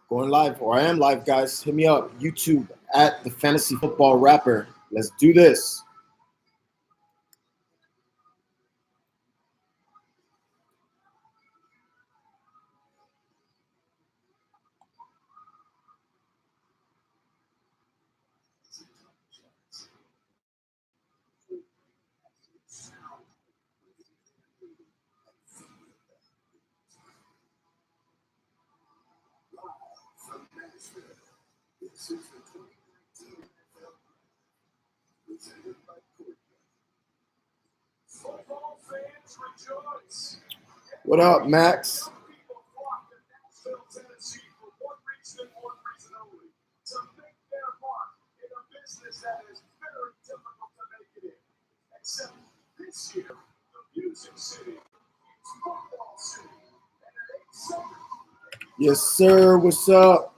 Going live, or I am live, guys. Hit me up, YouTube at the Fantasy Football Rapper. Let's do this. What up, Max? Yes, sir. What's up?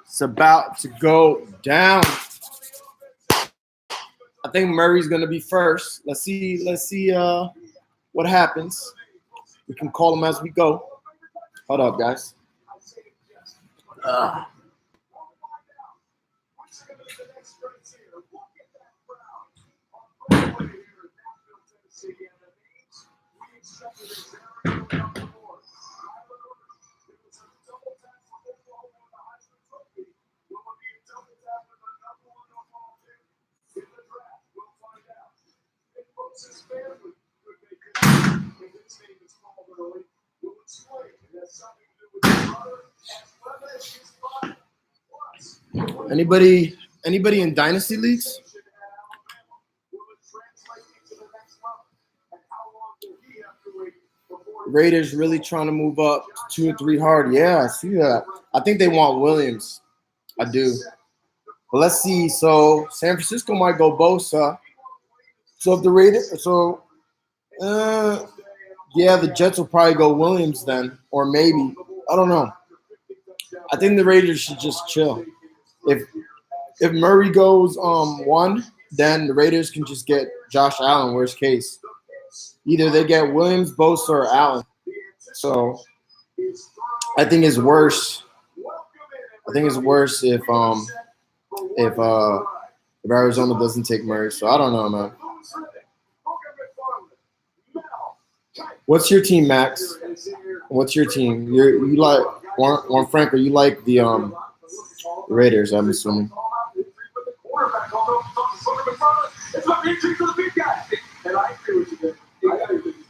It's about to go down. I think Murray's gonna be first. Let's see what happens. We can call him as we go. Hold up, guys. Anybody in dynasty leagues? Raiders really trying to move up to 2 or 3 hard. Yeah, I see that. I think they want Williams. I do. But let's see. So San Francisco might go Bosa. So if the Raiders, yeah, the Jets will probably go Williams then, or maybe I don't know. I think the Raiders should just chill. If Murray goes 1, then the Raiders can just get Josh Allen. Worst case, either they get Williams, Bosa, or Allen. So I think it's worse. I think it's worse if Arizona doesn't take Murray. So I don't know, man. What's your team, Max? What's your team? You like Juan Franco? You like the Raiders? I'm assuming.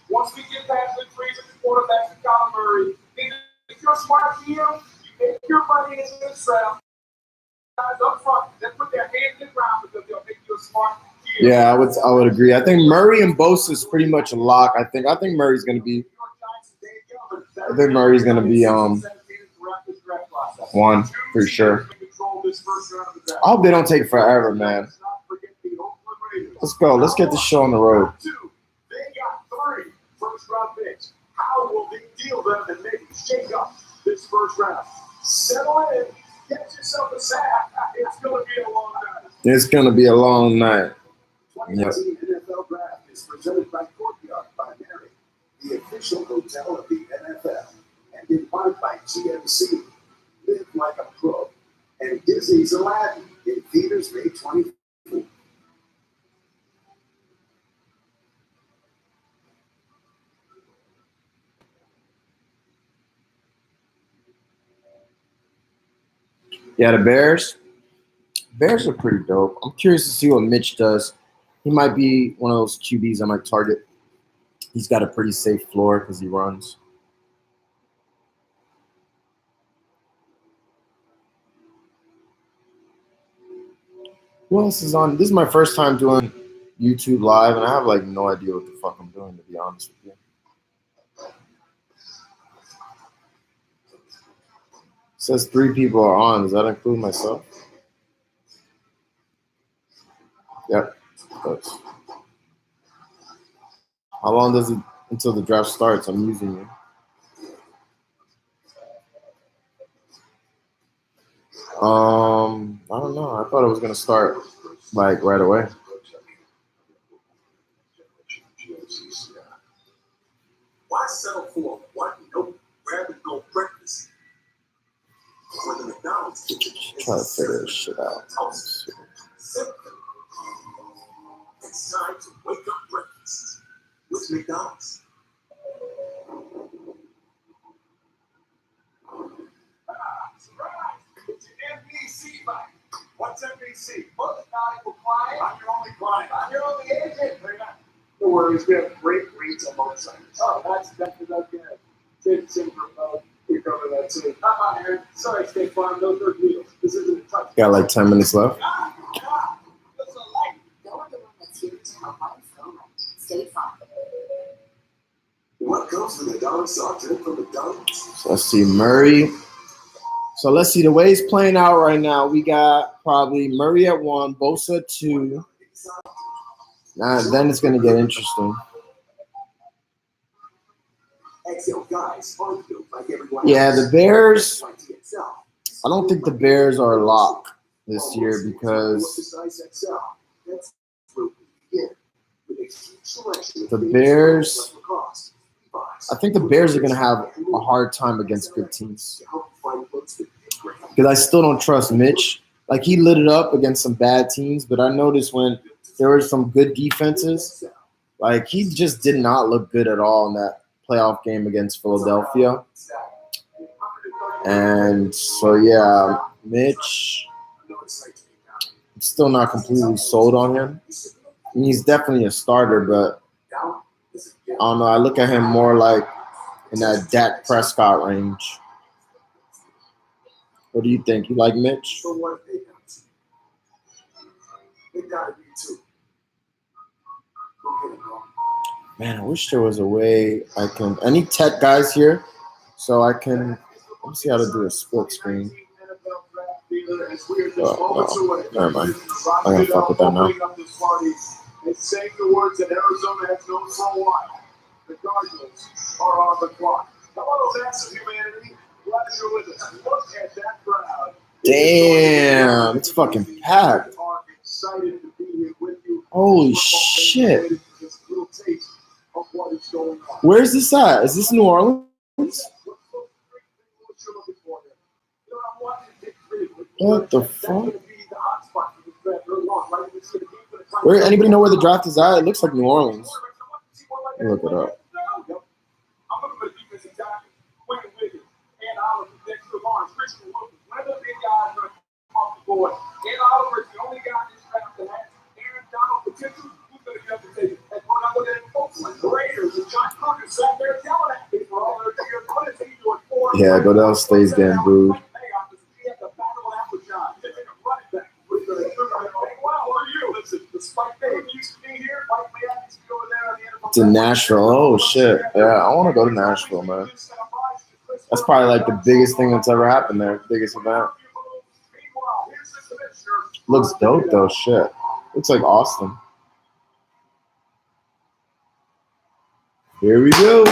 Once we get past the trees and the quarterbacks and Kyler Murray, if you're a smart GM, you make your money in this round. Guys up front, then put their hands in the ground because they'll make you a smart GM. Yeah, I would agree. I think Murray and Bosa is pretty much a lock. I think Murray's going to be. I think Murray's going to be 1 for sure. I hope they don't take forever, man. Let's go. Let's get the show on the road. First-round picks. How will they deal them and maybe shake up this first round? Settle in. Get yourself a sack. It's going to be a long night. It's going to be a long night. 2019 NFL Draft is presented by Courtyard by Mary, the official hotel of the NFL, and in part by GMC. Live like a pro. And Disney's Aladdin in theaters May 24th. Yeah, the Bears. Bears are pretty dope. I'm curious to see what Mitch does. He might be one of those QBs I might target. He's got a pretty safe floor because he runs. Who else is on? This is my first time doing YouTube Live, and I have like no idea what the fuck I'm doing, to be honest with you. It says 3 people are on. Does that include myself? Yep. How long does it until the draft starts? I'm using you. I don't know. I thought it was gonna start like right away. Why settle for what no grab no breakfast? When the McDonald's kitchen Try to figure this shit out. It's time to wake up breakfast with McDonald's. It's an NBC fight. What's NBC? Motorcycle client. I'm your only client. I'm your only agent. No worries, we have great rates on motorcycles. Oh, that's okay. Kids in we cover that too. Come on, Aaron. Sorry, State Farm, no third wheels. This isn't a touch. Got like 10 minutes left. State Farm. What comes with McDonald's soft drink from McDonald's? So let's see Murray. So let's see the way it's playing out right now. We got probably Murray at 1, Bosa at 2. Now then it's gonna get interesting. Yeah, the Bears. I don't think the Bears are a lock this year because the Bears. I think the Bears are gonna have a hard time against good teams because I still don't trust Mitch. Like he lit it up against some bad teams, but I noticed when there were some good defenses, like he just did not look good at all in that playoff game against Philadelphia. And so, yeah, Mitch, I'm still not completely sold on him. I mean, he's definitely a starter, but I don't know. I look at him more like in that Dak Prescott range. What do you think? You like Mitch? Man, I wish there was a way I can. Any tech guys here, so I can. Let me see how to do a split screen. Oh, no, never mind. I'm gonna fuck with that now. And saying the words that Arizona has known for a while. The Cardinals are on the clock. Hello, fans of humanity. Glad you're with us. Look at that crowd. Damn, it's fucking packed. Holy shit. Where's this at? Is this New Orleans? What the fuck? Where? Anybody know where the draft is at? It looks like New Orleans. Let me look it up. Yeah, Godell stays getting booed. To Nashville. Oh shit. Yeah, I want to go to Nashville, man. That's probably like the biggest thing that's ever happened there. Biggest event. Looks dope though. Shit. Looks like Austin. Here we go.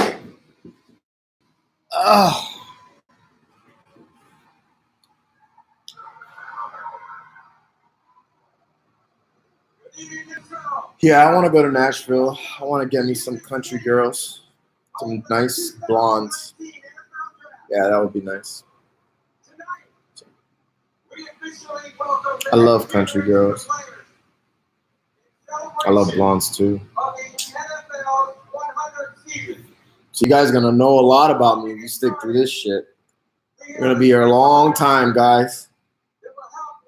Yeah, I want to go to Nashville. I want to get me some country girls, some nice blondes. Yeah, that would be nice. I love country girls. I love blondes too. So you guys are going to know a lot about me if you stick through this shit. You're going to be here a long time, guys.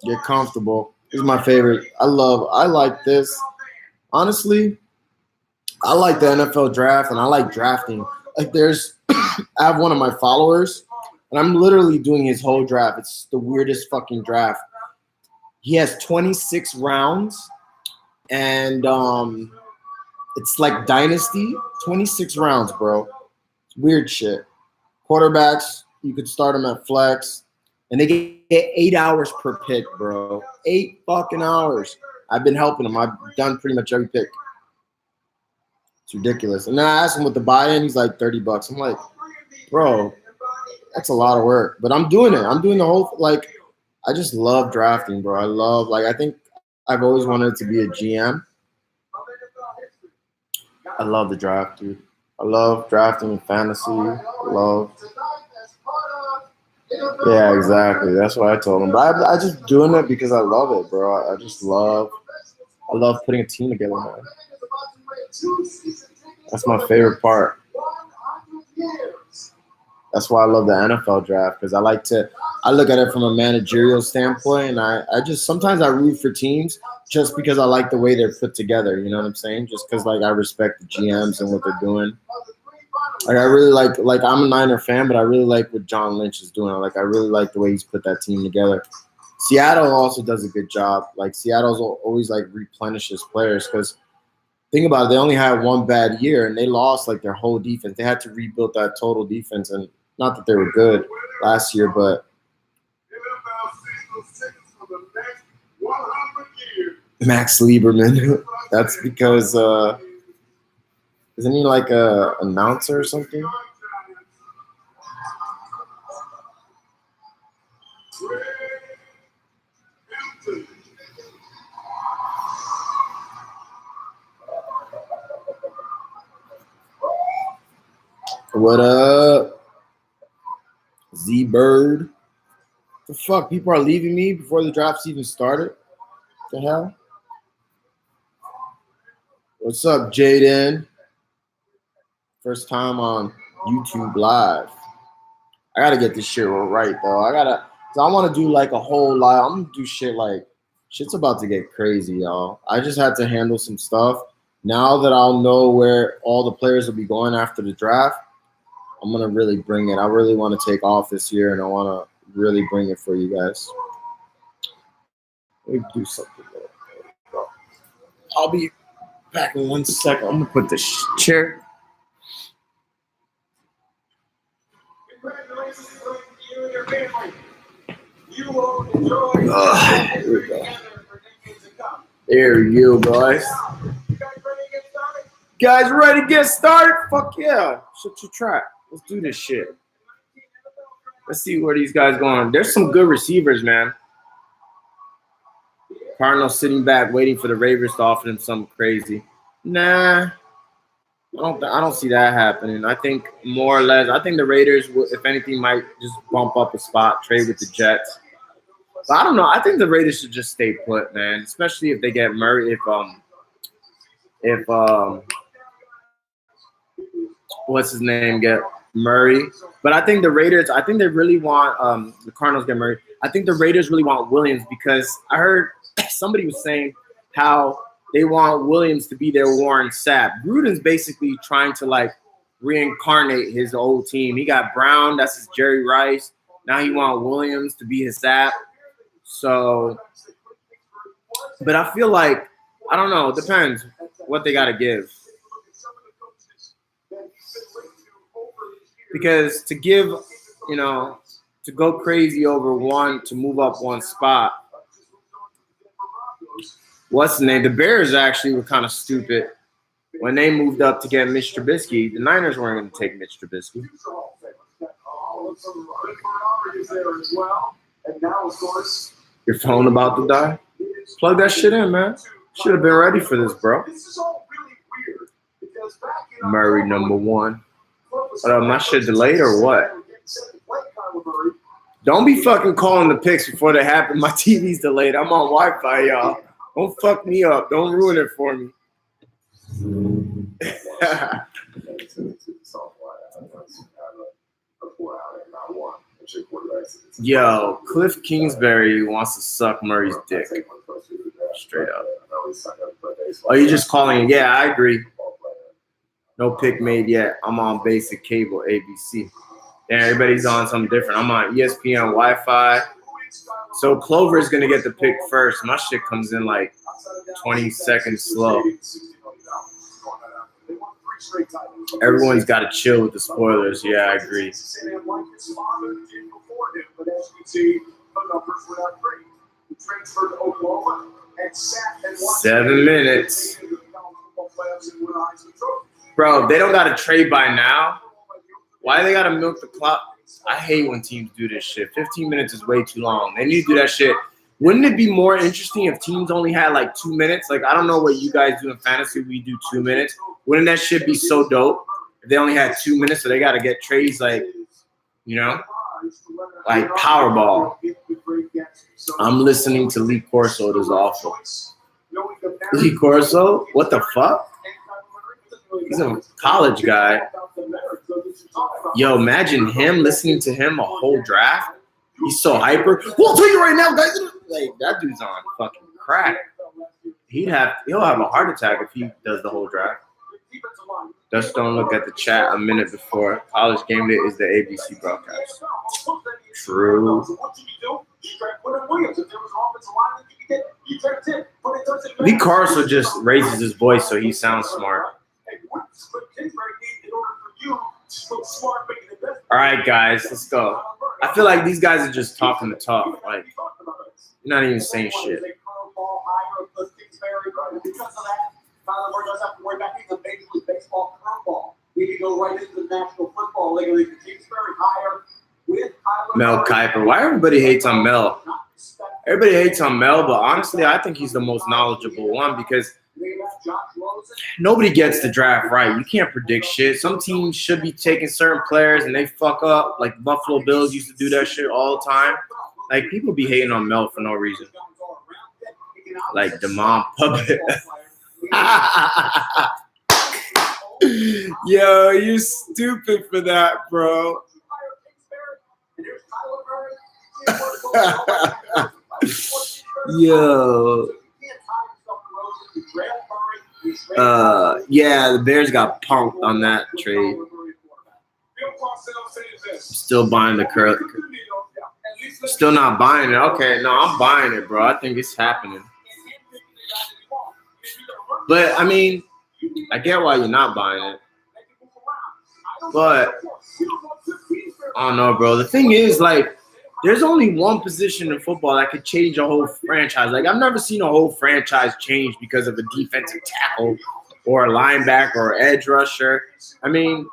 Get comfortable. This is my favorite. I like this. Honestly, I like the NFL draft and I like drafting. Like I have one of my followers and I'm literally doing his whole draft. It's the weirdest fucking draft. He has 26 rounds and it's like Dynasty, 26 rounds, bro. It's weird shit. Quarterbacks, you could start them at flex and they get 8 hours per pick, bro. 8 fucking hours. I've been helping him. I've done pretty much every pick. It's ridiculous. And then I asked him what the buy-in. He's like $30. I'm like, bro, that's a lot of work. But I'm doing it. I'm doing the whole, like, I just love drafting, bro. I think I've always wanted to be a GM. I love the draft, dude. I love drafting and fantasy. Yeah, exactly. That's what I told him. But I just doing it because I love it, bro. I love putting a team together, man. That's my favorite part. That's why I love the NFL draft, because I look at it from a managerial standpoint, and I just sometimes I root for teams just because I like the way they're put together. You know what I'm saying? Just because I respect the GMs and what they're doing. I really like I'm a Niner fan, but I really like what John Lynch is doing. I really like the way he's put that team together. Seattle also does a good job. Seattle's always replenishes players, because think about it, they only had one bad year and they lost their whole defense. They had to rebuild that total defense, and not that they were good last year, but Max Lieberman. That's because isn't he a announcer or something? What up, Z-Bird? The fuck? People are leaving me before the draft's even started? The hell? What's up, Jaden? First time on YouTube Live. I gotta get this shit right, though. So I want to do a whole lot. I'm gonna do shit's about to get crazy, y'all. I just had to handle some stuff. Now that I'll know where all the players will be going after the draft, I'm gonna really bring it. I really want to take off this year, and I want to really bring it for you guys. Let me do something. I'll be back in 1 second. I'm gonna put the chair. Congratulations to you and your family. You will enjoy Here we go. There you go, guys. Guys ready to get started? Fuck yeah. Shut your trap. Let's do this shit. Let's see where these guys going. There's some good receivers, man. Cardinals sitting back waiting for the Ravens to offer them something crazy. Nah. I don't see that happening. I think more or less, the Raiders, if anything, might just bump up a spot, trade with the Jets. But I don't know. I think the Raiders should just stay put, man. Especially if they get Murray. If what's his name get Murray. But I think the Raiders. I think they really want the Cardinals get Murray. I think the Raiders really want Williams, because I heard somebody was saying how they want Williams to be their Warren Sapp. Gruden's basically trying to reincarnate his old team. He got Brown, that's his Jerry Rice. Now he wants Williams to be his Sapp. So, but I feel I don't know. It depends what they got to give. Because to give, to go crazy over one, to move up one spot. What's the name? The Bears actually were kind of stupid when they moved up to get Mitch Trubisky. The Niners weren't going to take Mitch Trubisky. Your phone about to die? Plug that shit in, man. Should have been ready for this, bro. Murray #1. My shit delayed or what? Don't be fucking calling the picks before they happen. My TV's delayed. I'm on Wi-Fi, y'all. Don't fuck me up. Don't ruin it for me. Yo, Cliff Kingsbury wants to suck Murray's dick. Straight up. Oh, you just calling? Yeah, I agree. No pick made yet. I'm on basic cable ABC. And everybody's on something different. I'm on ESPN Wi-Fi. So Clover is gonna get the pick first. My shit comes in 20 seconds slow. Everyone's got to chill with the spoilers. Yeah, I agree. 7 minutes. Bro, they don't got to trade by now. Why they got to milk the clock? I hate when teams do this shit. 15 minutes is way too long. They need to do that shit. Wouldn't it be more interesting if teams only had like 2 minutes? Like, I don't know what you guys do in fantasy. We do 2 minutes. Wouldn't that shit be so dope if they only had 2 minutes? So they got to get trades like, you know, like Powerball. I'm listening to Lee Corso. It is awful. Lee Corso? What the fuck? He's a college guy. Yo, imagine him listening to him a whole draft. He's so hyper. Well, I'll tell you right now, guys. Like, that dude's on fucking crack. He'll have a heart attack if he does the whole draft. Just don't look at the chat a minute before. College Game Day is the ABC broadcast. True. Lee Carlson just raises his voice so he sounds smart. All right, guys, let's go. I feel like these guys are just talking the talk. Like, you're not even saying shit. Mel Kiper. Why everybody hates on Mel? Everybody hates on Mel, but honestly, I think he's the most knowledgeable one because nobody gets the draft right. You can't predict shit. Some teams should be taking certain players and they fuck up. Like Buffalo Bills used to do that shit all the time. Like, people be hating on Mel for no reason. Like Damon Puppet. Yo, you're stupid for that, bro. Yo. Yeah, the Bears got punked on that trade. Still buying the curl. Still not buying it. Okay, no, I'm buying it, bro. I think it's happening. But I mean, I get why you're not buying it. But I don't know, bro. The thing is, like, there's only one position in football that could change a whole franchise. Like, I've never seen a whole franchise change because of a defensive tackle or a linebacker or edge rusher. I mean,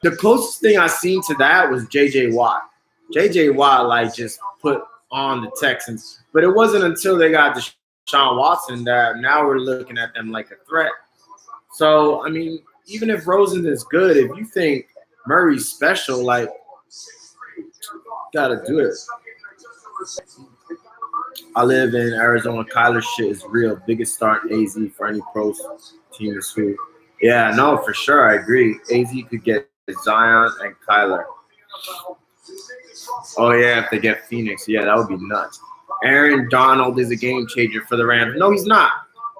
the closest thing I've seen to that was J.J. Watt. J.J. Watt, like, just put on the Texans. But it wasn't until they got Deshaun Watson that now we're looking at them like a threat. So, I mean, even if Rosen is good, if you think Murray's special, like, gotta do it. I live in Arizona. Kyler shit is real. Biggest start in AZ for any pro team this week. Yeah, no, for sure. I agree. AZ could get Zion and Kyler. Oh, yeah, if they get Phoenix. Yeah, that would be nuts. Aaron Donald is a game changer for the Rams. No, he's not.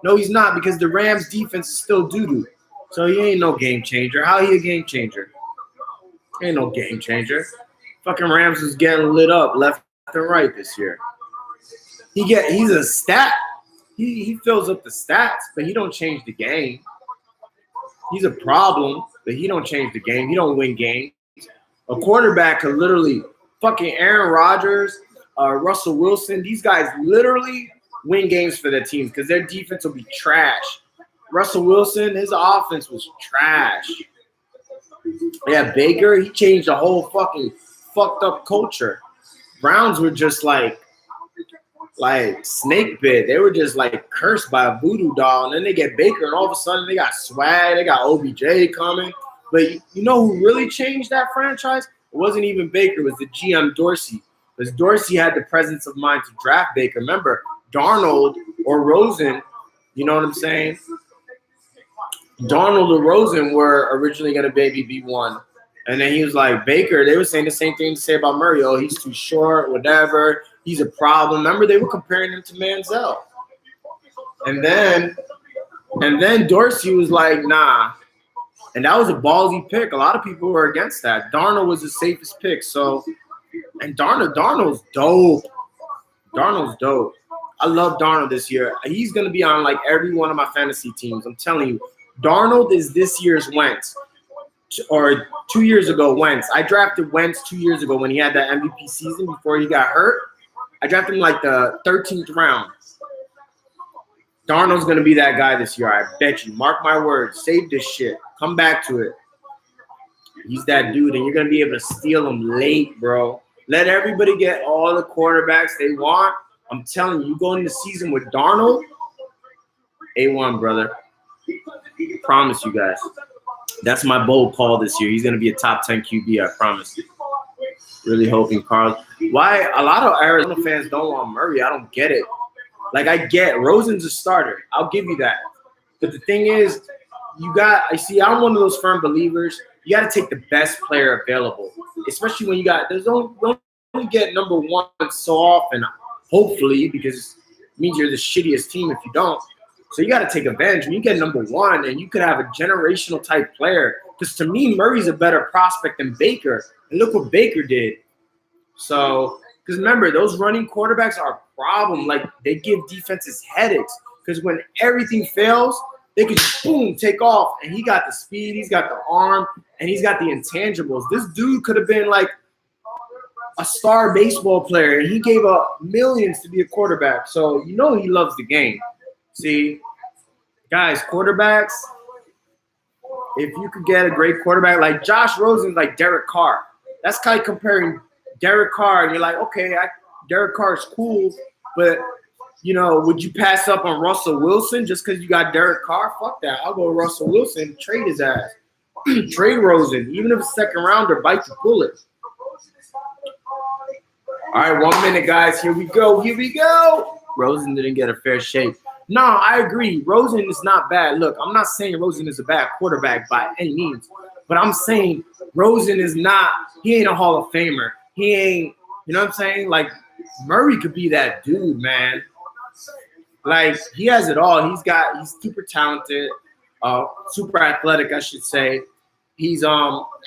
No, he's not, because the Rams defense is still doo-doo. So he ain't no game changer. How he a game changer? Ain't no game changer. Fucking Rams is getting lit up left and right this year. He's a stat. He fills up the stats, but he don't change the game. He's a problem, but he don't change the game. He don't win games. A quarterback could literally fucking Aaron Rodgers, Russell Wilson. These guys literally win games for their teams because their defense will be trash. Russell Wilson, his offense was trash. Yeah, Baker, he changed the whole fucking fucked up culture. Browns were just like snake bit. They were just like cursed by a voodoo doll. And then they get Baker, and all of a sudden they got swag. They got OBJ coming. But you know who really changed that franchise? It wasn't even Baker. It was the GM Dorsey. Because Dorsey had the presence of mind to draft Baker. Remember, Darnold or Rosen, you know what I'm saying? Darnold or Rosen were originally going to be one. And then he was like, Baker, they were saying the same thing to say about Murray. Oh, he's too short, whatever. He's a problem. Remember, they were comparing him to Manziel. And then Dorsey was like, nah. And that was a ballsy pick. A lot of people were against that. Darnold was the safest pick. So, and Darnold's dope. Darnold's dope. I love Darnold this year. He's going to be on like every one of my fantasy teams. I'm telling you, Darnold is this year's Wentz. Or 2 years ago, Wentz. I drafted Wentz 2 years ago when he had that MVP season before he got hurt. I drafted him like the 13th round. Darnold's going to be that guy this year. I bet you. Mark my words. Save this shit. Come back to it. He's that dude, and you're going to be able to steal him late, bro. Let everybody get all the quarterbacks they want. I'm telling you, you go into the season with Darnold, A1, brother. Promise you guys. That's my bold call this year. He's going to be a top 10 QB, I promise. Really hoping Carl. Why a lot of Arizona fans don't want Murray, I don't get it. Like, I get Rosen's a starter. I'll give you that. But the thing is, I'm one of those firm believers. You got to take the best player available, especially when you don't get number one so often, hopefully, because it means you're the shittiest team if you don't. So you got to take advantage. When you get number one, and you could have a generational type player, because to me, Murray's a better prospect than Baker. And look what Baker did. So, because remember, those running quarterbacks are a problem. Like, they give defenses headaches, because when everything fails, they can just, boom, take off. And he got the speed, he's got the arm, and he's got the intangibles. This dude could have been like a star baseball player, and he gave up millions to be a quarterback. So, you know he loves the game. See, guys, quarterbacks, if you could get a great quarterback, like Josh Rosen, like Derek Carr. That's kind of comparing Derek Carr, and you're like, okay, Derek Carr is cool, but, you know, would you pass up on Russell Wilson just because you got Derek Carr? Fuck that. I'll go Russell Wilson, trade his ass. Trade Rosen, even if it's second rounder, bite the bullet. All right, 1 minute, guys. Here we go. Rosen didn't get a fair shake. No, I agree. Rosen is not bad. Look, I'm not saying Rosen is a bad quarterback by any means, but I'm saying Rosen is not – he ain't a Hall of Famer. He ain't – you know what I'm saying? Like, Murray could be that dude, man. Like, he has it all. He's super talented, super athletic, I should say. He's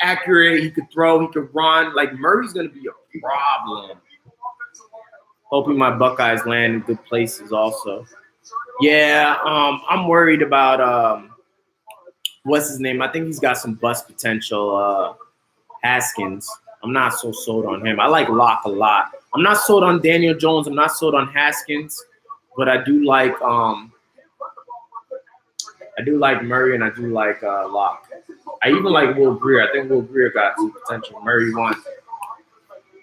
accurate. He could throw. He could run. Like, Murray's going to be a problem. Hoping my Buckeyes land in good places also. Yeah, I'm worried about what's his name? I think he's got some bust potential. Haskins. I'm not so sold on him. I like Locke a lot. I'm not sold on Daniel Jones. I'm not sold on Haskins, but I do like Murray, and I do like Locke. I even like Will Grier. I think Will Grier got some potential. Murray won.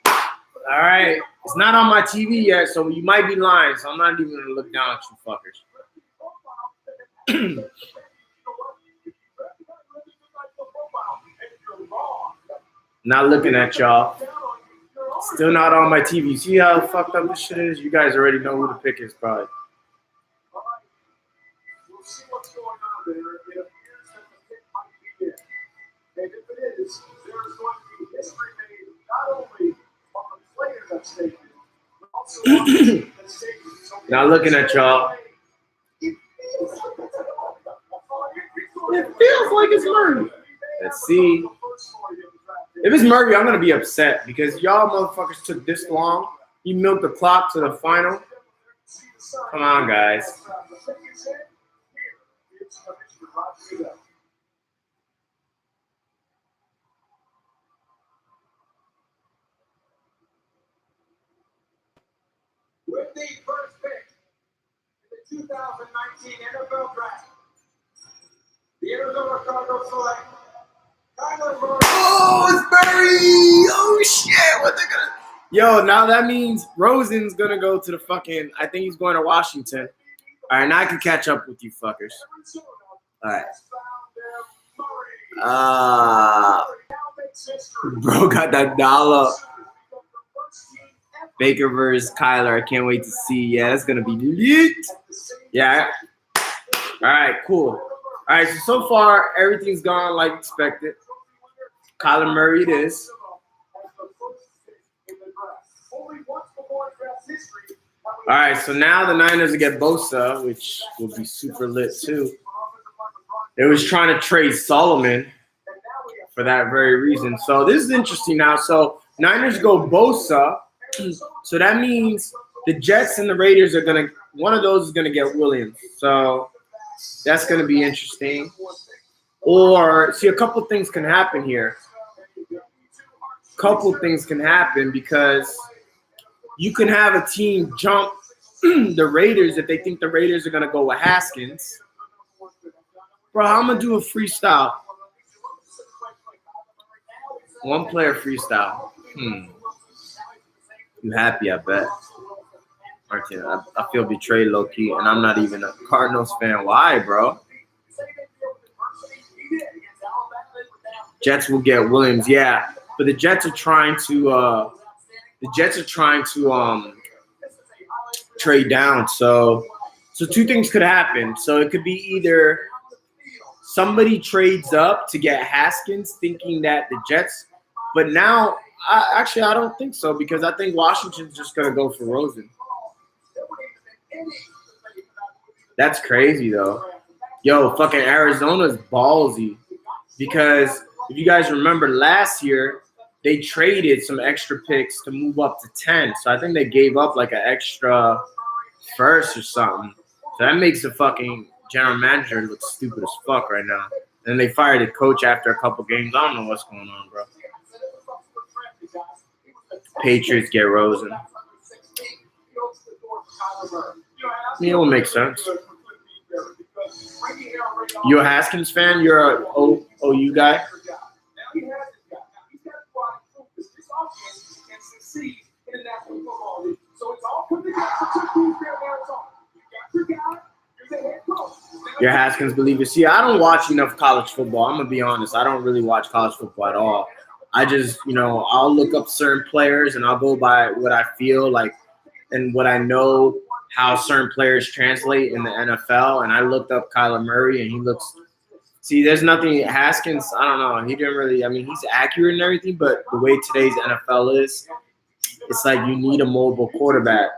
All right. It's not on my TV yet, so you might be lying, so I'm not even going to look down at you fuckers. Not looking at y'all. Still not on my TV. See how fucked up this shit is? You guys already know who the pick is, probably. We'll see what's going on there. It appears that the pick might be it. And if it is, there's going to be history made not only on the players at stake, but also on the team at stake. Not looking at y'all. It feels like it's Murray. Let's see. If it's Murray, I'm going to be upset because y'all motherfuckers took this long. You milked the clock to the final. Come on, guys. With the first pick in the 2019 NFL Draft, the Arizona Cardinals select Kyler Murray. Oh, it's Murray! Oh, shit. What they gonna... Yo, now that means Rosen's going to go to the fucking... I think he's going to Washington. All right, now I can catch up with you fuckers. All right. Bro got that dollar. Baker versus Kyler. I can't wait to see. Yeah, it's going to be lit. Yeah. All right, cool. All right, so far, everything's gone like expected. Kyler Murray it is. All right, so now the Niners will get Bosa, which will be super lit too. They was trying to trade Solomon for that very reason. So this is interesting now. So Niners go Bosa. So that means the Jets and the Raiders are going to – one of those is going to get Williams. So that's going to be interesting. Or, see, a couple things can happen here. Couple things can happen because you can have a team jump the Raiders if they think the Raiders are going to go with Haskins. Bro, I'm going to do a freestyle. One player freestyle. You happy, I bet. Martin, I feel betrayed low key, and I'm not even a Cardinals fan. Why, bro? Jets will get Williams, yeah, but the Jets are trying to trade down. So two things could happen. So it could be either somebody trades up to get Haskins, thinking that the Jets, but now I don't think so, because I think Washington's just gonna go for Rosen. That's crazy though. Yo, fucking Arizona's ballsy, because if you guys remember last year, they traded some extra picks to move up to 10. So I think they gave up like an extra first or something. So that makes the fucking general manager look stupid as fuck right now. And they fired the coach after a couple games. I don't know what's going on, bro. Patriots get Rosen. Yeah, it will make sense. You a Haskins fan? You're a OU guy? Your Haskins believer. See, I don't watch enough college football. I'm gonna be honest. I don't really watch college football at all. I just, I'll look up certain players and I'll go by what I feel like and what I know how certain players translate in the NFL. And I looked up Kyler Murray and he looks. See, there's nothing. Haskins, I don't know. He didn't really. I mean, he's accurate and everything, but the way today's NFL is, it's like you need a mobile quarterback.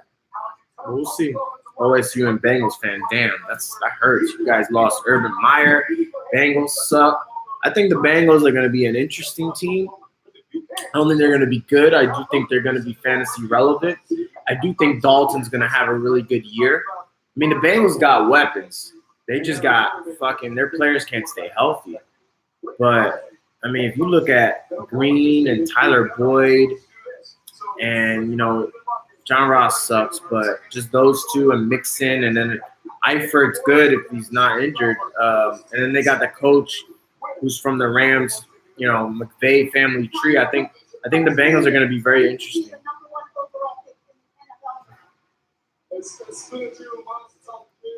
We'll see. OSU and Bengals fan. Damn, that hurts. You guys lost Urban Meyer. Bengals suck. I think the Bengals are going to be an interesting team. I don't think they're going to be good. I do think they're going to be fantasy relevant. I do think Dalton's going to have a really good year. I mean, the Bengals got weapons. They just got their players can't stay healthy. But, I mean, if you look at Green and Tyler Boyd and, John Ross sucks, but just those two and Mixon, and then Eifert's good if he's not injured. And then they got the coach who's from the Rams, McVay family tree. I think the Bengals are going to be very interesting.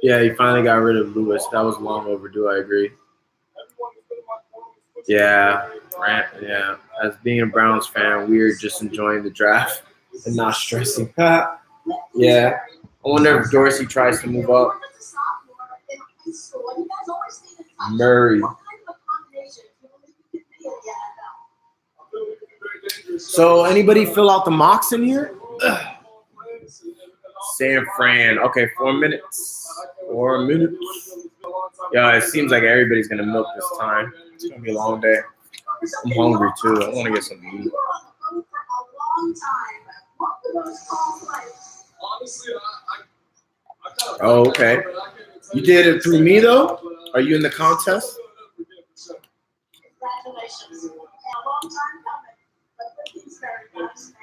Yeah, he finally got rid of Lewis. That was long overdue. I agree. Yeah, yeah. As being a Browns fan, we're just enjoying the draft and not stressing. Yeah. I wonder if Dorsey tries to move up. Murray. So anybody fill out the mocks in here? San Fran. Okay, 4 minutes. 4 minutes. Yeah, it seems like everybody's going to milk this time. It's going to be a long day. I'm hungry, too. I want to get some meat. Oh, okay. You did it through me, though? Are you in the contest? Congratulations. A long time coming, but it's very nice, man.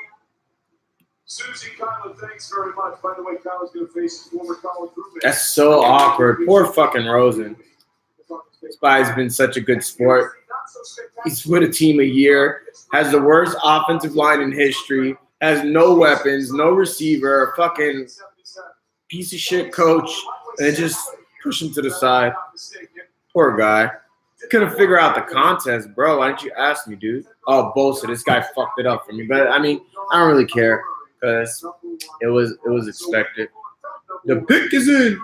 Susie, Kyler, thanks very much. By the way, Kyler's going to face his former college roommate. That's so awkward. Poor fucking Rosen. This guy's been such a good sport. He's with a team a year, has the worst offensive line in history, has no weapons, no receiver, a fucking piece of shit coach, and just push him to the side. Poor guy. Couldn't figure out the contest, bro. Why didn't you ask me, dude? Oh, Bosa, this guy fucked it up for me. But, I mean, I don't really care because it was expected. The pick is in.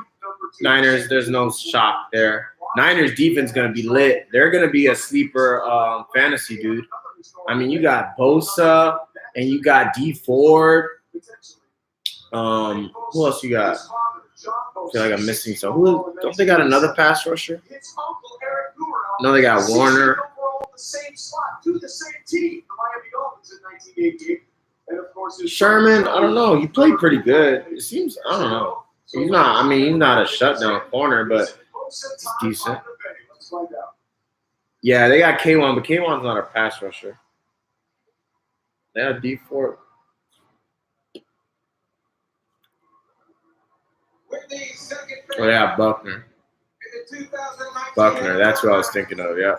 Niners, there's no shock there. Niners defense going to be lit. They're going to be a sleeper fantasy, dude. I mean, you got Bosa and you got D Ford. Who else you got? I feel like I'm missing some. Don't they got another pass rusher? No, they got Warner. Sherman, I don't know. He played pretty good. It seems, I don't know. He's not a shutdown corner, but it's decent. Yeah, they got K1, but K1's not a pass rusher. They have D4. Oh, they have Buckner. Buckner, that's what I was thinking of, yeah.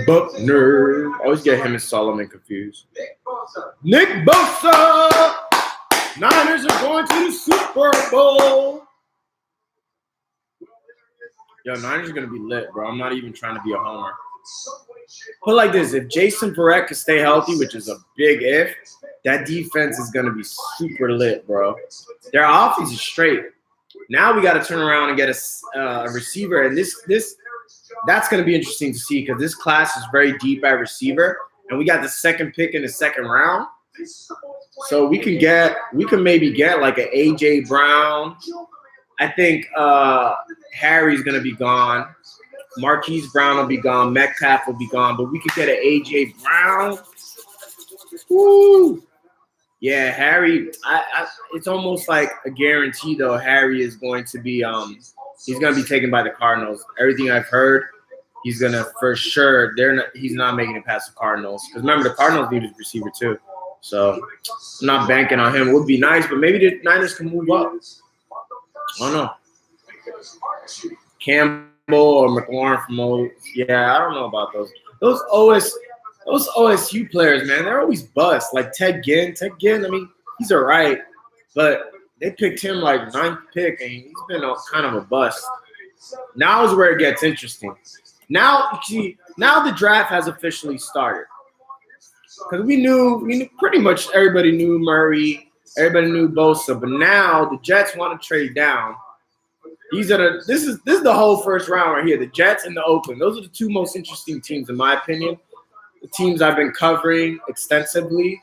Buckner. I always get him and Solomon confused. Nick Bosa. Nick Bosa. Niners are going to the Super Bowl. Yo, Niners are going to be lit, bro. I'm not even trying to be a homer. Put like this, if Jason Verrett can stay healthy, which is a big if, that defense is going to be super lit, bro. Their offense is straight. Now we got to turn around and get a receiver, and that's going to be interesting to see because this class is very deep at receiver, and we got the second pick in the second round. So we can maybe get like an AJ Brown. I think Harry's going to be gone. Marquise Brown will be gone. Metcalf will be gone. But we could get an A.J. Brown. Woo! Yeah, Harry. It's almost like a guarantee, though. Harry is going to be he's going to be taken by the Cardinals. Everything I've heard, he's going to for sure. He's not making it past the Cardinals. Because remember, the Cardinals need a receiver too. So I'm not banking on him. It would be nice, but maybe the Niners can move up. I don't know. Campbell or McLaurin from old. Yeah, I don't know about those. Those OSU players, man, they're always bust. Like Ted Ginn, I mean, he's all right, but they picked him like 9th pick, and he's been kind of a bust. Now is where it gets interesting. Now the draft has officially started. Because we knew pretty much everybody knew Murray, everybody knew Bosa, but now the Jets want to trade down. This is the whole first round right here. The Jets and the Oakland. Those are the two most interesting teams, in my opinion. The teams I've been covering extensively.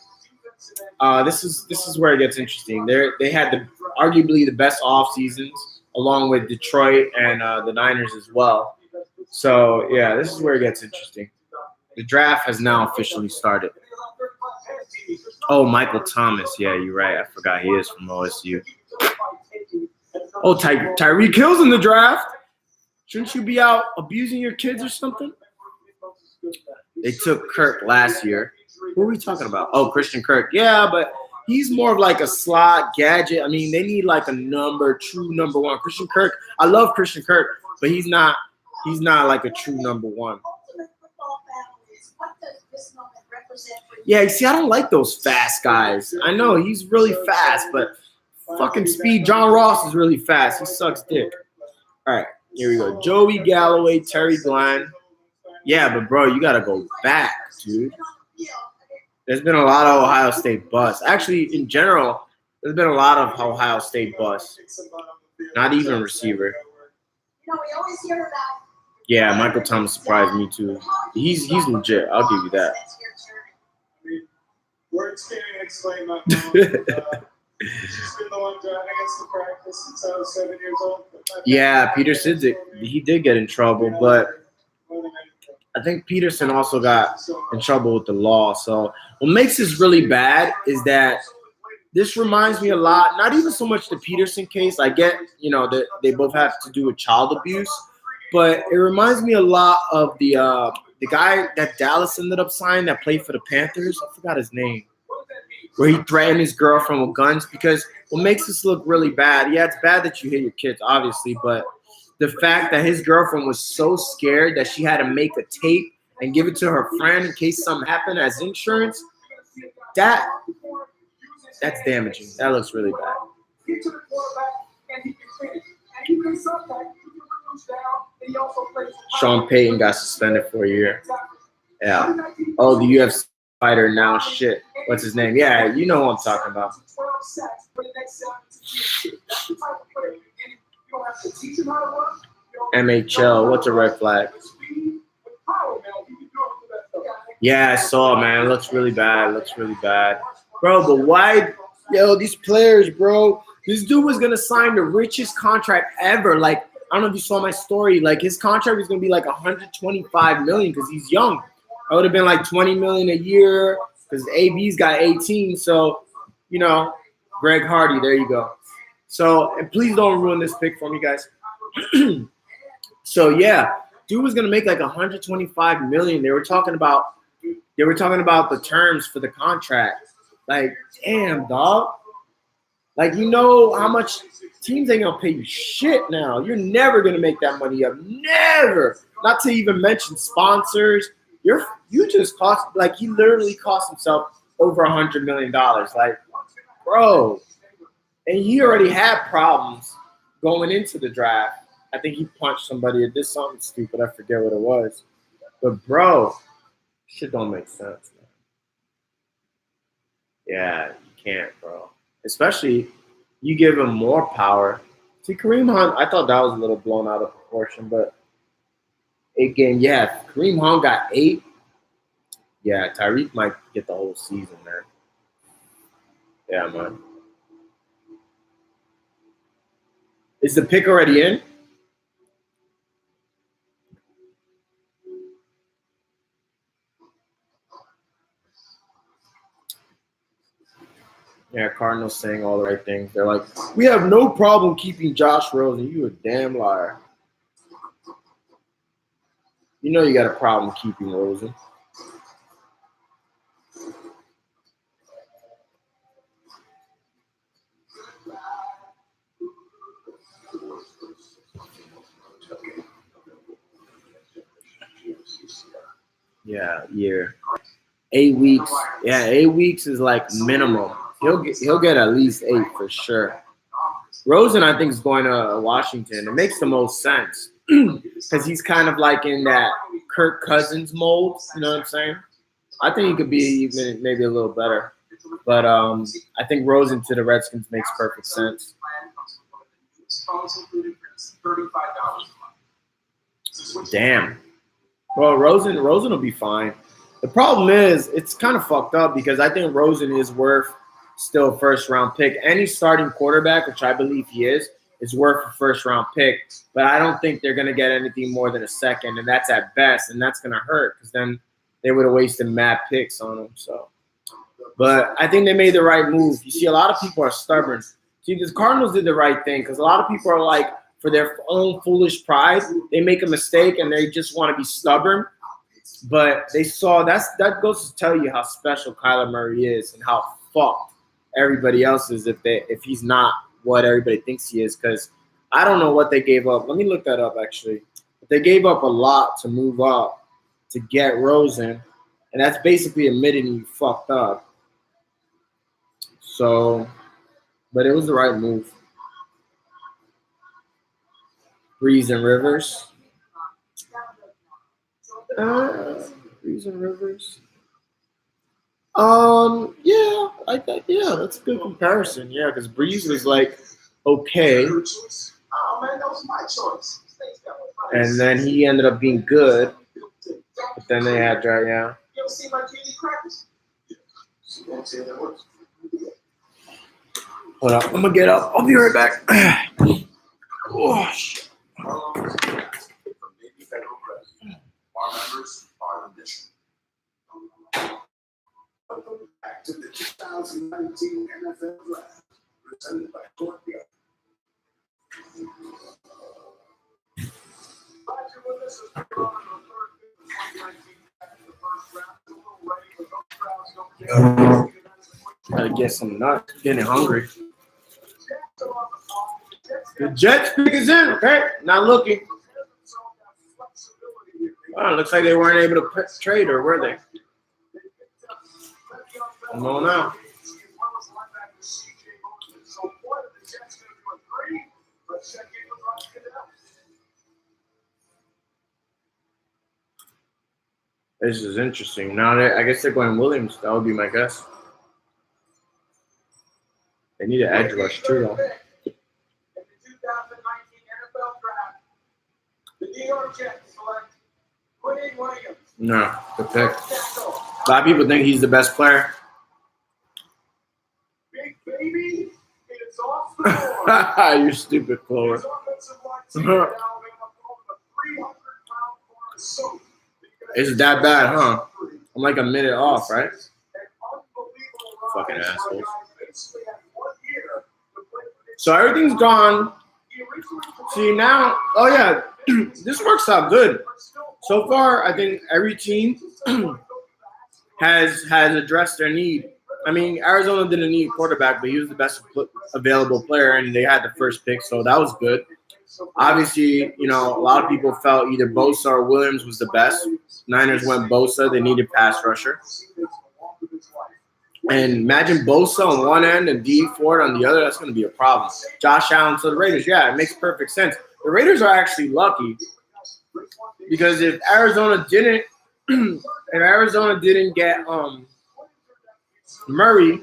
This is where it gets interesting. They had arguably the best off seasons, along with Detroit and the Niners as well. So yeah, this is where it gets interesting. The draft has now officially started. Oh, Michael Thomas. Yeah, you're right. I forgot he is from OSU. Oh, Tyreek Hill's in the draft. Shouldn't you be out abusing your kids or something? They took Kirk last year. Who are we talking about? Oh, Christian Kirk. Yeah, but he's more of like a slot gadget. I mean, they need like a true number one. Christian Kirk. I love Christian Kirk, but he's not like a true number one. Yeah, you see, I don't like those fast guys. I know he's really fast, but fucking speed. John Ross is really fast. He sucks dick. All right, here we go. Joey Galloway, Terry Glenn. Yeah, but bro, you gotta go back, dude. There's been a lot of Ohio State busts. Actually, in general, there's been a lot of Ohio State busts. Not even receiver. Yeah, Michael Thomas surprised me too. He's legit. I'll give you that. Words can't explain my mom. She's been the one driving us to practice since I was 7 years old. Yeah, Peter Sidzik, he did get in trouble, but I think Peterson also got in trouble with the law. So what makes this really bad is that this reminds me a lot, not even so much the Peterson case. I get, that they both have to do with child abuse, but it reminds me a lot of the guy that Dallas ended up signing that played for the Panthers. I forgot his name. Where he threatened his girlfriend with guns. Because what makes this look really bad, yeah, it's bad that you hit your kids, obviously, but the fact that his girlfriend was so scared that she had to make a tape and give it to her friend in case something happened as insurance, that's damaging. That looks really bad. Sean Payton got suspended for a year. Yeah. Oh, the UFC fighter now. Shit. What's his name? Yeah, you know who I'm talking about. MHL. What's a red flag? Yeah, I saw it, man. It looks really bad. Bro, but why? Yo, these players, bro. This dude was going to sign the richest contract ever. Like, I don't know if you saw my story. Like, his contract was going to be like $125 million because he's young. I would have been like $20 million a year because AB's got 18. So, Greg Hardy, there you go. So, and please don't ruin this pick for me, guys. So, yeah, dude was going to make like $125 million. They were talking about the terms for the contract. Like, damn, dog. Like, how much teams ain't going to pay you shit now. You're never going to make that money up. Never. Not to even mention sponsors. You just cost, like, he literally cost himself over $100 million. Like, bro, and he already had problems going into the draft. I think he punched somebody or did something stupid. I forget what it was. But bro, shit don't make sense, man. Yeah, you can't, bro. Especially you give him more power. See, Kareem Hunt, I thought that was a little blown out of proportion, but 8 games, yeah. If Kareem Hunt got 8. Yeah, Tyreek might get the whole season, man. Yeah, man. Is the pick already in? Yeah, Cardinals saying all the right things. They're like, we have no problem keeping Josh Rosen. You a damn liar. You know you got a problem keeping Rosen. Yeah, year. 8 weeks. Yeah, 8 weeks is like minimum. He'll get at least 8 for sure. Rosen, I think, is going to Washington. It makes the most sense because he's kind of like in that Kirk Cousins mold. You know what I'm saying? I think he could be even maybe a little better. But I think Rosen to the Redskins makes perfect sense. Damn. Well, Rosen will be fine. The problem is it's kind of fucked up because I think Rosen is worth still a first-round pick. Any starting quarterback, which I believe he is worth a first-round pick. But I don't think they're going to get anything more than a second, and that's at best, and that's going to hurt because then they would have wasted mad picks on him. So, but I think they made the right move. You see, a lot of people are stubborn. See, the Cardinals did the right thing because a lot of people are like, for their own foolish pride, they make a mistake and they just want to be stubborn. But they saw that goes to tell you how special Kyler Murray is and how fucked everybody else is if he's not what everybody thinks he is. Because I don't know what they gave up. Let me look that up actually. They gave up a lot to move up to get Rosen, and that's basically admitting you fucked up. So, but it was the right move. Breeze and Rivers. Breeze and Rivers. Yeah, yeah, that's a good comparison. Yeah, because Breeze was like okay, and then he ended up being good, but then they had yeah. Hold up, I'm gonna get up. I'll be right back. Oh shit. Our members are the mission. Welcome back to the 2019 NFL Draft, presented by Torquio. Glad you're with us as we're on the third pick of 2019 draft in the first round. A little ready, but those crowds don't care. Gotta get some nuts. Getting hungry. The Jets pick is in, okay? Not looking. Wow, looks like they weren't able to trade, or were they? I don't know now. This is interesting. Now, I guess they're going Williams. That would be my guess. They need an edge rush, too, though. The New York Jets select Quinn Williams. No, good pick. A lot of people think he's the best player. Big baby is off the board. You're stupid, Clover. His offensive line team in Alabama called him a 300-pound bar of soap. Is it that bad, huh? I'm like a minute off, right? Fucking assholes. So everything's gone. See now, oh yeah, this works out good. So far, I think every team has addressed their need. I mean, Arizona didn't need a quarterback, but he was the best available player, and they had the first pick, so that was good. Obviously, you know, a lot of people felt either Bosa or Williams was the best. Niners went Bosa. They needed pass rusher. And imagine Bosa on one end and D Ford on the other. That's going to be a problem. Josh Allen to the Raiders. Yeah, it makes perfect sense. The Raiders are actually lucky because if Arizona didn't get Murray,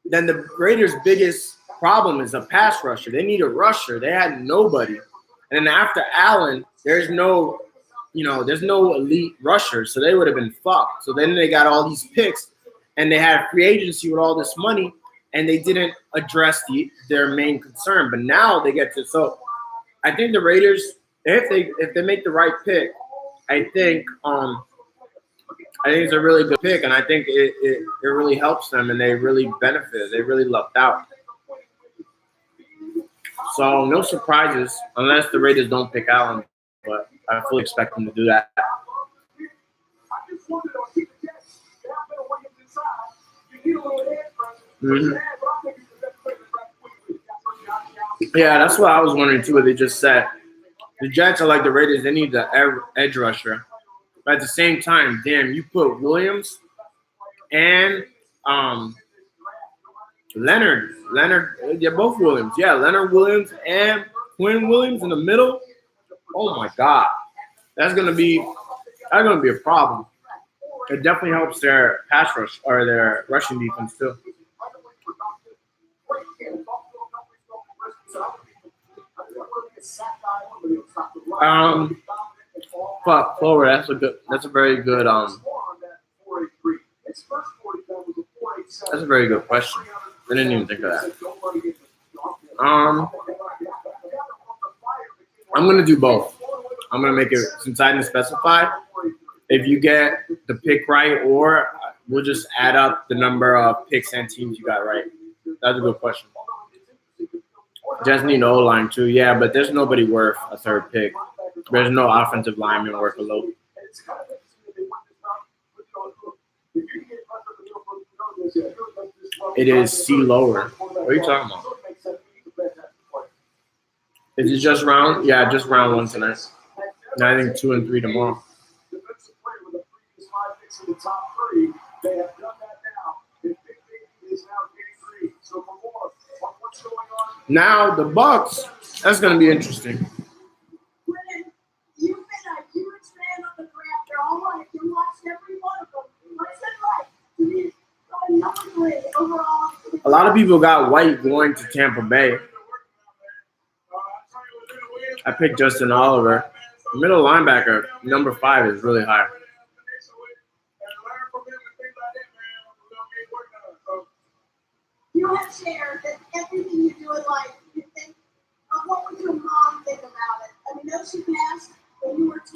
then the Raiders' biggest problem is a pass rusher. They need a rusher. They had nobody. And then after Allen, there's no elite rusher. So they would have been fucked. So then they got all these picks and they had free agency with all this money and they didn't address their main concern. But now they get to, so I think the Raiders, if they make the right pick, I think it's a really good pick, and I think it really helps them, and they really benefit. They really lucked out. So no surprises unless the Raiders don't pick Allen, but I fully expect them to do that. Mm-hmm. Yeah, that's what I was wondering too. What they just said. The Jets are like the Raiders. They need the edge rusher. But at the same time, damn, you put Williams and Leonard, they're both Williams. Yeah, Leonard Williams and Quinn Williams in the middle. Oh my God, that's gonna be a problem. It definitely helps their pass rush or their rushing defense too. Fuck, Clover. That's a very good. That's a very good question. I didn't even think of that. I'm gonna do both. I'm gonna make it, since I didn't specify. If you get the pick right, or we'll just add up the number of picks and teams you got right. That's a good question. Just need an O-line too, yeah, but there's nobody worth a third pick. There's no offensive lineman worth a load. It is C lower. What are you talking about? Is it just round? Yeah, just round one tonight. And I think 2 and 3 tomorrow. Now the Bucks. That's going to be interesting. You've been a huge fan of the draft. They're all right. You watched every one of them. What's it like to be number 3 overall? A lot of people got White going to Tampa Bay. I picked Justin Oliver. Middle linebacker, number 5 is really high. You have shared that everything you do in life, you think of what would your mom think about it? I mean, no, she passed when you were 12.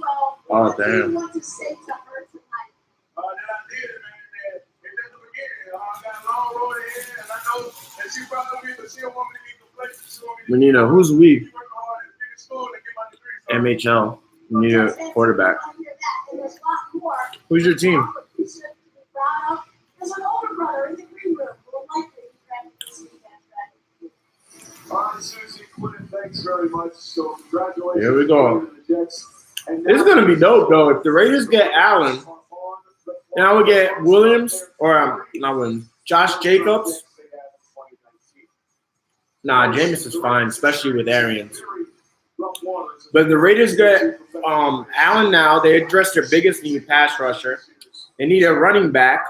Oh, what damn. do you want to say to her tonight? That I did, man. In the beginning, I got a long road ahead, and I know that she probably, but she don't want me to be complacent. We need a who's we? She work hard and finish school and get my degree. MHL. We need a quarterback. I hear that, and there's a lot more. Who's your team? You should be proud of. There's an older brother in the green room who will likely be ready to see that. All right, Susie Quinn, thanks very much. So congratulations. Here we go. to the Jets. And This is going to be dope, though. If the Raiders get Allen, now we get Williams, or not Williams, Josh Jacobs. Nah, Jameis is fine, especially with Arians. But the Raiders get Allen now. They address their biggest need, pass rusher. They need a running back.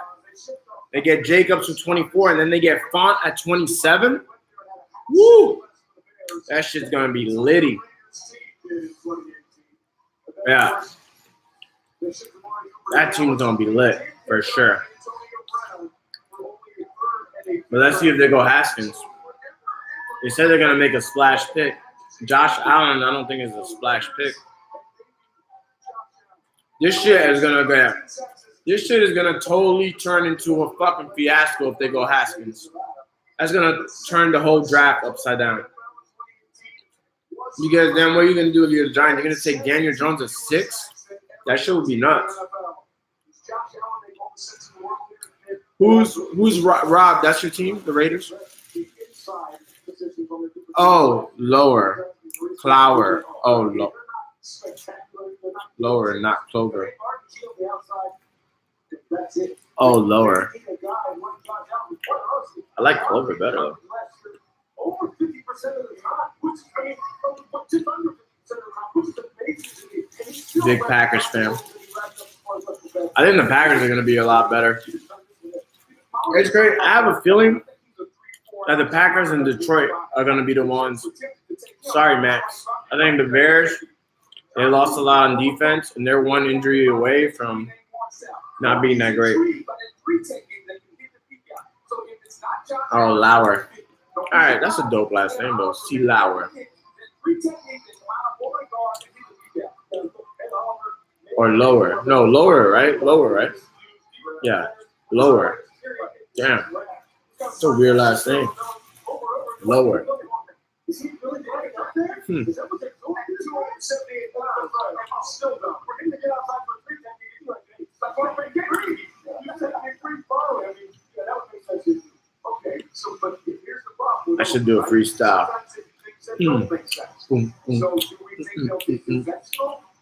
They get Jacobs with 24, and then they get Font at 27. Woo! That shit's going to be litty. Yeah. That team's going to be lit, for sure. But let's see if they go Haskins. They said they're going to make a splash pick. Josh Allen, I don't think is a splash pick. This shit is going to totally turn into a fucking fiasco if they go Haskins. That's going to turn the whole draft upside down. Because then what are you going to do if you're the Giants? You're going to take Daniel Jones at 6? That shit would be nuts. Who's Rob? That's your team, the Raiders? Oh, lower. Clower. Oh, lower, not Clover. Oh, lower. I like Clover better though. Over 50% of the time, which just under 50% of the time, which is amazing. Big Packers fan. I think the Packers are going to be a lot better. It's great. I have a feeling that the Packers and Detroit are going to be the ones. Sorry, Max. I think the Bears, they lost a lot on defense, and they're one injury away from not being that great. Oh, Lauer. All right, that's a dope last name, though. C. Lauer. Or Lower. No, Lower, right? Lower, right? Yeah, Lower. Damn. That's a weird last name. Lower. I should do a freestyle.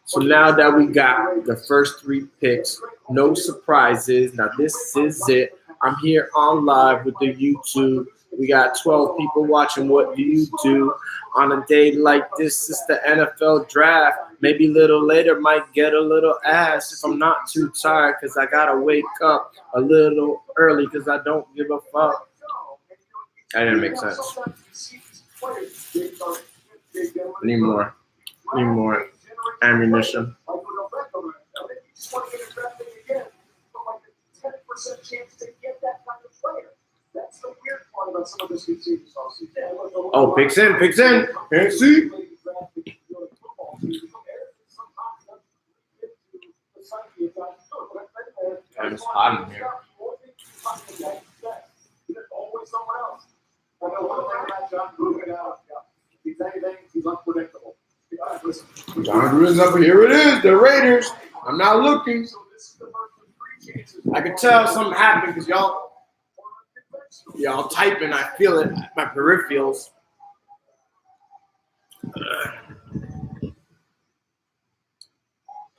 So now that we got the first 3 picks, no surprises. Now this is it. I'm here on live with the YouTube. We got 12 people watching. What do you do on a day like this? It's the NFL draft. Maybe a little later, might get a little ass if I'm not too tired because I got to wake up a little early because I don't give a fuck. That didn't make sense. Need more ammunition. Oh, picks in. Can't see. Damn, it's hot in here. John Gruden's up here. It is the Raiders. I'm not looking. I can tell something happened because y'all typing. I feel it. My peripherals.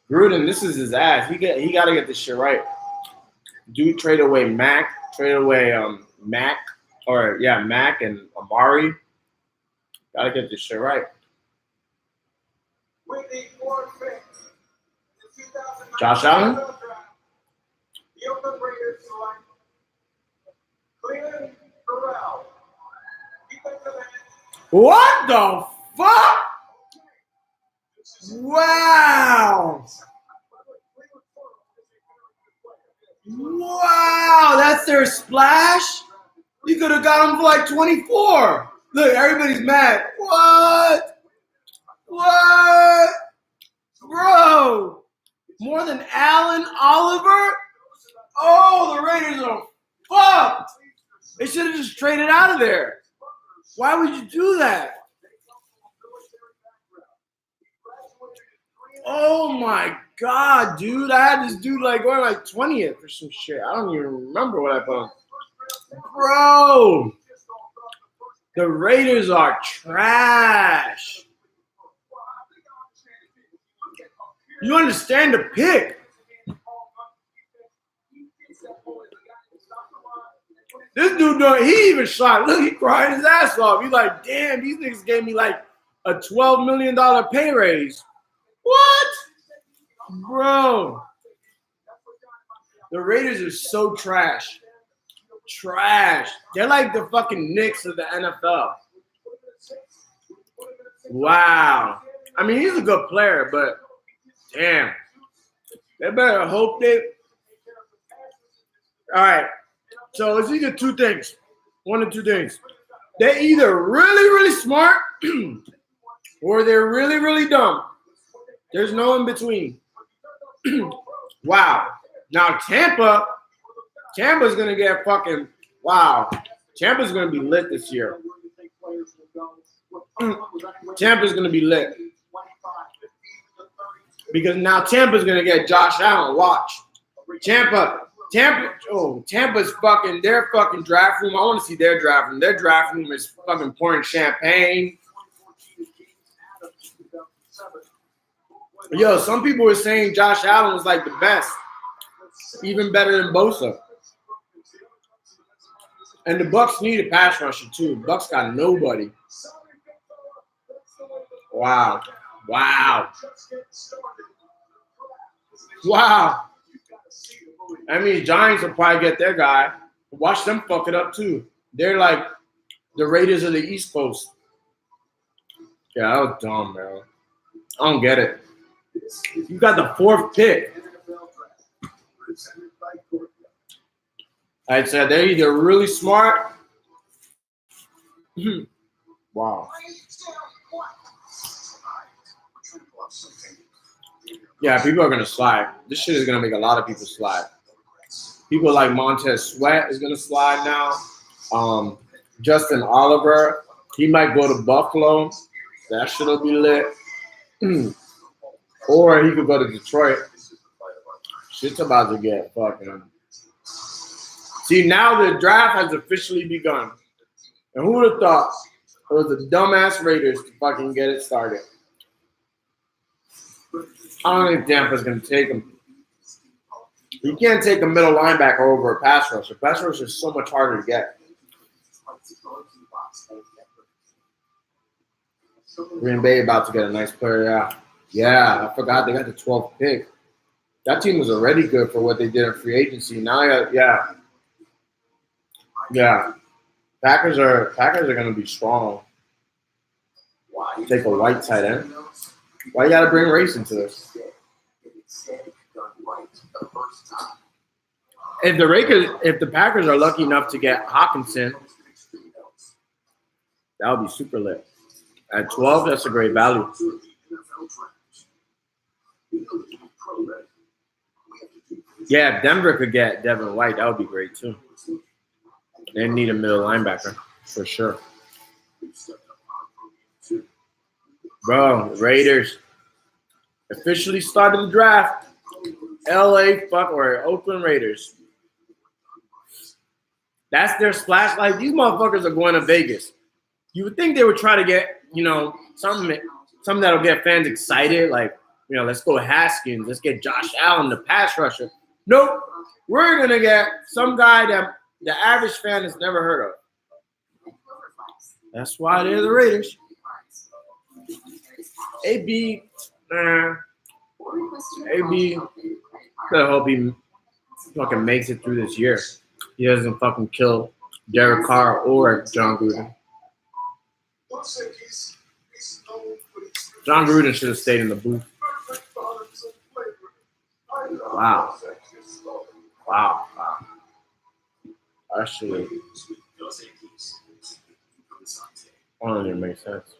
Gruden, this is his ass. He got to get this shit right. Dude, trade away Mac. Trade away Mac and Amari. Got to get this shit right. Josh Allen? What the fuck? Wow. Wow, that's their splash? You could have got him for like 24. Look, everybody's mad. What? Bro, more than Allen Oliver? Oh, the Raiders are fucked. They should have just traded out of there. Why would you do that? Oh my God, dude. I had this dude like going like 20th or some shit. I don't even remember what I put on. Bro, the Raiders are trash. You understand the pick. This dude, he even shot. Look, he cried his ass off. He's like, damn, these niggas gave me like a $12 million pay raise. What? Bro. The Raiders are so trash. Trash. They're like the fucking Knicks of the NFL. Wow. I mean, he's a good player, but damn. They better hope they... All right. So it's either two things. One of two things. They're either really, really smart or they're really, really dumb. There's no in between. Wow. Now Tampa's going to get fucking, wow. Tampa's going to be lit this year. Tampa's going to be lit. Because now Tampa's going to get Josh Allen. Watch. Tampa's fucking, their fucking draft room. I want to see their draft room. Their draft room is fucking pouring champagne. Yo, some people were saying Josh Allen was like the best, even better than Bosa. And the Bucks need a pass rusher too. Bucks got nobody. Wow. Wow. Wow. I mean, Giants will probably get their guy. Watch them fuck it up too. They're like the Raiders of the East Coast. Yeah, that was dumb, man. I don't get it. You got the 4th pick. I said they're either really smart. Wow. Yeah, people are gonna slide. This shit is gonna make a lot of people slide. People like Montez Sweat is gonna slide now. Justin Oliver, he might go to Buffalo. That shit'll be lit. Or he could go to Detroit. Shit's about to get fucking. See, now the draft has officially begun. And who would have thought it was the dumbass Raiders to fucking get it started? I don't think Tampa's going to take him. You can't take a middle linebacker over a pass rusher. Pass rusher is so much harder to get. Green Bay about to get a nice player. Yeah, I forgot they got the 12th pick. That team was already good for what they did in free agency. Now, yeah. Packers are going to be strong. Take a white tight end. Why you got to bring race into this? If the Packers are lucky enough to get Hawkinson, that would be super lit. At 12, that's a great value. Yeah, if Denver could get Devin White, that would be great too. They need a middle linebacker for sure. Bro, Raiders officially started the draft. Oakland Raiders. That's their splash. Like, these motherfuckers are going to Vegas. You would think they would try to get, something that'll get fans excited. Like, let's go Haskins. Let's get Josh Allen, the pass rusher. Nope. We're going to get some guy that the average fan has never heard of. That's why they're the Raiders. AB, I hope he fucking makes it through this year. He doesn't fucking kill Derek Carr or John Gruden. John Gruden should have stayed in the booth. Wow. Actually, I don't even make sense.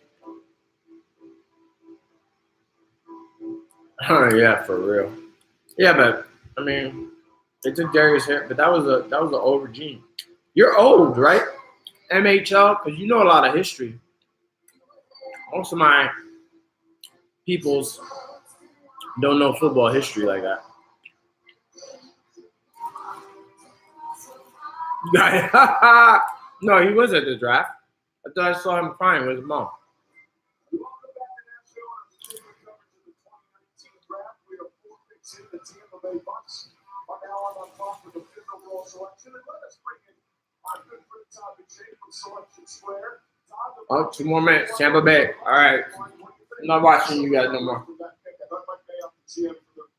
Oh yeah, for real. Yeah, but I mean, they took Darius here, but that was an old regime. You're old, right? MHL, because you know a lot of history. Most of my peoples don't know football history like that. No, he was at the draft. I thought I saw him crying with his mom. Oh, 2 more minutes. Tampa Bay. All right. I'm not watching you guys no more. The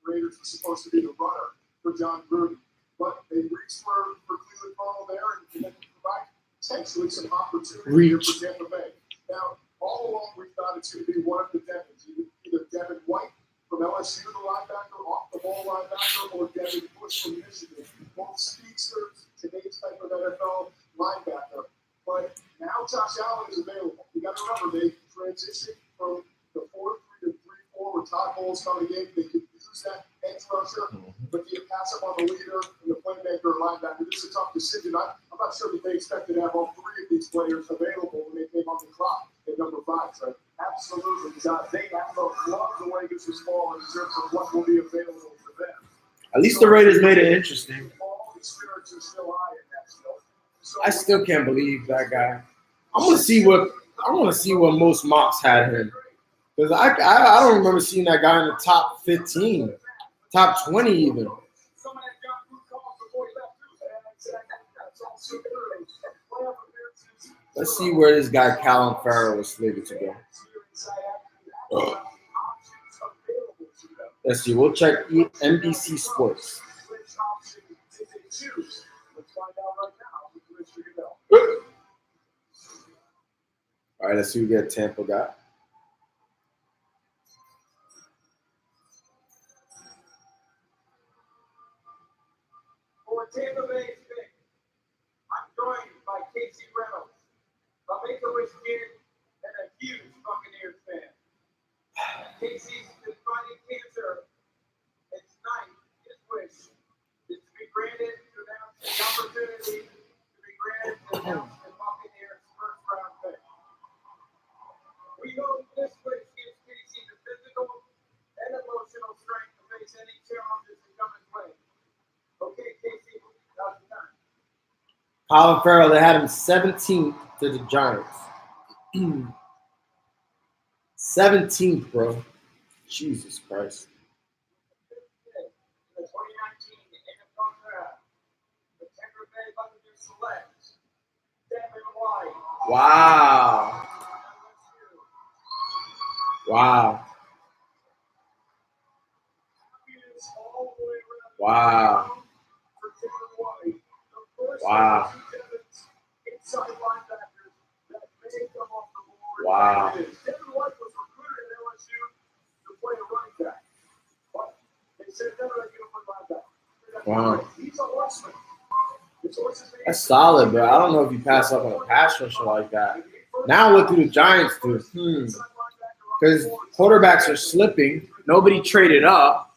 Raiders were supposed to be the runner for John Gruden, but they reached for Cleveland Farrell there and then provide potentially some opportunity here for Tampa Bay. Now, all along we thought it's going to be one of the Devins, either Devin White from LSU, the linebacker, off the ball linebacker, or Devin Bush from Michigan. Both speedsters, today's type of NFL linebacker. But now Josh Allen is available. You got to remember, they transitioned from the 4-3 to 3-4 with Todd Bowles coming in. They could use that edge rusher, but you pass up on the leader and the playmaker and linebacker. This is a tough decision. I'm not sure that they expected to have all 3 of these players available when they came on the clock at number 5. So absolutely, they have love the way this is falling in terms of what will be available for them. At least the Raiders made it interesting. I still can't believe that guy. I want to see what most mocks had him. Because I don't remember seeing that guy in the top 15, top 20 even. Let's see where this guy Colin Farrell was slated to go. Let's see. We'll check NBC Sports. All right, let's see who we get Tampa got. For Tampa Bay's pick, I'm joined by Casey Reynolds, a Make-A-Wish kid and a huge Buccaneers fan. Casey's been fighting cancer. And tonight, his wish is to be granted to announce the opportunity to be granted to announce the Buccaneers' first-round pick. We hope this wish gives Casey the physical and emotional strength to face any challenges that come his way. Okay, Casey, now's the time. Colin Farrell, they had him 17th to the Giants. 17th, bro. Jesus Christ. The 2019 NFL Draft, the Tampa Bay Buccaneers select Devin White. Wow. Wow. All the way around. Wow. For Devin White, the first Wow. of the two inside linebackers that made them off the board. Wow. Devin White was recruited at LSU to play a running back, but they said never let you play linebacker. Wow. He's a horseman. His horse is named- That's solid, but I don't know if you pass up on a pass rusher like that. Now what do the Giants do? Because quarterbacks are slipping. Nobody traded up.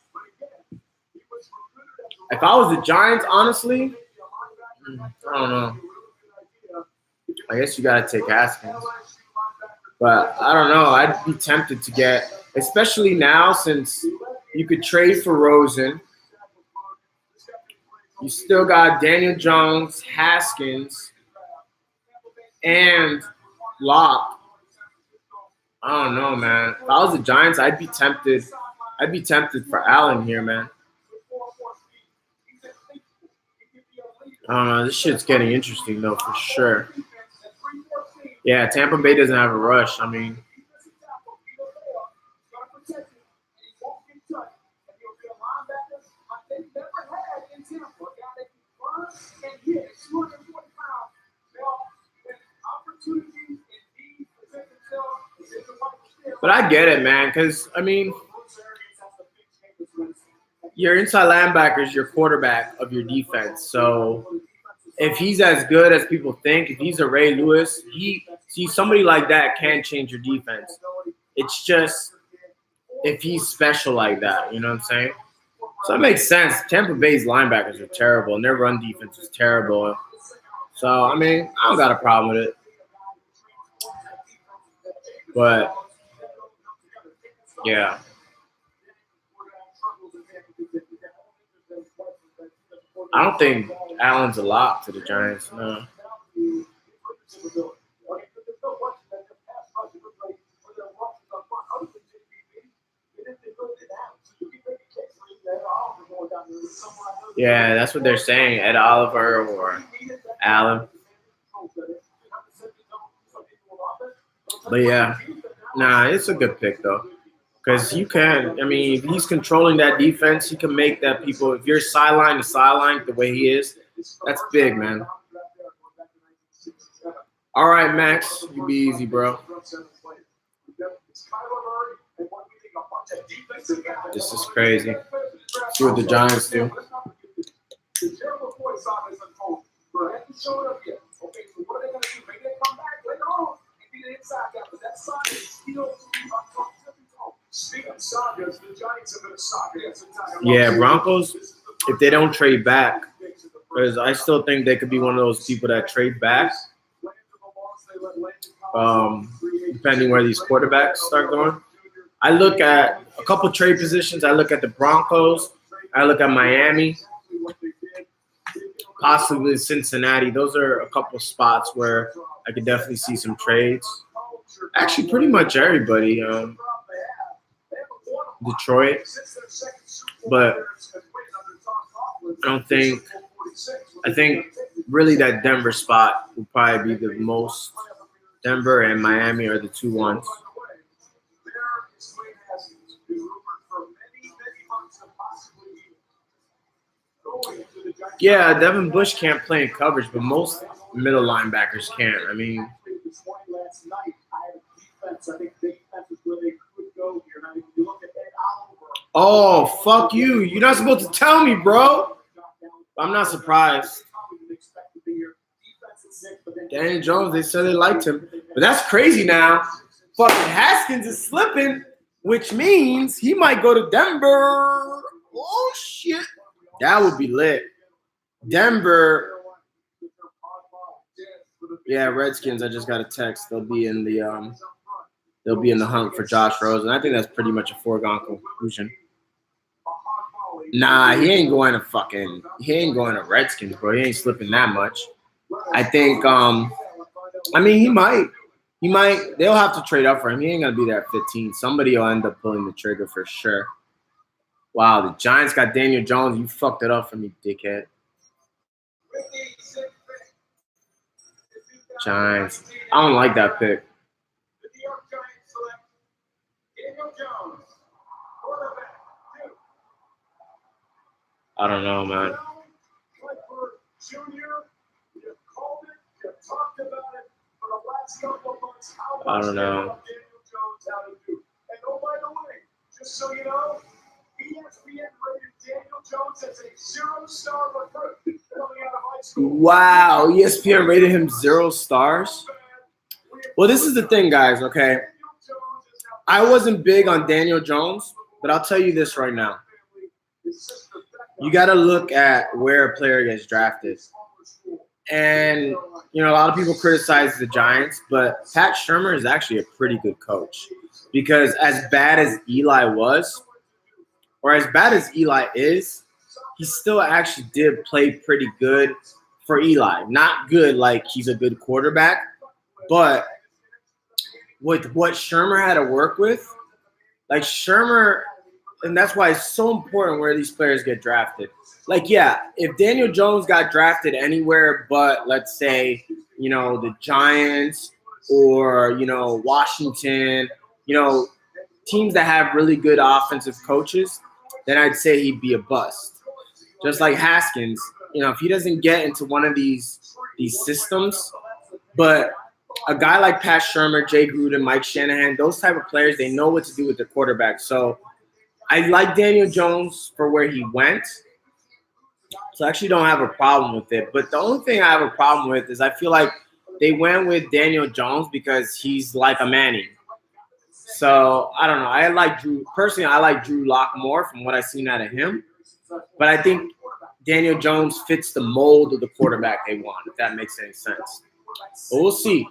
If I was the Giants, honestly, I don't know. I guess you got to take Haskins. But I don't know. I'd be tempted to get, especially now since you could trade for Rosen. You still got Daniel Jones, Haskins, and Locke. I don't know, man. If I was the Giants, I'd be tempted. I'd be tempted for Allen here, man. I don't know. This shit's getting interesting, though, for sure. Yeah, Tampa Bay doesn't have a rush. I mean, but I get it, man, because, I mean, your inside linebacker is your quarterback of your defense. So if he's as good as people think, if he's a Ray Lewis, somebody like that can change your defense. It's just if he's special like that, you know what I'm saying? So that makes sense. Tampa Bay's linebackers are terrible, and their run defense is terrible. So, I mean, I don't got a problem with it. But, yeah. I don't think Allen's a lock to the Giants, no. Yeah, that's what they're saying, Ed Oliver or Allen. But yeah, nah, it's a good pick though. Because you can, I mean, if he's controlling that defense, he can make that people, if you're sideline to sideline the way he is, that's big, man. All right, Max, you be easy, bro. This is crazy. See what the Giants do. Yeah, Broncos, if they don't trade back, because I still think they could be one of those people that trade back, depending where these quarterbacks start going. I look at a couple trade positions. I look at the Broncos. I look at Miami, possibly Cincinnati. Those are a couple spots where I could definitely see some trades. Actually, pretty much everybody. Detroit, but I think really that Denver spot will probably be the most. Denver and Miami are the 2 ones. Yeah, Devin Bush can't play in coverage, but most middle linebackers can't. I mean, oh, fuck you. You're not supposed to tell me, bro. I'm not surprised. Daniel Jones, they said they liked him. But that's crazy now. Fucking Haskins is slipping, which means he might go to Denver. Oh, shit. That would be lit. Denver. Yeah, Redskins, I just got a text. They'll be in the hunt for Josh Rosen. I think that's pretty much a foregone conclusion. Nah, he ain't going to Redskins, bro. He ain't slipping that much. I think he might. They'll have to trade up for him. He ain't gonna be there at 15. Somebody will end up pulling the trigger for sure. Wow, the Giants got Daniel Jones. You fucked it up for me, dickhead. Giants. I don't like that pick. I don't know, man. I don't know. And oh, by the way, just so you know, ESPN rated Daniel Jones as a 0-star recruit coming out of high school. Wow, ESPN rated him 0 stars. Well, this is the thing, guys, okay? I wasn't big on Daniel Jones, but I'll tell you this right now. You got to look at where a player gets drafted. And, a lot of people criticize the Giants, but Pat Shurmur is actually a pretty good coach. Because as bad as Eli was, or as bad as Eli is, he still actually did play pretty good for Eli. Not good like he's a good quarterback, but with what Shurmur had to work with, like Shurmur, and that's why it's so important where these players get drafted. Like, yeah, if Daniel Jones got drafted anywhere but, let's say, the Giants or, Washington, teams that have really good offensive coaches, then I'd say he'd be a bust. Just like Haskins, if he doesn't get into one of these systems, but a guy like Pat Shurmur, Jay Gruden, Mike Shanahan, those type of players, they know what to do with the quarterback. So I like Daniel Jones for where he went. So I actually don't have a problem with it. But the only thing I have a problem with is I feel like they went with Daniel Jones because he's like a Manning. So I don't know. I like Drew Lock more from what I've seen out of him. But I think Daniel Jones fits the mold of the quarterback they want, if that makes any sense. But we'll see.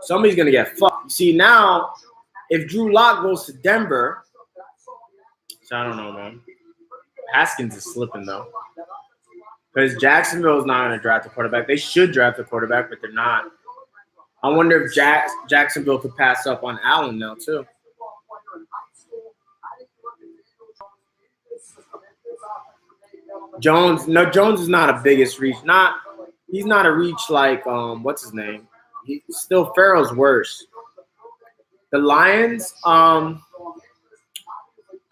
Somebody's going to get fucked. You see, now, if Drew Lock goes to Denver, so I don't know, man. Haskins is slipping, though. Because Jacksonville is not going to draft a quarterback. They should draft a quarterback, but they're not. I wonder if Jacksonville could pass up on Allen now, too. Jones is not a biggest reach. He's not a reach like what's his name? Still Farrell's worse. The Lions,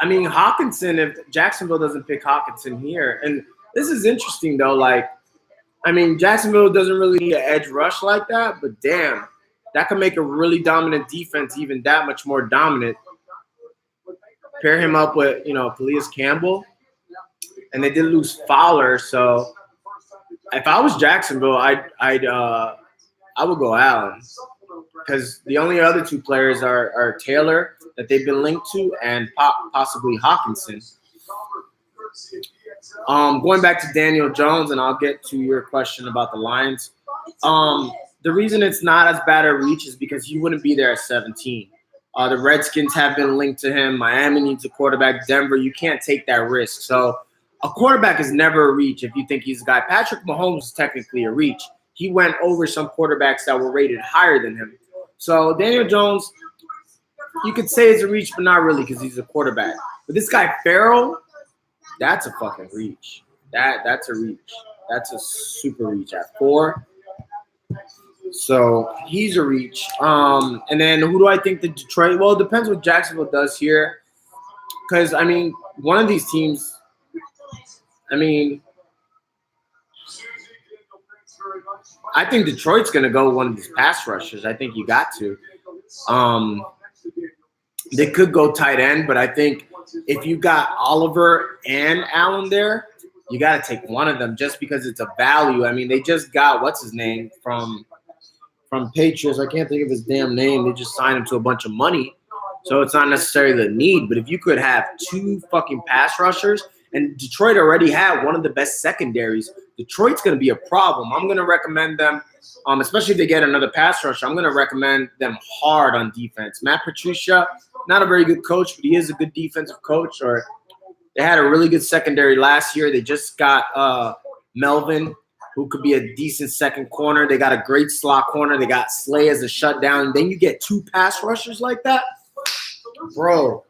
Hawkinson, if Jacksonville doesn't pick Hawkinson here, and this is interesting though, Jacksonville doesn't really need an edge rush like that, but damn, that could make a really dominant defense even that much more dominant. Pair him up with, Calais Campbell. And they did lose Fowler, so if I was Jacksonville, I would go Allen, because the only other 2 players are Taylor that they've been linked to and possibly Hawkinson. Going back to Daniel Jones, and I'll get to your question about the Lions. The reason it's not as bad a reach is because he wouldn't be there at 17. The Redskins have been linked to him. Miami needs a quarterback. Denver, you can't take that risk. So a quarterback is never a reach if you think he's a guy. Patrick Mahomes is technically a reach. He went over some quarterbacks that were rated higher than him. So Daniel Jones, you could say it's a reach, but not really because he's a quarterback. But this guy Farrell, that's a fucking reach. That's a reach. That's a super reach at 4. So he's a reach. And then who do I think the Detroit? Well, it depends what Jacksonville does here. Because I mean, one of these teams. I mean, I think Detroit's gonna go with one of these pass rushers. I think you got to. They could go tight end, but I think if you got Oliver and Allen there, you got to take one of them just because it's a value. I mean, they just got what's his name from Patriots. I can't think of his damn name. They just signed him to a bunch of money, so it's not necessarily the need. But if you could have 2 fucking pass rushers, and Detroit already had one of the best secondaries, Detroit's going to be a problem. I'm going to recommend them, especially if they get another pass rusher. I'm going to recommend them hard on defense. Matt Patricia, not a very good coach, but he is a good defensive coach. Or they had a really good secondary last year. They just got Melvin, who could be a decent second corner. They got a great slot corner. They got Slay as a shutdown. Then you get 2 pass rushers like that. Bro,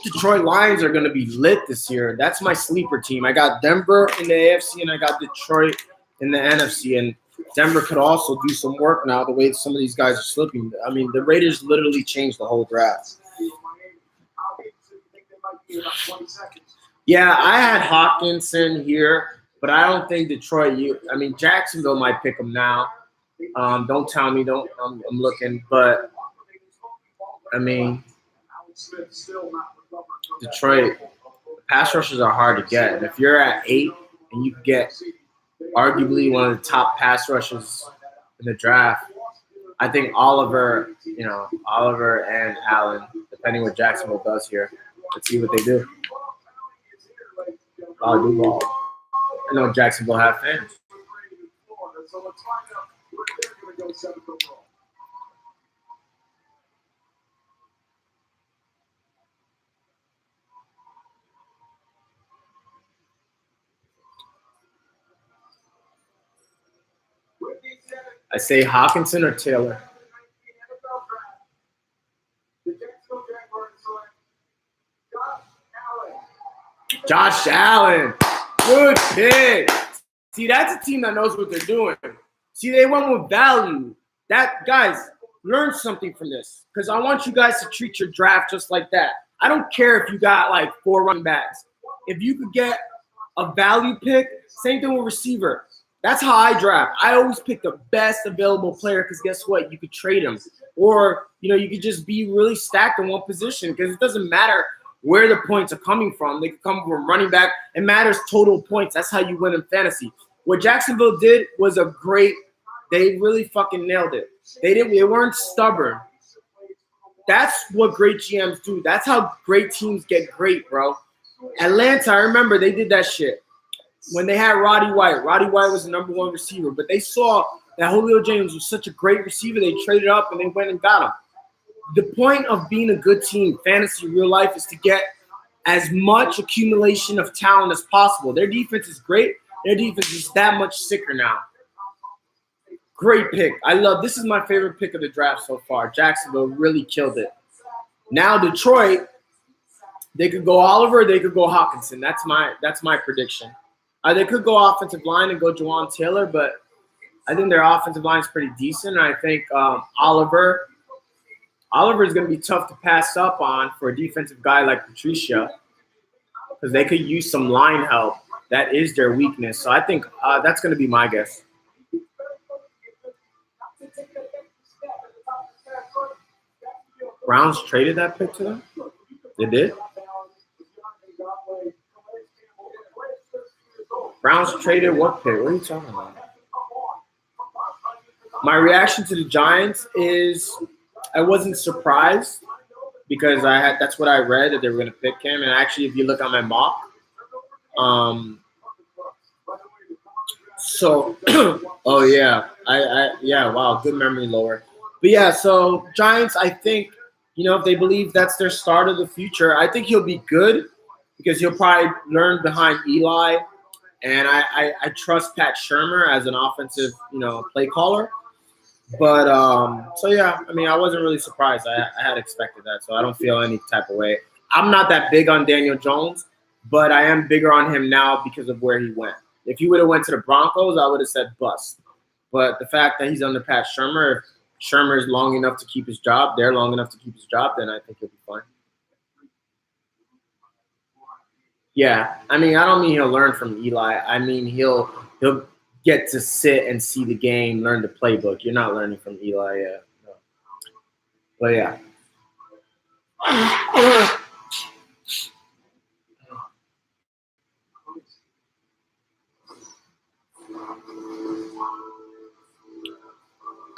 Detroit Lions are going to be lit this year. That's my sleeper team. I got Denver in the AFC, and I got Detroit in the NFC. And Denver could also do some work now the way some of these guys are slipping. I mean, the Raiders literally changed the whole draft. Yeah, I had Hawkinson here, but I don't think Detroit. Jacksonville might pick him now. Don't tell me. I'm looking, but I mean, Detroit pass rushers are hard to get. And if you're at 8 and you get arguably one of the top pass rushers in the draft, I think Oliver and Allen, depending what Jacksonville does here. Let's see what they do. I know Jacksonville have fans. I say Hawkinson or Taylor. Josh Allen. Good pick. See, that's a team that knows what they're doing. See, they went with value. Guys, learn something from this, because I want you guys to treat your draft just like that. I don't care if you got like 4 running backs. If you could get a value pick, same thing with receiver. That's how I draft. I always pick the best available player because guess what? You could trade him. Or, you could just be really stacked in one position because it doesn't matter where the points are coming from. They could come from running back. It matters total points. That's how you win in fantasy. What Jacksonville did was they really fucking nailed it. They weren't stubborn. That's what great GMs do. That's how great teams get great, bro. Atlanta, I remember they did that shit. When they had Roddy White was the number 1 receiver, but they saw that Julio Jones was such a great receiver, they traded up and they went and got him. The point of being a good team, fantasy, real life, is to get as much accumulation of talent as possible. Their defense is great. Their defense is that much sicker now. Great pick. This is my favorite pick of the draft so far. Jacksonville really killed it. Now Detroit, they could go Oliver, they could go Hawkinson. That's my prediction. They could go offensive line and go Jawan Taylor, but I think their offensive line is pretty decent. And I think Oliver is going to be tough to pass up on for a defensive guy like Patricia because they could use some line help. That is their weakness. So I think that's going to be my guess. Browns traded that pick to them? They did? Browns traded what pick? What are you talking about? My reaction to the Giants is I wasn't surprised because that's what I read, that they were going to pick him. And actually, if you look at my mock, oh yeah, wow, good memory, Lower. But yeah, so Giants, I think, if they believe that's their start of the future, I think he'll be good because he'll probably learn behind Eli. And I trust Pat Shurmur as an offensive, play caller. But, so yeah, I wasn't really surprised. I had expected that, so I don't feel any type of way. I'm not that big on Daniel Jones, but I am bigger on him now because of where he went. If he would have went to the Broncos, I would have said bust. But the fact that he's under Pat Shurmur, if Shurmur is long enough to keep his job, they're long enough to keep his job, then I think he'll be fine. Yeah, I mean, I don't mean he'll learn from Eli. I mean he'll get to sit and see the game, learn the playbook. You're not learning from Eli yet. No. But yeah.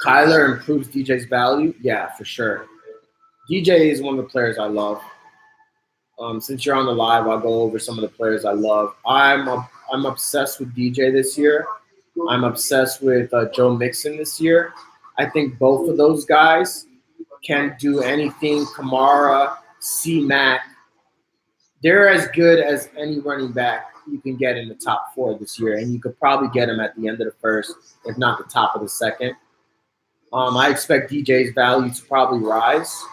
Kyler improves DJ's value? Yeah, for sure. DJ is one of the players I love. Since you're on the live, I'll go over some of the players I love. I'm obsessed with DJ this year. I'm obsessed with Joe Mixon this year. I think both of those guys can do anything. Kamara, C-Mac, they're as good as any running back you can get in the top 4 this year, and you could probably get them at the end of the first, if not the top of the second. I expect DJ's value to probably rise.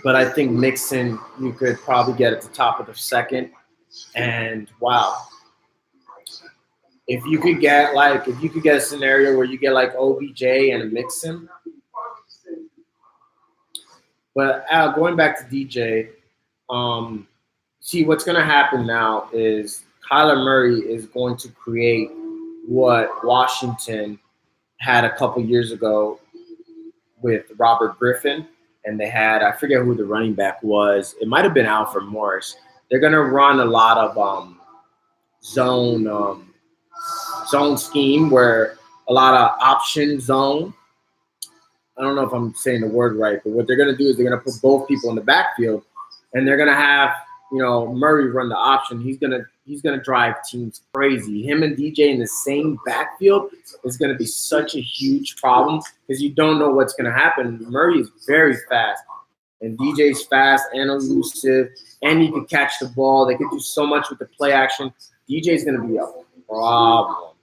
But I think Mixon, you could probably get at the top of the second. And wow, if you could get a scenario where you get like OBJ and a Mixon. But going back to DJ, see what's going to happen now is Kyler Murray is going to create what Washington had a couple years ago with Robert Griffin. And they had, I forget who the running back was. It might have been Alfred Morris. They're going to run a lot of zone scheme where a lot of option zone. I don't know if I'm saying the word right, but what they're going to do is they're going to put both people in the backfield, and they're going to have, Murray run the option. He's going to drive teams crazy. Him and DJ in the same backfield is going to be such a huge problem because you don't know what's going to happen. Murray is very fast, and DJ's fast and elusive, and he can catch the ball. They could do so much with the play action. DJ's going to be a problem.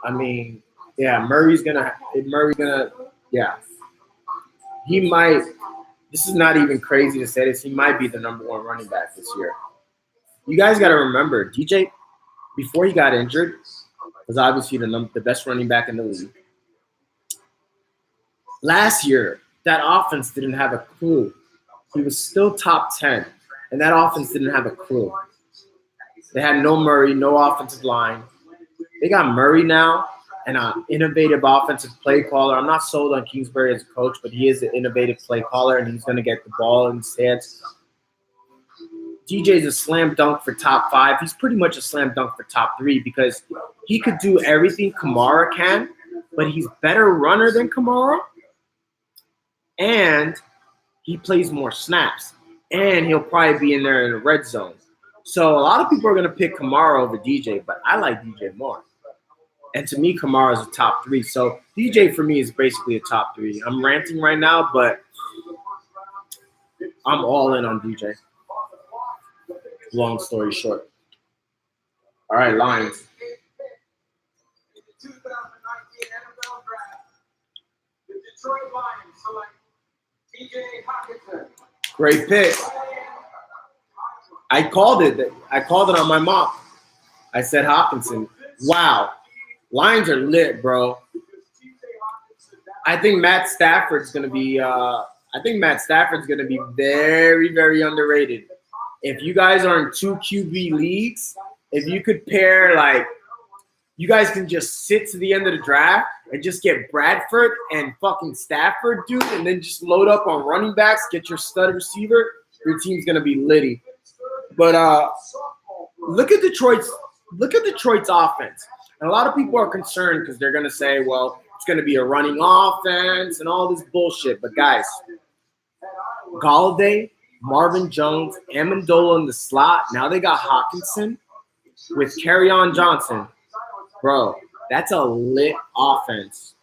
I mean, yeah, he might. This is not even crazy to say this. He might be the number 1 running back this year. You guys got to remember, DJ, before he got injured, was obviously the best running back in the league. Last year, that offense didn't have a clue. He was still top 10, and that offense didn't have a clue. They had no Murray, no offensive line. They got Murray now, and an innovative offensive play caller. I'm not sold on Kingsbury as a coach, but he is an innovative play caller, and he's going to get the ball in his hands. DJ's a slam dunk for top 5. He's pretty much a slam dunk for top 3 because he could do everything Kamara can, but he's better runner than Kamara, and he plays more snaps, and he'll probably be in there in the red zone. So a lot of people are going to pick Kamara over DJ, but I like DJ more. And to me, Kamara is a top 3. So DJ for me is basically a top 3. I'm ranting right now, but I'm all in on DJ. Long story short. All right, Lions. In the 2019 NFL Draft, the Detroit Lions select T.J. Hockenson. Great pick. I called it on my mock. I said Hockenson. Wow. Lions are lit, bro. I think Matt Stafford's going to be very, very underrated. If you guys are in 2 QB leagues, if you could pair, you guys can just sit to the end of the draft and just get Bradford and fucking Stafford, dude, and then just load up on running backs, get your stud receiver, your team's going to be litty. But look at Detroit's offense. And a lot of people are concerned because they're going to say, well, it's going to be a running offense and all this bullshit. But, guys, Galladay, Marvin Jones, Amendola in the slot. Now they got Hockenson with Kerryon Johnson. Bro, that's a lit offense.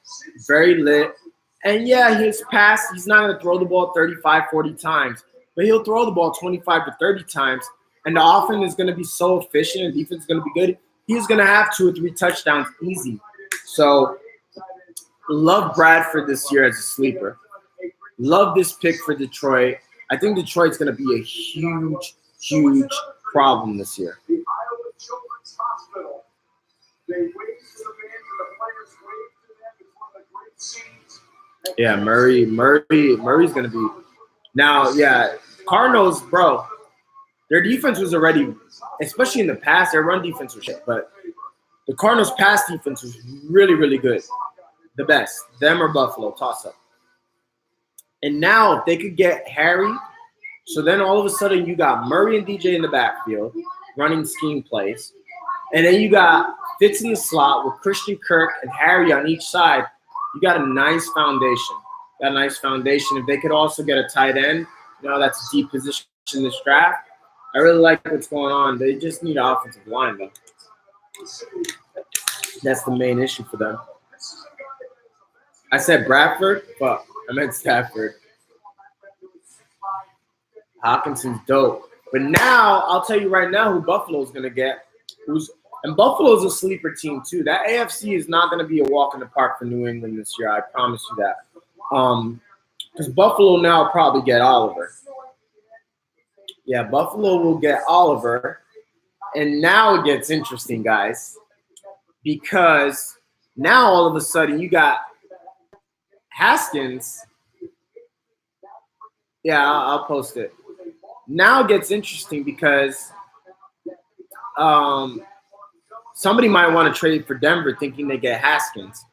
Very lit. And, yeah, his pass, he's not going to throw the ball 35, 40 times. But he'll throw the ball 25 to 30 times. And the offense is going to be so efficient and defense is going to be good. He's going to have 2 or 3 touchdowns easy. So, love Bradford this year as a sleeper. Love this pick for Detroit. I think Detroit's going to be a huge, huge problem this year. The Iowa Children's Hospital. They wave to the fans and the players wave to them. It's one of the great scenes. Yeah, Murray's going to be. Now, yeah, Cardinals, bro, their defense was already, especially in the past, their run defense was shit, but the Cardinals' pass defense was really, really good. The best. Them or Buffalo, toss-up. And now if they could get Harry, so then all of a sudden you got Murray and DJ in the backfield running scheme plays. And then you got Fitz in the slot with Christian Kirk and Harry on each side. You got a nice foundation. If they could also get a tight end, that's a deep position in this draft. I really like what's going on. They just need an offensive line, though. That's the main issue for them. I said Bradford, but I meant Stafford. Hawkinson's dope. But now, I'll tell you right now who Buffalo's going to get. And Buffalo's a sleeper team, too. That AFC is not going to be a walk in the park for New England this year. I promise you that. Because Buffalo now will probably get Oliver. Yeah, Buffalo will get Oliver. And now it gets interesting, guys. Because now all of a sudden you got Haskins. Yeah, I'll post it. Now it gets interesting because somebody might want to trade for Denver thinking they get Haskins.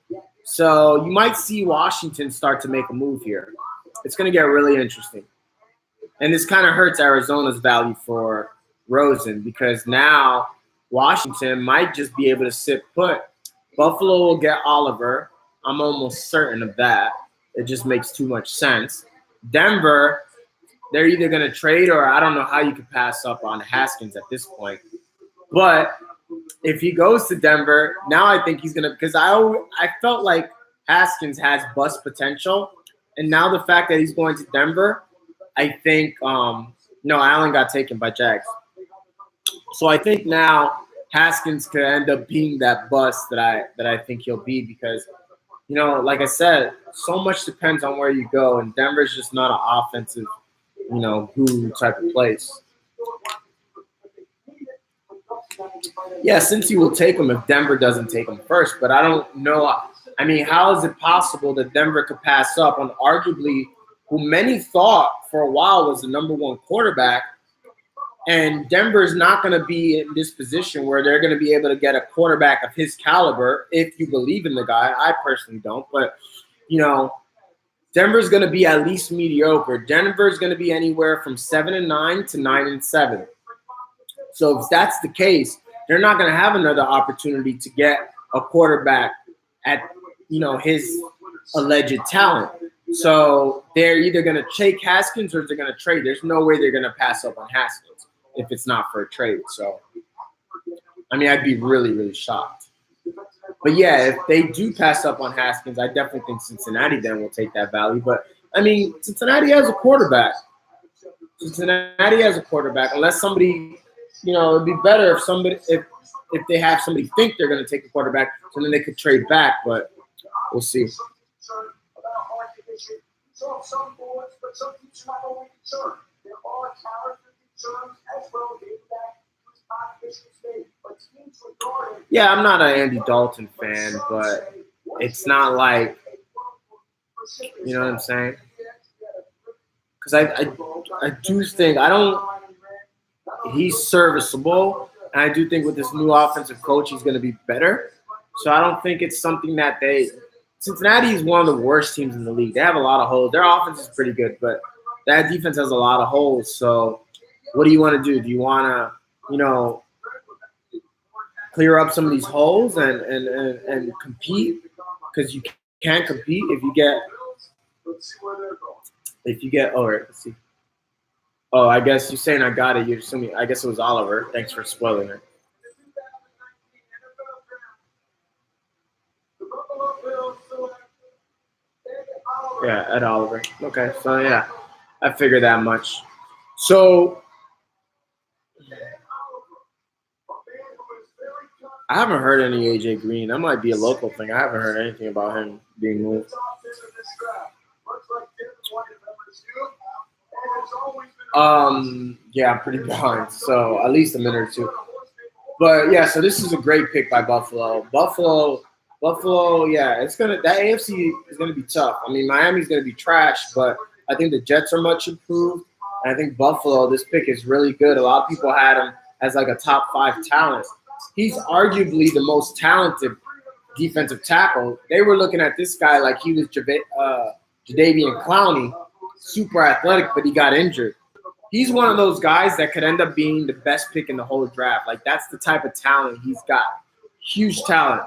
So you might see Washington start to make a move here. It's going to get really interesting. And this kind of hurts Arizona's value for Rosen because now Washington might just be able to sit put. Buffalo will get Oliver. I'm almost certain of that. It just makes too much sense. Denver, they're either going to trade or I don't know how you could pass up on Haskins at this point. But if he goes to Denver, now I think he's going to – because I felt like Haskins has bust potential. And now the fact that he's going to Denver, I think no, Allen got taken by Jags. So I think now Haskins could end up being that bust that I think he'll be because, like I said, so much depends on where you go. And Denver's just not an offensive, guru type of place. Yeah, Cincy will take him if Denver doesn't take him first. But I don't know. I mean, how is it possible that Denver could pass up on arguably who many thought for a while was the number one quarterback? And Denver is not going to be in this position where they're going to be able to get a quarterback of his caliber if you believe in the guy. I personally don't. But, Denver's going to be at least mediocre. Denver's going to be anywhere from 7-9 to 9-7. So if that's the case, they're not going to have another opportunity to get a quarterback at, his alleged talent. So they're either going to take Haskins or they're going to trade. There's no way they're going to pass up on Haskins if it's not for a trade. So, I'd be really, really shocked. But, yeah, if they do pass up on Haskins, I definitely think Cincinnati then will take that value. But, Cincinnati has a quarterback. Unless somebody, it'd be better if they have somebody think they're going to take a quarterback, so then they could trade back. But we'll see. So some boards, but some teams are not only concerned. There are character concerns as well dating back to his time at Michigan State. But teams regarding Yeah, I'm not an Andy Dalton fan, but it's not like, you know what I'm saying? Because I do think he's serviceable, and I do think with this new offensive coach, he's going to be better. So I don't think it's something that Cincinnati is one of the worst teams in the league. They have a lot of holes. Their offense is pretty good, but that defense has a lot of holes. So what do you want to do? Do you want to, clear up some of these holes and compete? Because you can't compete if you get, all right, let's see. Oh, I guess you're saying I got it. You're assuming, I guess it was Oliver. Thanks for spoiling it. Yeah, Ed Oliver. Okay, so yeah, I figured that much. So I haven't heard any AJ Green. That might be a local thing. I haven't heard anything about him being moved. Yeah, I'm pretty behind. So at least a minute or two. But yeah, so this is a great pick by Buffalo. Buffalo, yeah, that AFC is gonna be tough. I mean, Miami's gonna be trash, but I think the Jets are much improved. And I think Buffalo, this pick is really good. A lot of people had him as like a top 5 talent. He's arguably the most talented defensive tackle. They were looking at this guy like he was Jadeveon Clowney, super athletic, but he got injured. He's one of those guys that could end up being the best pick in the whole draft. Like, that's the type of talent he's got. Huge talent.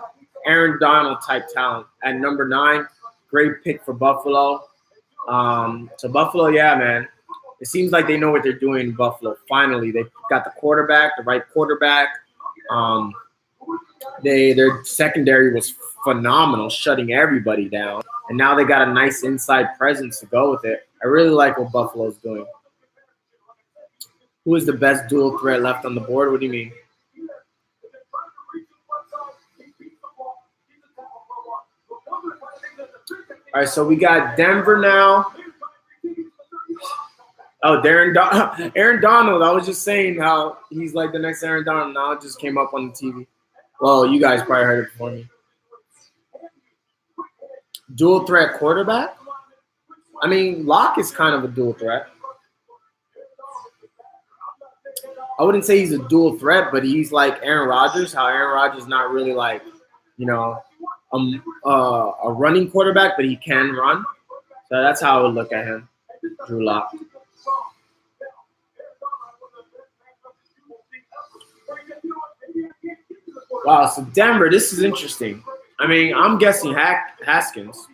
Aaron Donald type talent. At number 9, great pick for Buffalo. So Buffalo, yeah, man. It seems like they know what they're doing in Buffalo. Finally, they got the right quarterback. Their secondary was phenomenal, shutting everybody down. And now they got a nice inside presence to go with it. I really like what Buffalo's doing. Who is the best dual threat left on the board? What do you mean? All right, so we got Denver now. Oh, Aaron Donald. I was just saying how he's like the next Aaron Donald. Now it just came up on the TV. Well, you guys probably heard it before me. Dual threat quarterback? I mean, Locke is kind of a dual threat. I wouldn't say he's a dual threat, but he's like Aaron Rodgers, how Aaron Rodgers is not really like, a running quarterback, but he can run. So that's how I would look at him, Drew Lock. Wow, so Denver, this is interesting. I mean, I'm guessing Haskins.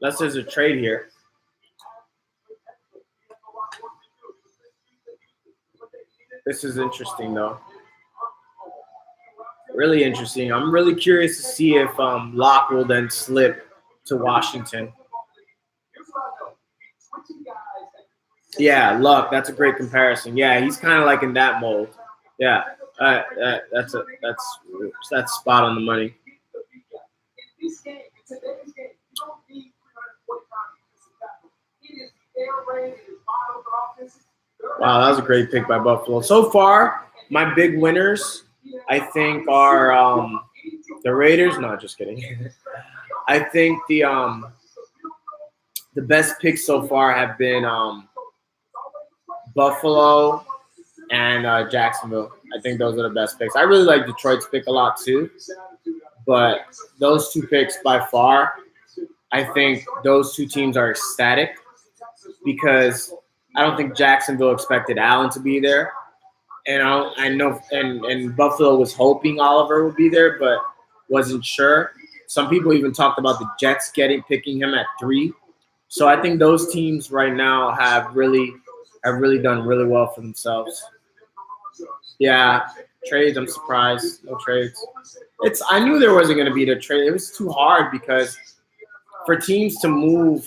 Unless there's a trade here. This is interesting, though. Really interesting. I'm really curious to see if Locke will then slip to Washington. Yeah, Luck. That's a great comparison. Yeah, he's kind of like in that mold. Yeah, that's spot on the money. Wow, that was a great pick by Buffalo. So far, my big winners, I think, are the Raiders. No, just kidding. I think the best picks so far have been Buffalo and Jacksonville. I think those are the best picks. I really like Detroit's pick a lot too, but those two picks by far, I think those two teams are ecstatic because I don't think Jacksonville expected Allen to be there, and I know and Buffalo was hoping Oliver would be there, but wasn't sure. Some people even talked about the Jets picking him at 3. So I think those teams right now have really done really well for themselves. Yeah, trades. I'm surprised. No trades. I knew there wasn't going to be the trade. It was too hard because for teams to move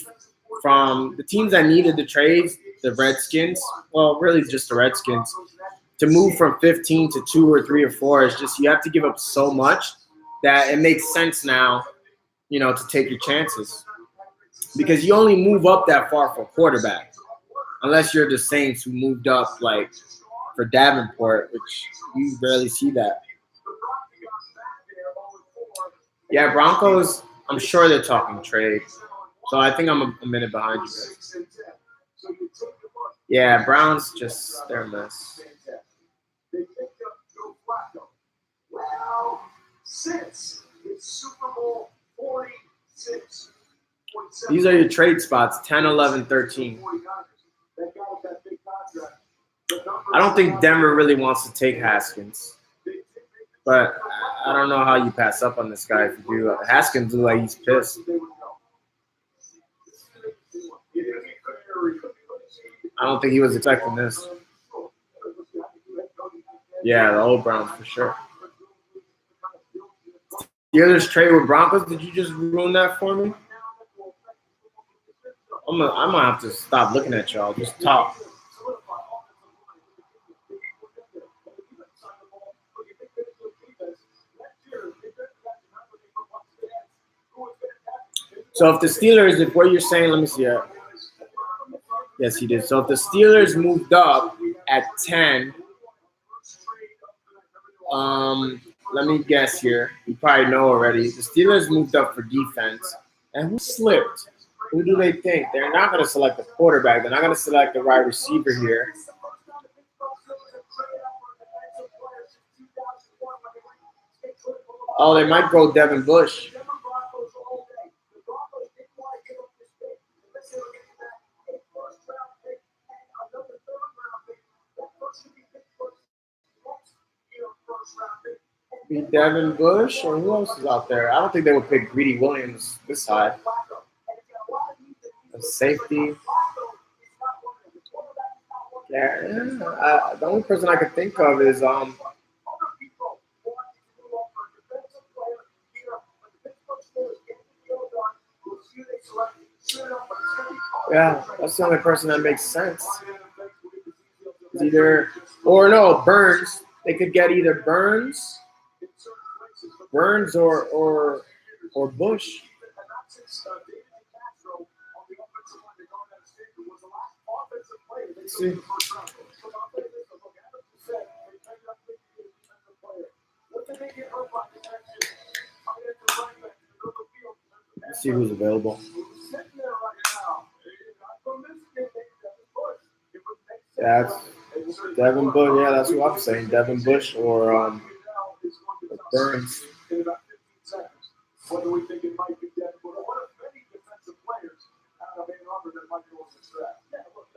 from the teams that needed the trades, the Redskins, well, really just the Redskins, to move from 15 to 2 or 3 or 4 is just you have to give up so much that it makes sense now, to take your chances. Because you only move up that far for quarterback, unless you're the Saints who moved up like for Davenport, which you rarely see that. Yeah, Broncos, I'm sure they're talking trade. So I think I'm a minute behind you guys. Yeah, Browns they're a mess. Well, since it's Super Bowl 46. These are your trade spots, 10, 11, 13. I don't think Denver really wants to take Haskins. But I don't know how you pass up on this guy if you do. Haskins looks like he's pissed. I don't think he was expecting this. Yeah, the old Browns for sure. The other trade with Broncos, did you just ruin that for me? I'm gonna have to stop looking at y'all. Just talk. So if the Steelers, if what you're saying, let me see. Yes, he did. So if the Steelers moved up at 10, let me guess here. You probably know already. The Steelers moved up for defense. And who slipped? Who do they think? They're not going to select the quarterback. They're not going to select the wide receiver here. Oh, they might go Devin Bush. Be Devin Bush, or who else is out there? I don't think they would pick Greedy Williams this high. A safety. Yeah, the only person I could think of is yeah, that's the only person that makes sense. It's either Burns. They could get either Burns or Bush. Let's see. Let's see who's available. That's Devin Bush. Yeah, that's what I'm saying. Devin Bush or Burns. Whether we think it might be dead, but what if many defensive players out of Ann Arbor that might go on the track? Yeah, look,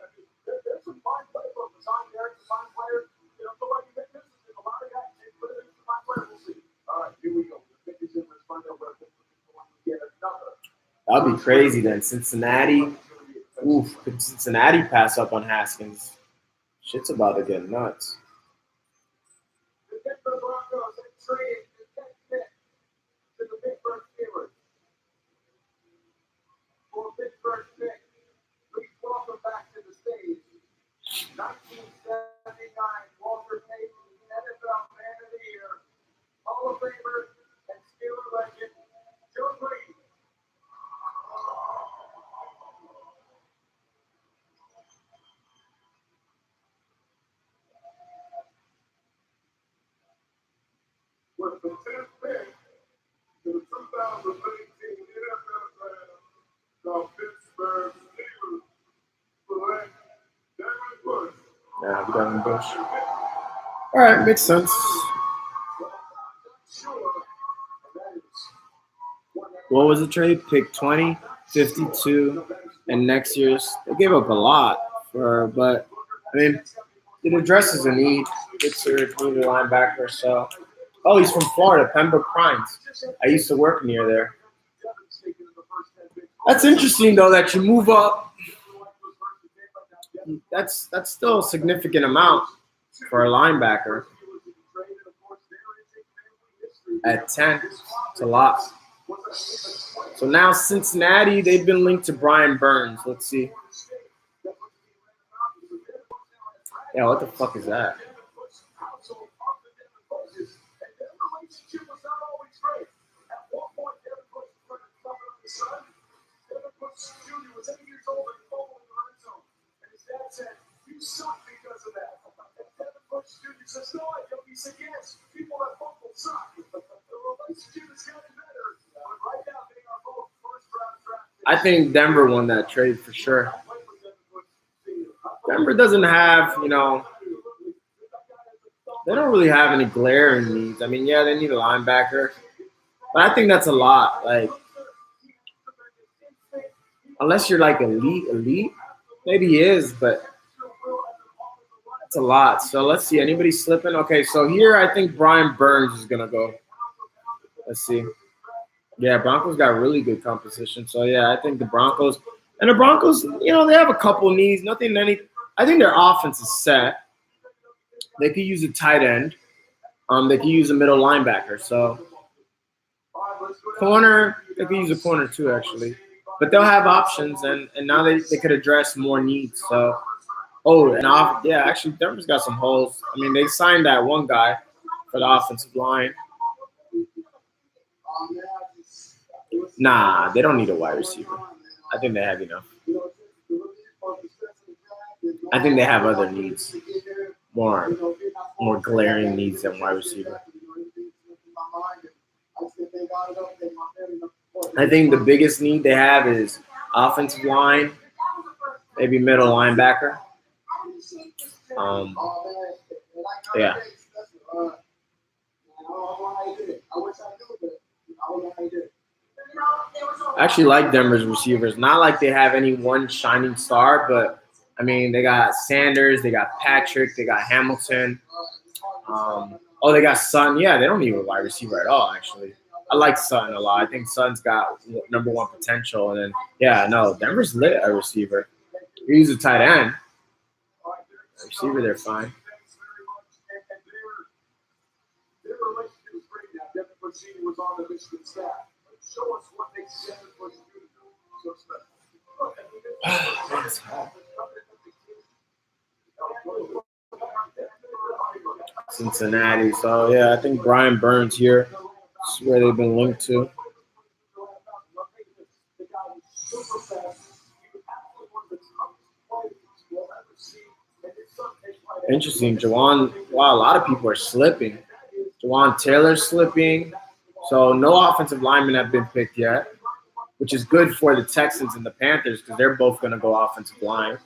there's some fine players. Look, Deshaun Garrett's a fine player. You know, nobody can miss it. A lot of guys can put it in fine player. We'll see. All right, here we go. The pick is in. Let's find out where we get another. That'll be crazy then. Cincinnati. Oof, could Cincinnati pass up on Haskins? Shit's about to get nuts. The Denver Broncos have traded the 10th pick to the Pittsburgh Steelers. For Pittsburgh pick, please welcome back to the stage 1979 Walter Payton NFL Man of the Year, Hall of Famer, and Steeler legend, Joe Brady. With the 10th pick to the 2018 NFL Draft, the Pittsburgh Steelers select Devin Bush. Yeah, Devin Bush. All right, makes sense. What was the trade? Pick 20, 52, and next year's. They gave up a lot but I mean, it addresses a need. It's needed a linebacker. So, oh, he's from Florida, Pembroke Pines. I used to work near there. That's interesting though that you move up. That's still a significant amount for a linebacker. At 10, it's a lot. So now Cincinnati, they've been linked to Brian Burns. Let's see. Yeah, what the fuck is that? I think Denver won that trade for sure. Denver doesn't have, they don't really have any glaring needs. I mean, yeah, they need a linebacker, but I think that's a lot. Like, unless you're like elite, maybe he is, but that's a lot. So let's see, anybody slipping? Okay, so here I think Brian Burns is gonna go. Let's see. Yeah, Broncos got really good composition. So yeah, I think the Broncos, they have a couple needs. I think their offense is set. They could use a tight end. They could use a middle linebacker. So corner, they could use a corner too, actually. But they'll have options, and now they could address more needs. So, actually, Denver's got some holes. I mean, they signed that one guy for the offensive line. Nah, they don't need a wide receiver. I think they have enough. I think they have other needs, more glaring needs than wide receiver. I think the biggest need they have is offensive line, maybe middle linebacker. Yeah. I actually like Denver's receivers. Not like they have any one shining star, but I mean, they got Sanders, they got Patrick, they got Hamilton. They got Sutton. Yeah, they don't need a wide receiver at all, actually. I like Sutton a lot. I think Sutton's got number one potential. And then, Denver's lit a receiver. He's a tight end. Receiver, they're fine. Was on the Michigan staff. Show us what they said was That's hot. Cincinnati. So yeah, I think Brian Burns here. That's where they've been linked to. Interesting, Jawan. Wow, a lot of people are slipping. Jawan Taylor's slipping. So no offensive linemen have been picked yet, which is good for the Texans and the Panthers because they're both going to go offensive line.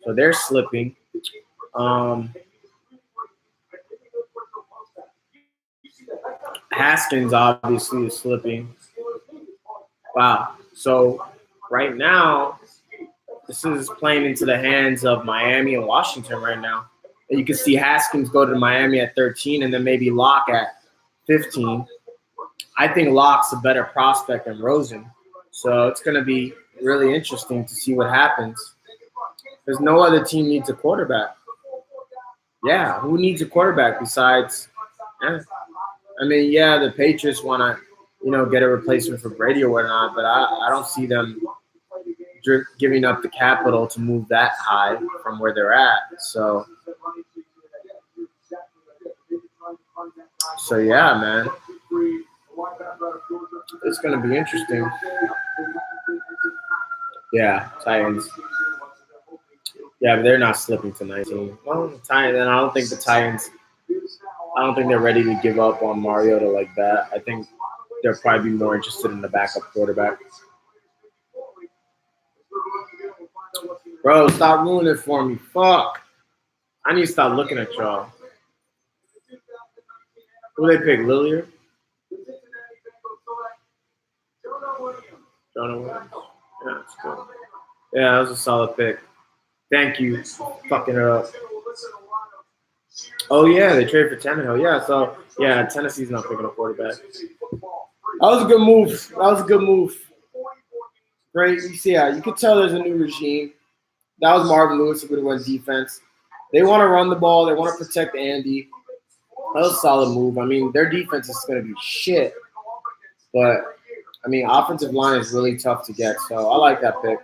So they're slipping. Haskins obviously is slipping. Wow. So right now, this is playing into the hands of Miami and Washington right now. And you can see Haskins go to Miami at 13 and then maybe Locke at 15. I think Locke's a better prospect than Rosen. So it's going to be really interesting to see what happens. Because no other team needs a quarterback. Yeah, who needs a quarterback besides the Patriots want to, get a replacement for Brady or whatnot, but I don't see them giving up the capital to move that high from where they're at. So yeah, man. It's going to be interesting. Yeah, Titans. Yeah, but they're not slipping to 19. Well, I don't think the Titans – I don't think they're ready to give up on Mariota like that. I think they'll probably be more interested in the backup quarterback. Bro, stop ruining it for me. Fuck. I need to stop looking at y'all. Who they pick? Lilliard? Jonah Williams. Yeah, that's good. Yeah, that was a solid pick. Thank you. Fucking it up. Oh, yeah, they traded for Tannehill. Yeah, so, Tennessee's not picking a quarterback. That was a good move. Great. You see, you could tell there's a new regime. That was Marvin Lewis who would have won defense. They want to run the ball. They want to protect Andy. That was a solid move. I mean, their defense is going to be shit. But, offensive line is really tough to get. So I like that pick.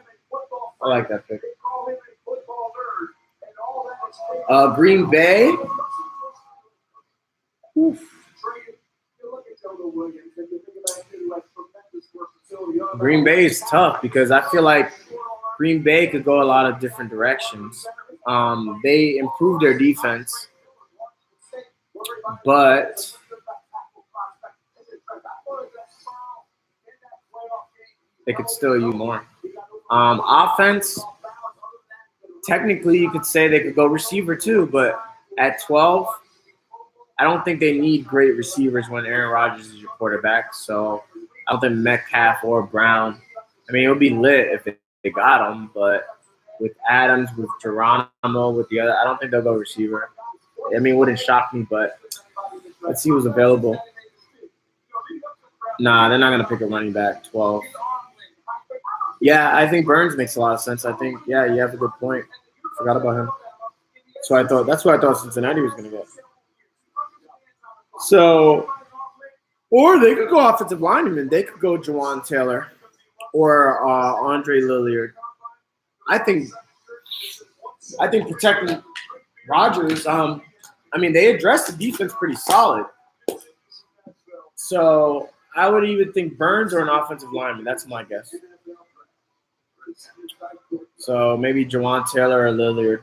Green Bay. Oof. Green Bay is tough because I feel like Green Bay could go a lot of different directions. They improved their defense, but they could still use more. Offense, technically you could say they could go receiver too, but at 12, I don't think they need great receivers when Aaron Rodgers is your quarterback. So I don't think Metcalf or Brown. It would be lit if they got them, but with Adams, with Geronimo, with the other, I don't think they'll go receiver. It wouldn't shock me, but let's see who's available. Nah, they're not going to pick a running back, 12. Yeah, I think Burns makes a lot of sense. I think, you have a good point. Forgot about him. That's what I thought Cincinnati was going to get. So, or they could go offensive lineman. They could go Jawan Taylor or Andre Lilliard. I think protecting Rodgers. They addressed the defense pretty solid. So I would even think Burns or an offensive lineman. That's my guess. So maybe Jawan Taylor or Lilliard.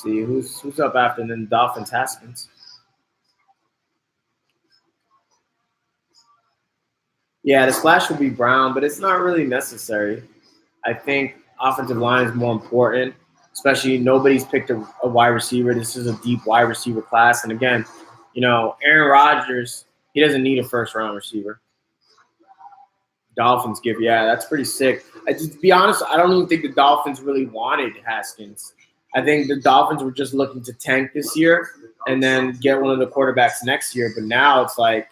See who's up after the Dolphins Haskins. Yeah, the splash will be Brown, but it's not really necessary. I think offensive line is more important, especially nobody's picked a wide receiver. This is a deep wide receiver class. And again, Aaron Rodgers, he doesn't need a first-round receiver. Dolphins that's pretty sick. To be honest, I don't even think the Dolphins really wanted Haskins. I think the Dolphins were just looking to tank this year and then get one of the quarterbacks next year. But now it's like,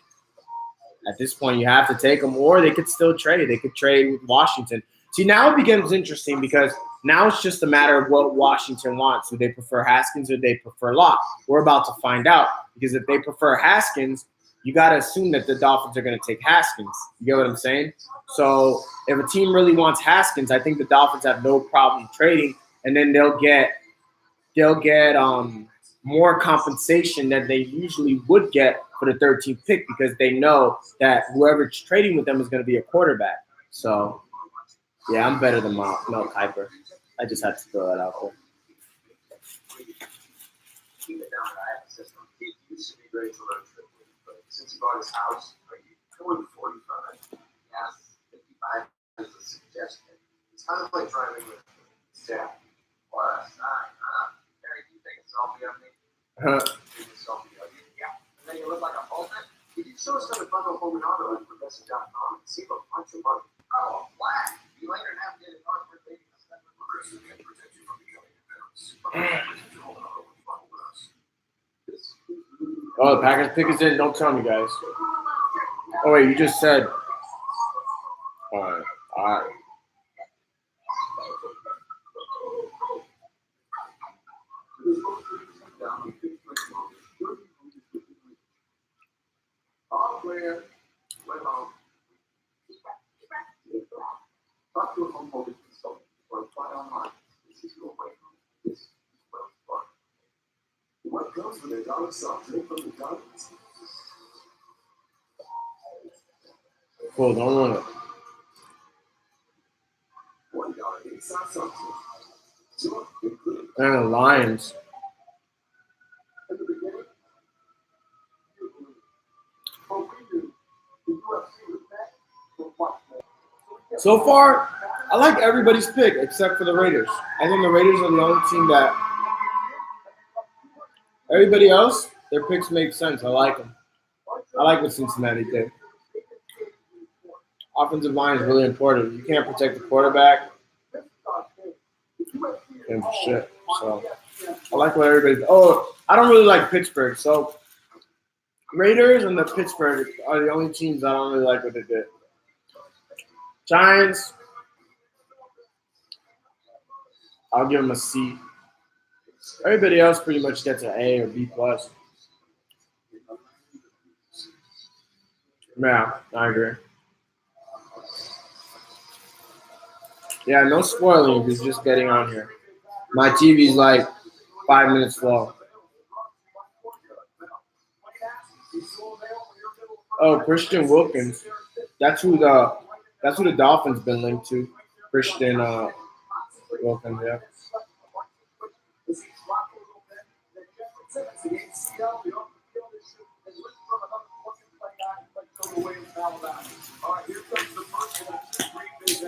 at this point, you have to take them, or they could still trade. They could trade with Washington. See, now it becomes interesting because now it's just a matter of what Washington wants. Do they prefer Haskins or do they prefer Locke? We're about to find out, because if they prefer Haskins, you got to assume that the Dolphins are going to take Haskins. You get what I'm saying? So if a team really wants Haskins, I think the Dolphins have no problem trading, and then they'll get more compensation than they usually would get for the 13th pick, because they know that whoever's trading with them is going to be a quarterback. So, yeah, I'm better than Mel Kiper. I just had to throw that out there. Keep it down. I have a system. He used to be ready to learn triplet, but since he bought his house, are you going 45? Yes, 55 is a suggestion. It's kind of like driving with Zach. Plus, Harry, do you take a selfie of me? Take a selfie of you? Yeah. And then you look like a Holman? Did you show us how to bundle home and auto at Progressive.com and save a bunch of money? Oh, black. You later have to get a car for a baby. Progressive can protect you from becoming embarrassed. Oh, the Packers pick is in. Don't tell me, guys. Oh, wait, you just said. All right. Went home. Talk to a home mortgage consultant or apply online. This is your way home. This is Wells Fargo. What comes with a dollar soft drink from the Dolphins? Cool, don't run it. $1 inside soft drink. And the Lions. In the beginning, you believe. But we knew the UFC was back for what? So far, I like everybody's pick except for the Raiders. I think the Raiders are the only team that everybody else, their picks make sense. I like them. I like what Cincinnati did. Offensive line is really important. You can't protect the quarterback. And shit. So I like what everybody. Oh, I don't really like Pittsburgh. So Raiders and the Pittsburgh are the only teams I don't really like what they did. Giants, I'll give them a C. Everybody else pretty much gets an A or B plus. Yeah, I agree. Yeah, no spoiling if you're just getting on here. My TV's like 5 minutes slow. Oh, Christian Wilkins. That's who the Dolphins been linked to. Christian Wilkins, yeah.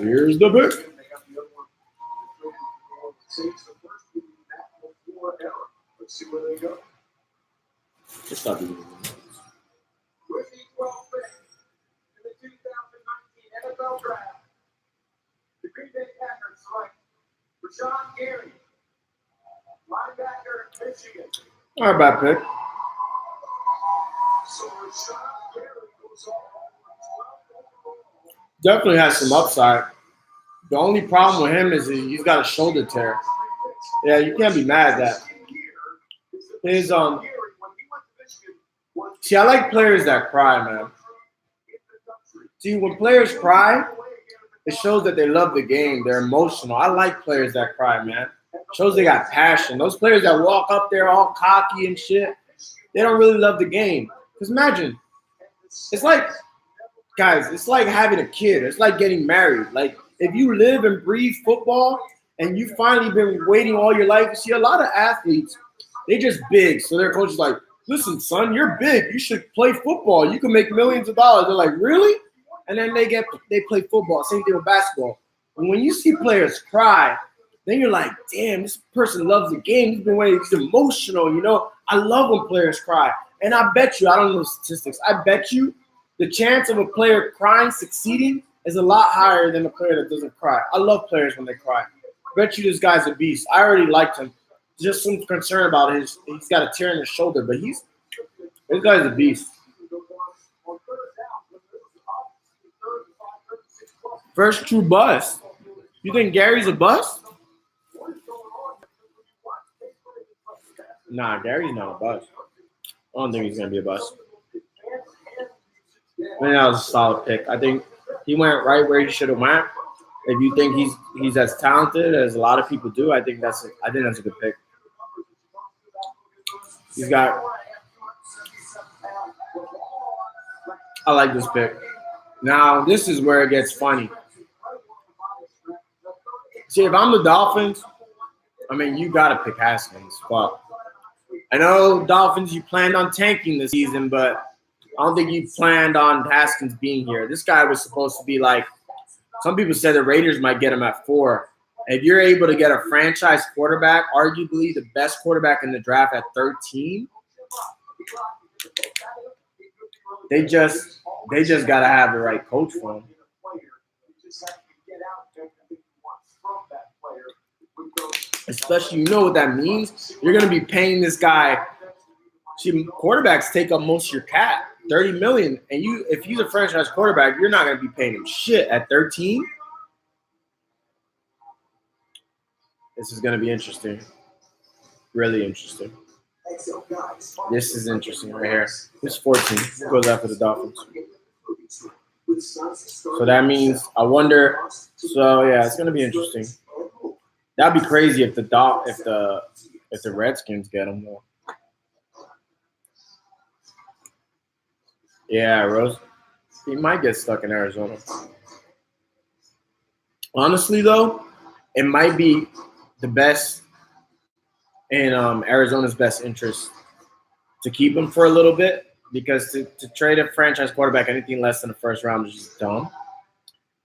Here's the pick. Let's see where they go. Just stop eating. With the 12th pick in the 2019 NFL Draft, the Green Bay Packers select Rashawn Gary, linebacker, Michigan. All right, bad pick. So Rashawn Gary goes off. Definitely has some upside. The only problem with him is he's got a shoulder tear. Yeah, you can't be mad at that. His See, I like players that cry, man. See, when players cry, it shows that they love the game. They're emotional. I like players that cry, man. Shows they got passion. Those players that walk up there all cocky and shit, they don't really love the game. Because imagine, it's like, guys, it's like having a kid. It's like getting married. Like, if you live and breathe football, and you finally been waiting all your life. You see, a lot of athletes, they just big. So their coach is like, listen, son, you're big. You should play football. You can make millions of dollars. They're like, really? And then they play football. Same thing with basketball. And when you see players cry, then you're like, damn, this person loves the game. He's been waiting. He's emotional, you know. I love when players cry. And I bet you, I don't know statistics, I bet you the chance of a player crying, succeeding, is a lot higher than a player that doesn't cry. I love players when they cry. I bet you this guy's a beast. I already liked him. Just some concern about he's got a tear in his shoulder, but this guy's a beast. First true bust. You think Gary's a bust? Nah, Gary's not a bust. I don't think he's gonna be a bust. I mean, that was a solid pick. I think he went right where he should have went. If you think he's as talented as a lot of people do, I think that's a good pick. I like this pick. Now, this is where it gets funny. See, if I'm the Dolphins, I mean, you got to pick Haskins. Fuck. I know, Dolphins, you planned on tanking this season, but I don't think you planned on Haskins being here. This guy was supposed to be like, some people said the Raiders might get him at 4. If you're able to get a franchise quarterback, arguably the best quarterback in the draft at 13, they just got to have the right coach for him. Especially, you know what that means? You're going to be paying this guy. See, quarterbacks take up most of your cap, $30 million. And if he's a franchise quarterback, you're not going to be paying him shit at 13. This is going to be interesting. Really interesting. This is interesting right here. Who's 14? Who goes after the Dolphins? So that means, I wonder. So yeah, it's going to be interesting. That'd be crazy if the Redskins get him though. Yeah, Rose. He might get stuck in Arizona. Honestly, though, it might be the best in Arizona's best interest to keep him for a little bit, because to trade a franchise quarterback anything less than the first round is just dumb.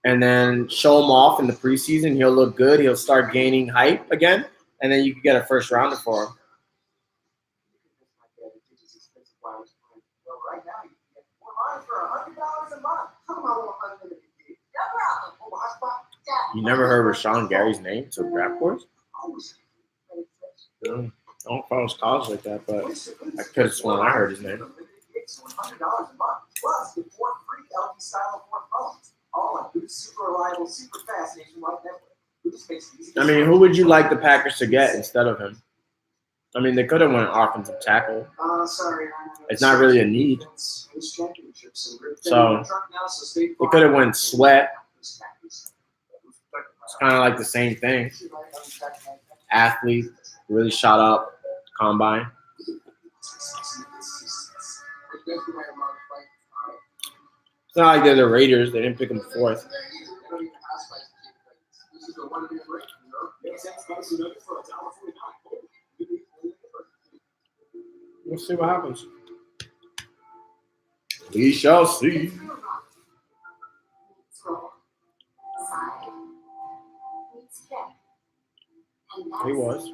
And then show him off in the preseason. He'll look good. He'll start gaining hype again, and then you can get a first rounder for him. You never heard Rashawn Gary's name until draft boards? I don't follow college like that, but I could have sworn I heard his name. I mean, who would you like the Packers to get instead of him? I mean, they could have went offensive tackle. It's not really a need. So they could have went Sweat. It's kind of like the same thing. Athlete, really shot up, combine. It's not like they're the Raiders. They didn't pick him 4th. We'll see what happens. We shall see. He was.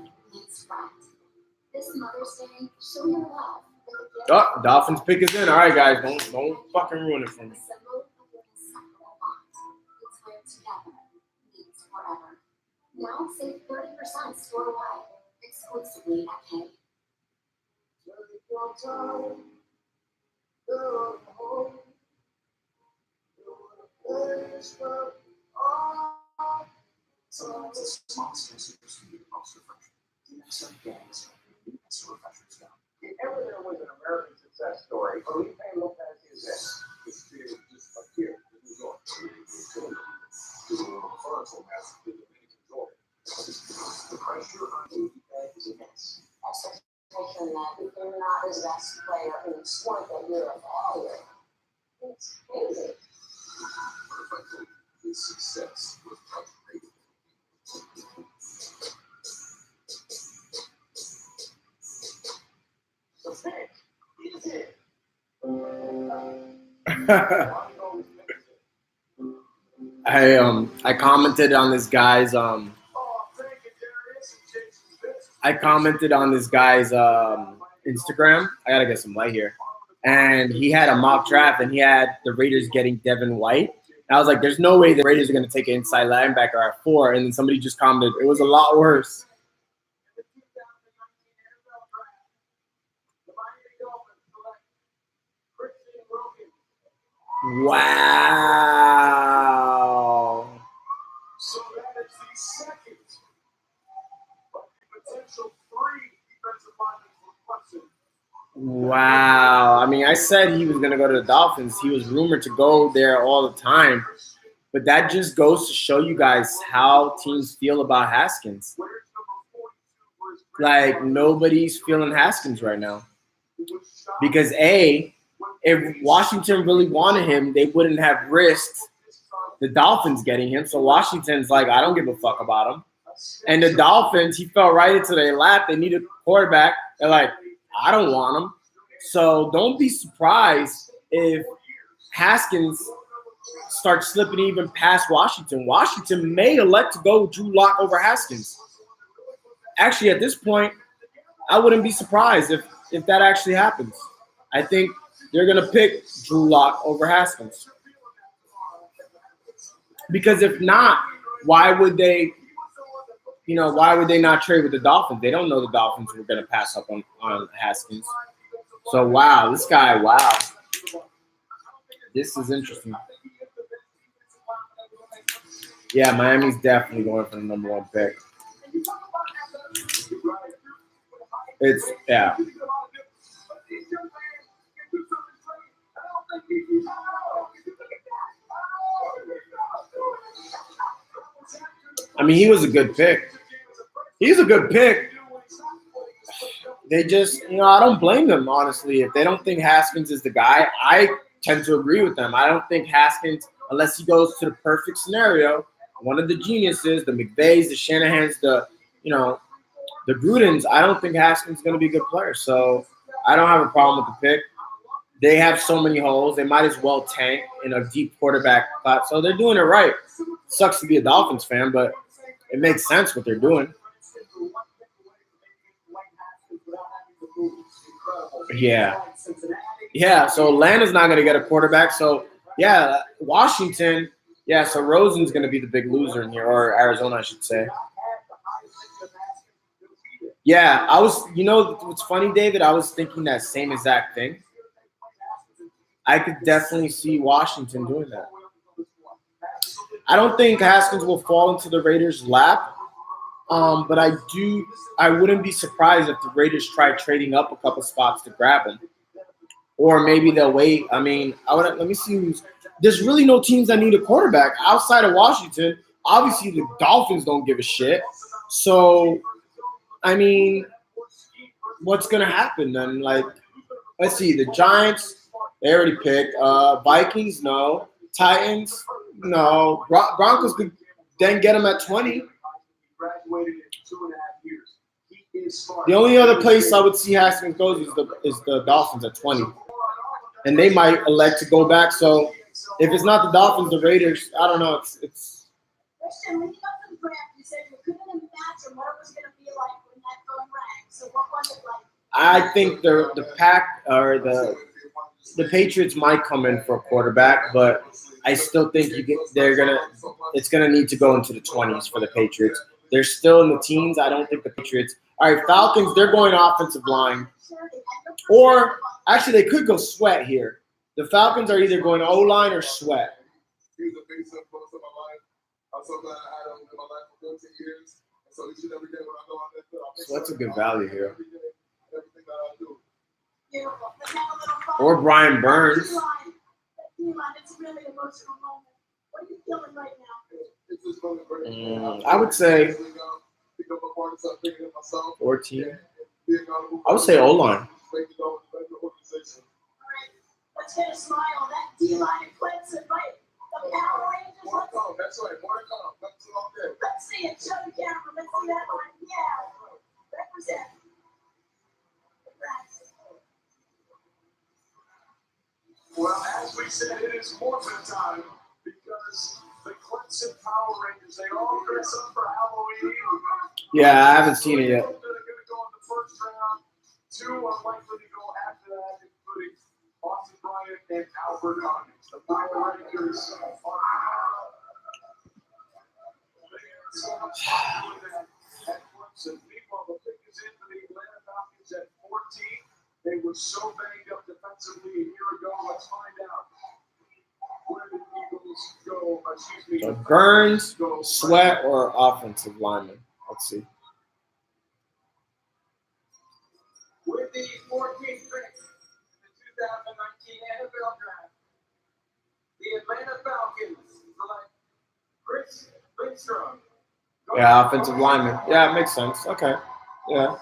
Oh, Dolphins pick us in. All right, guys, don't fucking ruin it for me. Now save 30% store-wide, exclusively at Pay. If ever there was an American success story, Felipe Lopez is this. It's just like here in New York. The pressure on Felipe is immense. Expectation that if you're not the best player in the sport, that you're a failure. It's crazy. His success was I commented on this guy's Instagram. I gotta get some light here. And he had a mock draft, and he had the Raiders getting Devin White. And I was like, "There's no way the Raiders are gonna take an inside linebacker at 4." And then somebody just commented, "It was a lot worse." Wow. So that is the second of the potential 3 defensive linemen for Clemson. Wow. I mean, I said he was going to go to the Dolphins. He was rumored to go there all the time. But that just goes to show you guys how teams feel about Haskins. Like, nobody's feeling Haskins right now. Because, A, if Washington really wanted him, they wouldn't have risked the Dolphins getting him. So Washington's like, I don't give a fuck about him. And the Dolphins, he fell right into their lap. They needed a quarterback. They're like, I don't want him. So don't be surprised if Haskins starts slipping even past Washington. Washington may elect to go with Drew Lock over Haskins. Actually, at this point, I wouldn't be surprised if that actually happens. I think they're going to pick Drew Lock over Haskins. Because if not, why would they not trade with the Dolphins? They don't know the Dolphins were going to pass up on Haskins. So, wow, this guy, wow. This is interesting. Yeah, Miami's definitely going for the number 1 pick. Yeah. I mean, he was a good pick. He's a good pick. They just, I don't blame them, honestly. If they don't think Haskins is the guy, I tend to agree with them. I don't think Haskins, unless he goes to the perfect scenario, one of the geniuses, the McVays, the Shanahans, the Grudens, I don't think Haskins is going to be a good player. So I don't have a problem with the pick. They have so many holes. They might as well tank in a deep quarterback class. So they're doing it right. Sucks to be a Dolphins fan, but it makes sense what they're doing. Yeah. Yeah, so Atlanta's not going to get a quarterback. So, yeah, Washington, yeah, so Rosen's going to be the big loser in here, or Arizona, I should say. Yeah, what's funny, David? I was thinking that same exact thing. I could definitely see Washington doing that. I don't think Haskins will fall into the Raiders' lap, but I wouldn't be surprised if the Raiders try trading up a couple spots to grab him. Or maybe they'll wait. I mean, let me see there's really no teams that need a quarterback outside of Washington. Obviously, the Dolphins don't give a shit. So, I mean, what's going to happen then? Like, let's see. The Giants, they already picked. Vikings, no. Titans, no. Broncos could then get them at 20. The only other place I would see Haskins goes is the Dolphins at 20. And they might elect to go back. So if it's not the Dolphins, the Raiders, I don't know. It's. Christian, when you got to the draft, you said you couldn't imagine what it was going to be like when that phone rang. So what was it like? I think the Pack or the Patriots might come in for a quarterback, but I still think it's gonna need to go into the 20s for the Patriots. They're still in the teens. I don't think the Patriots. All right, Falcons, they're going offensive line. Or actually, they could go Sweat here. The Falcons are either going O-line or Sweat. He was a big step close to my life. I'm so glad I had him in my life for 14 years. So each and every day when I go on that field, So that's a good value here. Everything that I do. Or Brian Burns. It's a really emotional moment. What are you feeling right now? It's just really great. I would say 14. I would say O-line. Let's get a smile. That D-line in Clemson, right? The Power Rangers. That's right. More to come. That's all good. Let's see it. Show the camera. Let's see that one. Yeah. Represent. Well, as we said, it is morphin' time because the Clemson Power Rangers, they all dress up for Halloween. Yeah, I haven't seen it yet. They're going to go in the first round. Two are likely to go after that, including Austin Bryant and Albert Onyx. The Power Rangers are so much fun with that at Clemson. Meanwhile, the pick is in for the Atlanta Falcons at 14. They were so banged up defensively a year ago. Let's find out where the Eagles go. Excuse me. So Burns, Sweat, or offensive lineman? Let's see. With the 14th pick in the 2019 NFL Draft, the Atlanta Falcons select Chris Lindstrom. Yeah, offensive lineman. Yeah, it makes sense. Okay. Yeah. One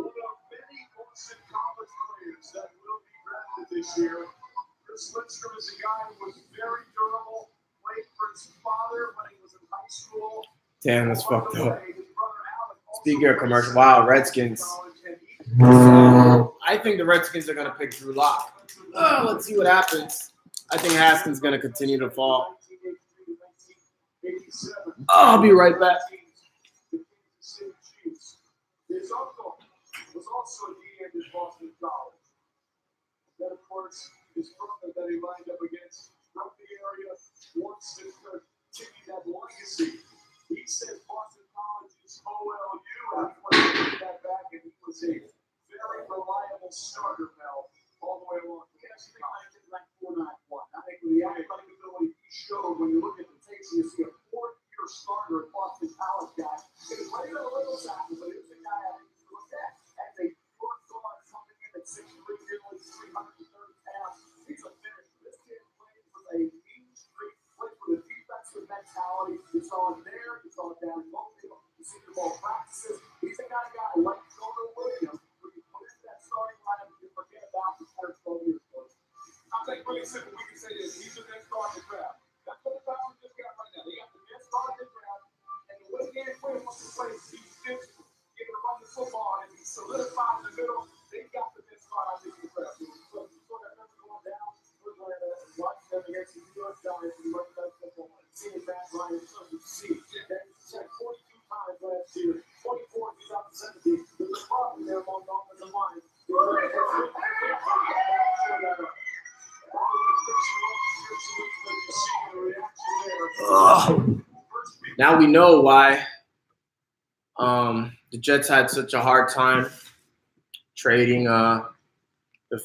of many Boston College players that will be drafted this year. Chris Lindstrom is a guy who was very durable, played for his father when he was in high school. Damn, that's fucked up. His brother Alec also Speaking of commercial, wow, Redskins. college, and he I think the Redskins are going to pick Drew Lock. Let's see what happens. I think Haskins going to continue to fall. I'll be right back. His uncle was also a DN at Boston College. Then, of course, his brother that he lined up against from the area wants to continue that legacy. He says Boston College is OLU, and he wants to bring that back, and he was a very reliable starter, Mel, all the way along. Yes, he like 4.91. I think with the athletic ability he showed, when you look at the tapes, you see a 4-year starter at Boston College guy. He was right on a little tackle, but he was the guy I looked at as a short guard coming in at 6'3", nearly 330 pounds. He's a finisher. This kid plays with a mean streak, plays with a defensive mentality. It's on there, it's on down low. You see the ball practices. He's a guy like Jonah Williams, who you put into that starting lineup, you forget about the first 12 years ago. I'll take really simple. We can say this. He's the best star in the draft. That's what the Falcons just got right now. They got the best star in the draft. And the way Dan Quinn wants to play, he's physical. He's going to run the football, and he's solidified in the middle. They've got the best star, I think, in the draft. So you saw that number going down with Atlanta and watching them against the New York Giants and Monday Night Football. And seeing Matt Ryan something to see. That checked 42 times last year, 24 in 2017. There's a problem there among the offensive line. Now we know why the Jets had such a hard time trading the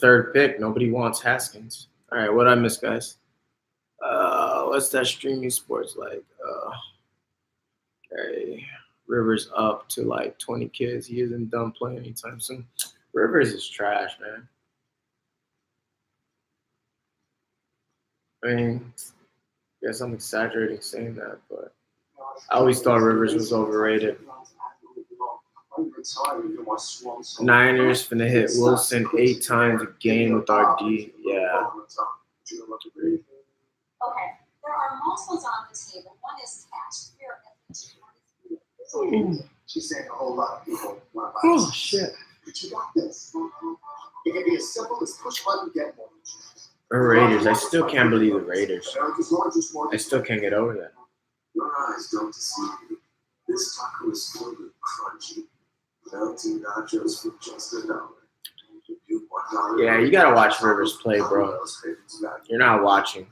third pick. Nobody wants Haskins. All right, what I miss, guys? What's that streaming sports like? Okay, Rivers up to like 20 kids. He isn't done playing anytime soon. Rivers is trash, man. I mean, I guess I'm exaggerating saying that, but I always thought Rivers was overrated. Niners finna hit Wilson 8 times a game with our D. Yeah. Okay, there are multiples on the table. One is cash. She's saying a whole lot of people want to buy Oh, this. shit. But you got this. It can be as simple as push button get more. The Raiders. I still can't believe the Raiders. America's largest I mortgage. still can't get over that. Your eyes don't deceive you. This taco is filled with crunchy, melting nachos for just $1. You $1. Yeah, you gotta watch Rivers play, bro. You're not watching.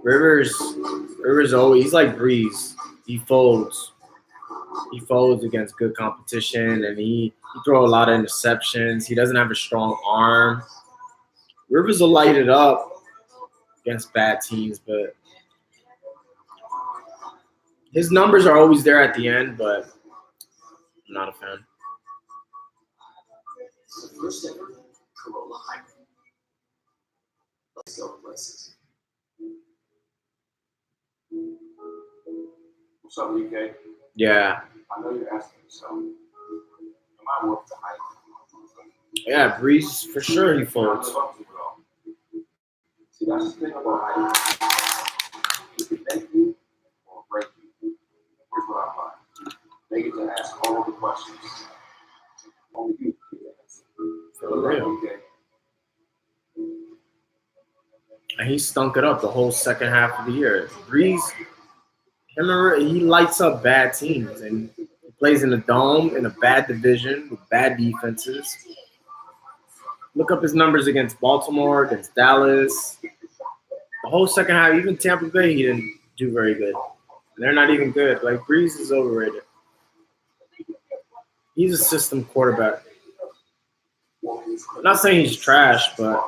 Rivers always, he's like Breeze. He folds. He folds against good competition, and he throw a lot of interceptions. He doesn't have a strong arm. Rivers will light it up against bad teams, but his numbers are always there at the end, but I'm not a fan. First ever Corolla Hybrid. Let's go places. What's up, UK? Yeah. I know you're asking yourself, am I worth the hype? Yeah, Breeze, for sure he folds. See, that's the thing about hype. It can make you or break you. Here's what I find. They get to ask all the questions. Only you can answer. you. And he stunk it up the whole second half of the year. Breeze, he lights up bad teams, and he plays in the dome in a bad division with bad defenses. Look up his numbers against Baltimore, against Dallas. The whole second half, even Tampa Bay, he didn't do very good. They're not even good. Like, Breeze is overrated. He's a system quarterback. I'm not saying he's trash, but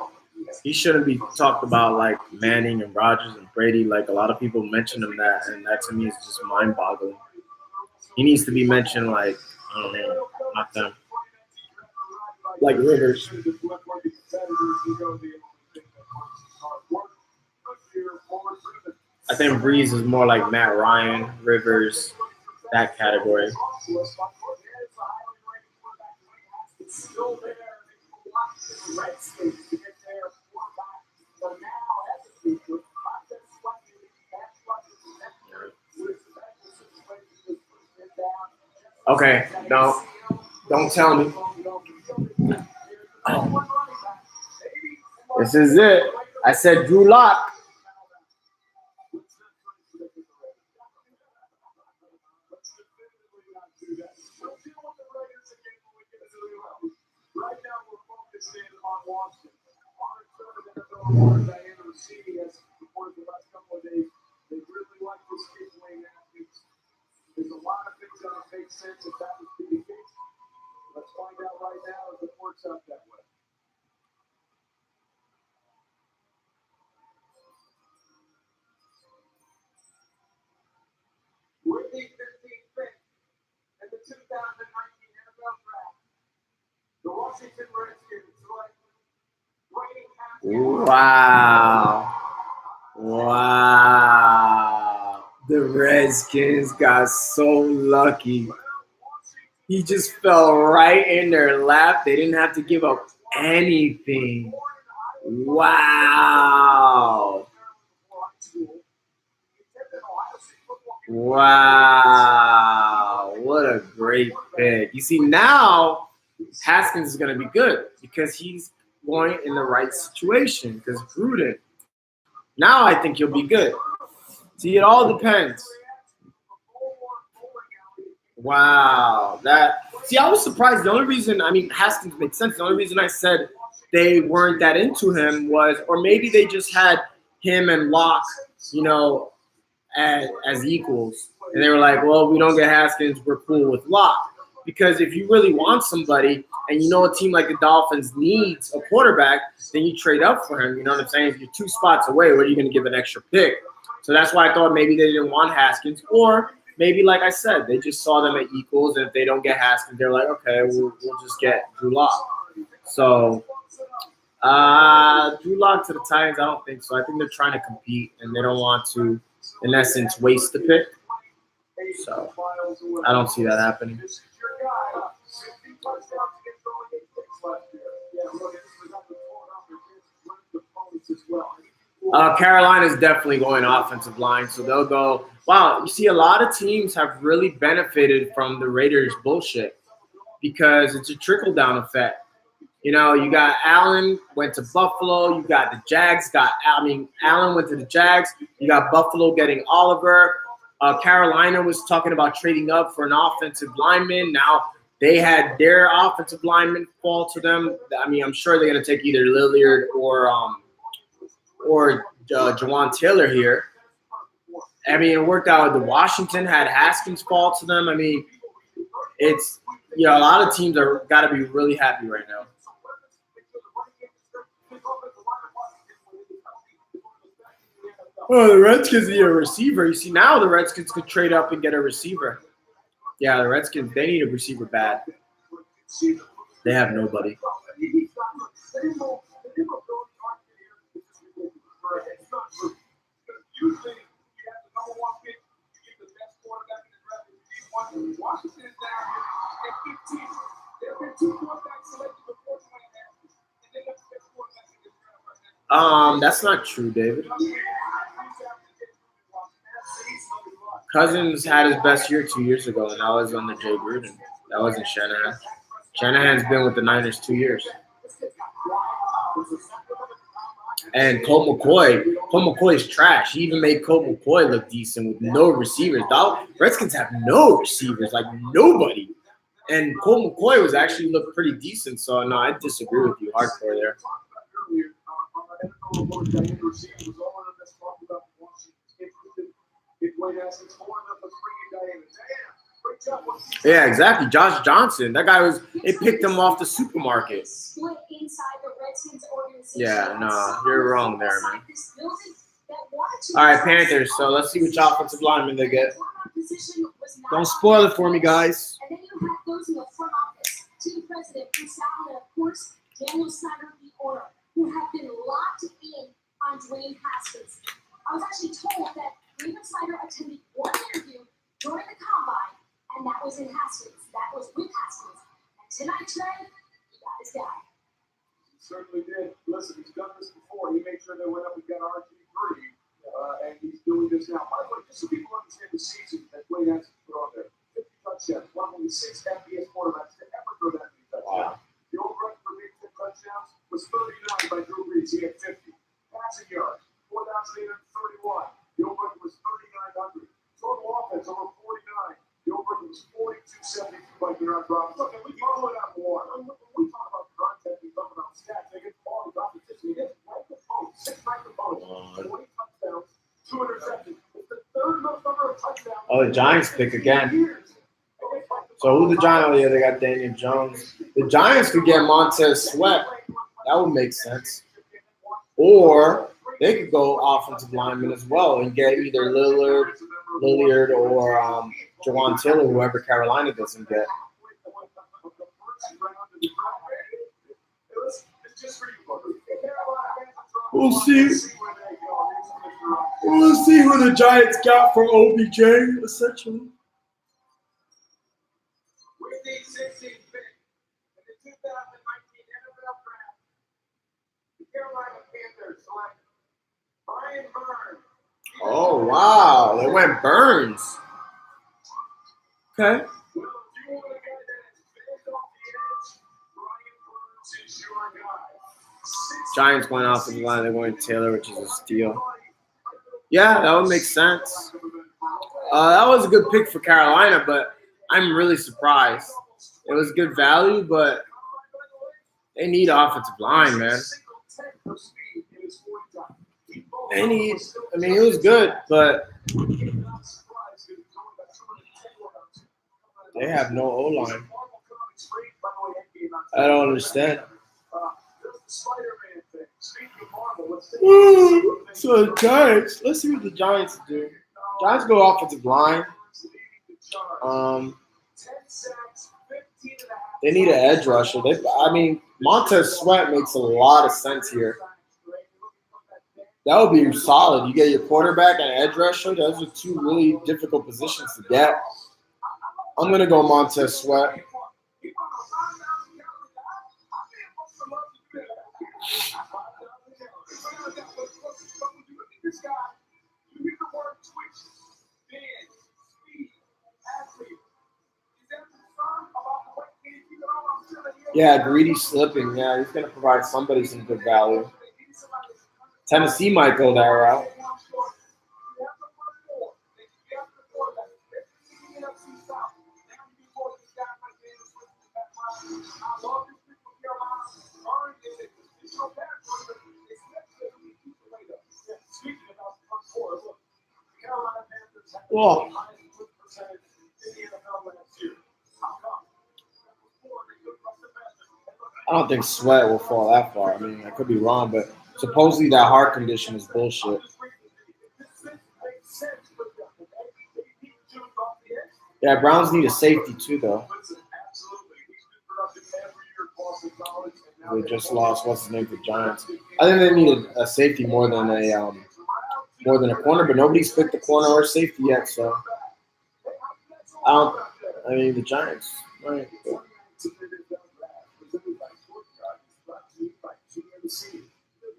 he shouldn't be talked about like Manning and Rodgers and Brady. Like, a lot of people mention him that, and that to me is just mind-boggling. He needs to be mentioned like, I don't know, not them. Like Rivers. I think Breeze is more like Matt Ryan, Rivers, that category. Okay, no, don't tell me. Oh. This is it. I said Drew Lock. There's a lot of things that would make sense if that would be the case. Let's find out right now if it works out that way. With the 15th pick in the 2019 NFL Draft, the Washington Redskins select Dwayne Haskins. Wow. Wow. The Redskins got so lucky. He just fell right in their lap. They didn't have to give up anything. Wow. Wow. What a great pick. You see, now Haskins is going to be good because he's going in the right situation because Gruden. Now I think he'll be good. See, it all depends. Wow. I was surprised. The only reason, Haskins makes sense. The only reason I said they weren't that into him was, or maybe they just had him and Locke, as equals. And they were like, well, we don't get Haskins, we're cool with Locke. Because if you really want somebody and a team like the Dolphins needs a quarterback, then you trade up for him. You know what I'm saying? If you're 2 spots away, what are you going to give an extra pick? So that's why I thought maybe they didn't want Haskins. Or maybe, like I said, they just saw them at equals. And if they don't get Haskins, they're like, okay, we'll just get Drew Lock. So Drew Lock to the Titans, I don't think so. I think they're trying to compete, and they don't want to, in essence, waste the pick. So I don't see that happening. Carolina's definitely going offensive line, so they'll go. Wow, you see, a lot of teams have really benefited from the Raiders' bullshit because it's a trickle-down effect. You got Allen went to Buffalo. You got the Jags. Allen went to the Jags. You got Buffalo getting Oliver. Carolina was talking about trading up for an offensive lineman. Now they had their offensive lineman fall to them. I'm sure they're going to take either Lillard or Jawan Taylor here. It worked out. The Washington had Haskins fall to them. It's a lot of teams are got to be really happy right now. Oh, the Redskins need a receiver. You see, now the Redskins could trade up and get a receiver. Yeah, the Redskins, they need a receiver bad. They have nobody. That's not true, David. Cousins had his best year 2 years ago, and that was under Jay Gruden. That wasn't Shanahan. Shanahan's been with the Niners 2 years. And Colt McCoy is trash. He even made Colt McCoy look decent with no receivers. The Redskins have no receivers, like nobody. And Colt McCoy was actually looked pretty decent. So no, I disagree with you hardcore there. Yeah, exactly. Josh Johnson. That guy was. They picked him off the supermarket. Yeah, no, you're wrong there, man. All right, Panthers. So let's see which offensive lineman they get. Don't spoil it for me, guys. And then you have those in the front office, team president, Bruce Allen, and of course, Daniel Snyder, the owner, who have been locked in on Dwayne Haskins. I was actually told that Dwayne Snyder attended one interview during the combine, and that was in Haskins. That was with Haskins. And tonight, Trey, he got his guy. He certainly did. Listen, he's done this before. He made sure they went up and got RG3, and he's doing this now. By the way, just so people understand the season that Dwayne Haskins put on there. 50 touchdowns, one of the 6 FBS quarterbacks to ever throw that many touchdowns. Wow. The old record for big 10 touchdowns was 39 by Drew Brees. He had 50. Passing yards, 4,831. The old record was 3,900. Total offense, over 49. The old record was 4,272 by Denard Robinson. Look, and we follow it out more. When we talk about content, we talk about stats. They get quality competition. He gets microphones, 6 microphones, 20 touchdowns, 2 interceptions. It's the third most number of touchdowns. Oh, the Giants pick again. So who the Giants? Oh, yeah, they got Daniel Jones. The Giants could get Montez Sweat. That would make sense. Or they could go offensive lineman as well and get either Lillard or Jawan Taylor, whoever Carolina doesn't get. We'll see. We'll see who the Giants got from OBJ, essentially. With the 16th pick in the 2019 NFL Draft, the Carolina Panthers select Brian Burns. Oh, wow. They went Burns. Okay. Well, if you want a guy that is fast off the edge, Brian Burns is your guy. Giants going offensive line. They're going Taylor, which is a steal. Yeah, that would make sense. That was a good pick for Carolina, but I'm really surprised. It was good value, but they need offensive line, man. They need. I mean, it was good, but they have no O-line. I don't understand. So the Giants, let's see what the Giants do. Giants go offensive line. They need an edge rusher. Montez Sweat makes a lot of sense here. That would be solid. You get your quarterback and edge rusher. Those are 2 really difficult positions to get. I'm going to go Montez Sweat. Yeah, Greedy slipping. Yeah, he's going to provide somebody some good value. Tennessee might go that route. Whoa. I don't think Sweat will fall that far. I mean, I could be wrong, but supposedly that heart condition is bullshit. Yeah, Browns need a safety too, though. They just lost what's his name for Giants. I think they need a safety more than a corner, but nobody's picked a corner or safety yet. So the Giants. Right.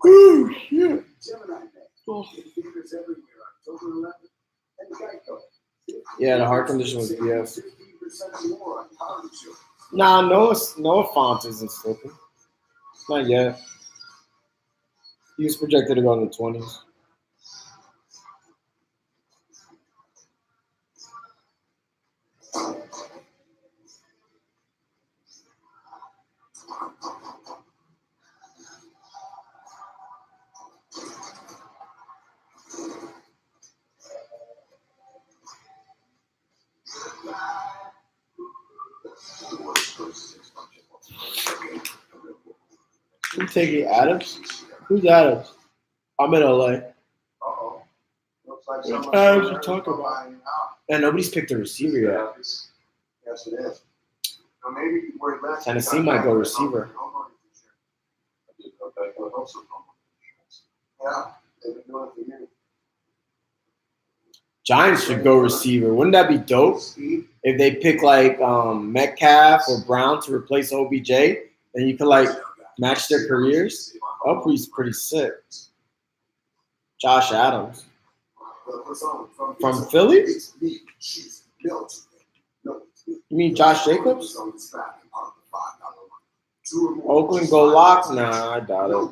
Ooh, shit. Oh. Yeah, the heart condition was BS. Nah, Noah Font isn't slipping. Not yet. He was projected to go in the 20s. Who's taking Adams? Who's Adams? I'm in LA. Uh-oh. Looks like What someone's Adams you there talking to about? buy you out. And nobody's picked a receiver yet. Yes, it is. Now maybe where he left- Tennessee might go receiver. Yeah, they've been doing it for years. Giants should go receiver. Wouldn't that be dope Speed. if they pick like Metcalf or Brown to replace OBJ? Then you could like match their careers. That would be pretty sick. Josh Adams from Philly? You mean Josh Jacobs? Oakland go lock? Nah, I doubt it.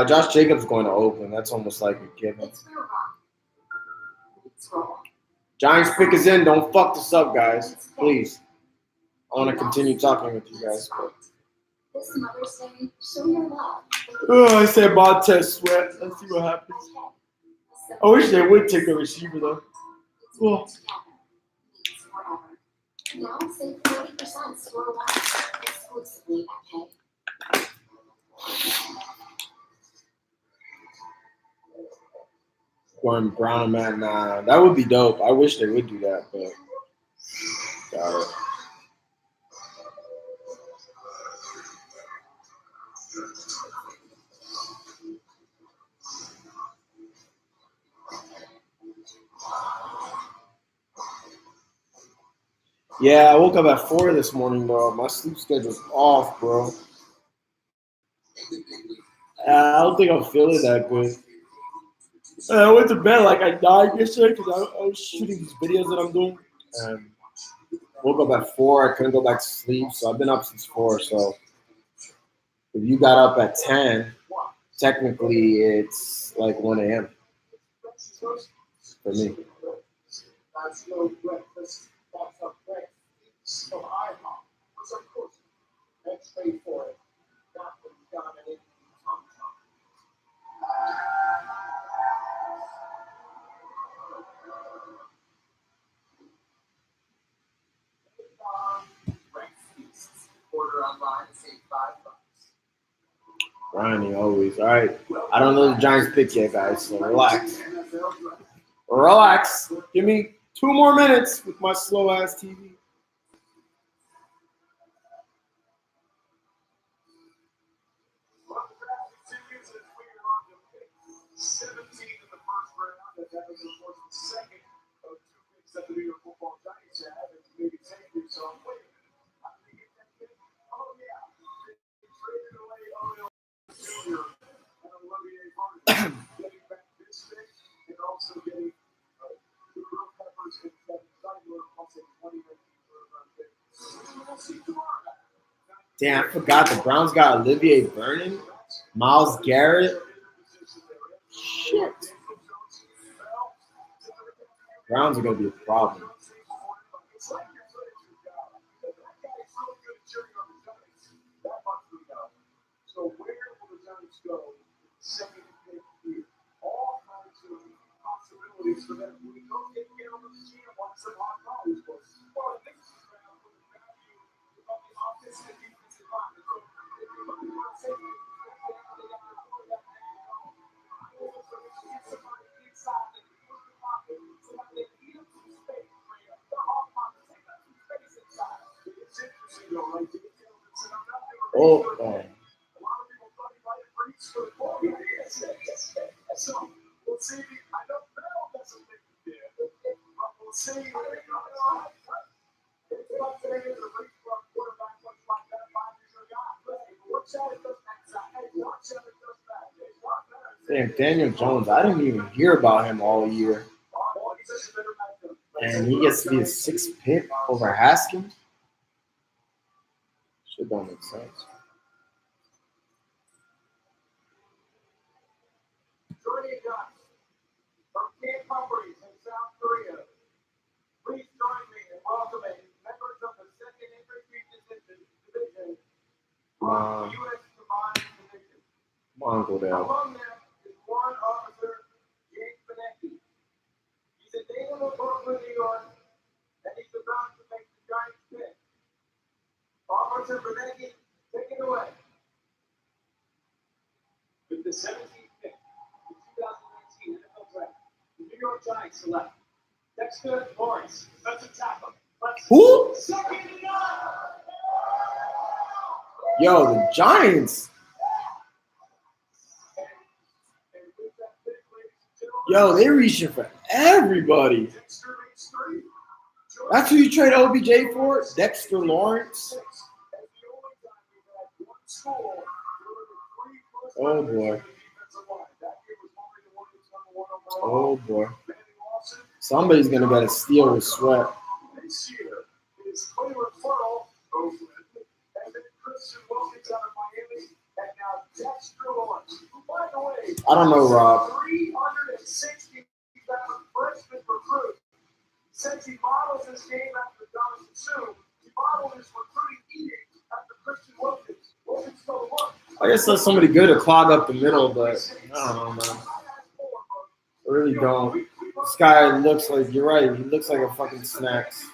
Josh Jacobs going to Oakland. That's almost like a given. It's where rock meets roll. Giants pick is in. Don't fuck this up, guys. Please. I want to continue talking with you guys. But... This Mother's Day, show your love. Oh, I said Montez Sweat. Let's see what happens. I wish they would take a receiver, though. Cool. Now save 40% store-wide exclusively at Pay. Going Brown and Matt, nah. That would be dope. I wish they would do that, but got it. Yeah, I woke up at 4 this morning, though. My sleep schedule's off, bro. I don't think I'm feeling that good. I went to bed like I died yesterday because I was shooting these videos that I'm doing. And woke up at 4. I couldn't go back to sleep, so I've been up since 4. So if you got up at 10, technically it's like 1 a.m. for me. That's no breakfast. That's a breakfast from IHOP. Which of course, let's pay for it. Not the dominating tom-tom. Breakfast. Order online, save $5. Ronnie always. All right. I don't know the Giants pick yet, guys, so relax. Relax. Give me 2 more minutes with my slow-ass TV. Continues as we are on to pick 17 in the first round, and that was, of course, the second of 2 picks that the New York Football Giants have. And maybe take yourself, wait a minute, how did they get that pick? Oh, yeah, they traded away Odell Jr. and Olivier Vernon, getting back this pick and also getting Will Peppers and Kevin Zeitler, plus a 2019 third-round pick. We'll see tomorrow night. Damn, I forgot the Browns got Olivier Vernon, Myles Garrett. Shit. Browns are going to be a problem. So where will the Giants go? Second pick here. All kinds of possibilities for them. We don't get on the team once the hot dollars was. Well, this is round with the value of the offensive and defensive line. So if you look at what's in it, they got the quarterback hanging on. I will also get somebody inside that can push the pocket. Somebody that can eat up some space. The hot pocket. Take up some space inside. It's interesting though, right? Oh, man. A lot of people thought he might have reached for the ball. So we'll see. I know Bell doesn't think he did, but we'll see. It's not today is a race for a quarterback looks like that 5-year guy. Watch out, it does that side. Watch out, it does that. It's not better. Damn, Daniel Jones. I didn't even hear about him all year. And he gets to be a 6th pick over Haskins. Shit don't make sense. Camp Humphreys in South Korea. Please join me in welcoming members of the 2nd Infantry Division from the U.S. Combined Division. Come on, go down. Among them is Warrant Officer Jake Benecki. He's a native of Brooklyn, New York, and he's about to make the Giants pick. Officer Benecki, take it away. With the 17th pick, the 2019 NFL Draft, the New York Giants select Dexter Lawrence, defensive tackle. Who? Second and 9. Yo, the Giants. Yo, they reaching for everybody. That's who you trade OBJ for? Dexter Lawrence? Oh, boy. Oh, boy. Somebody's going to get a steal with Sweat. This year is Cleveland Pearl, Oakland, and then Christian Wilkins out of Miami, and now Dexter Lawrence, who, by the way, I don't know, Rob. 360,000 freshman recruit. Since he models this game after Jonathan Sue, he modeled his recruiting edict after Christian Wilkins. Wilkins told him, I guess that's somebody good to clog up the middle, but I don't know, man. I really don't. This guy looks like, you're right, he looks like a fucking Snacks.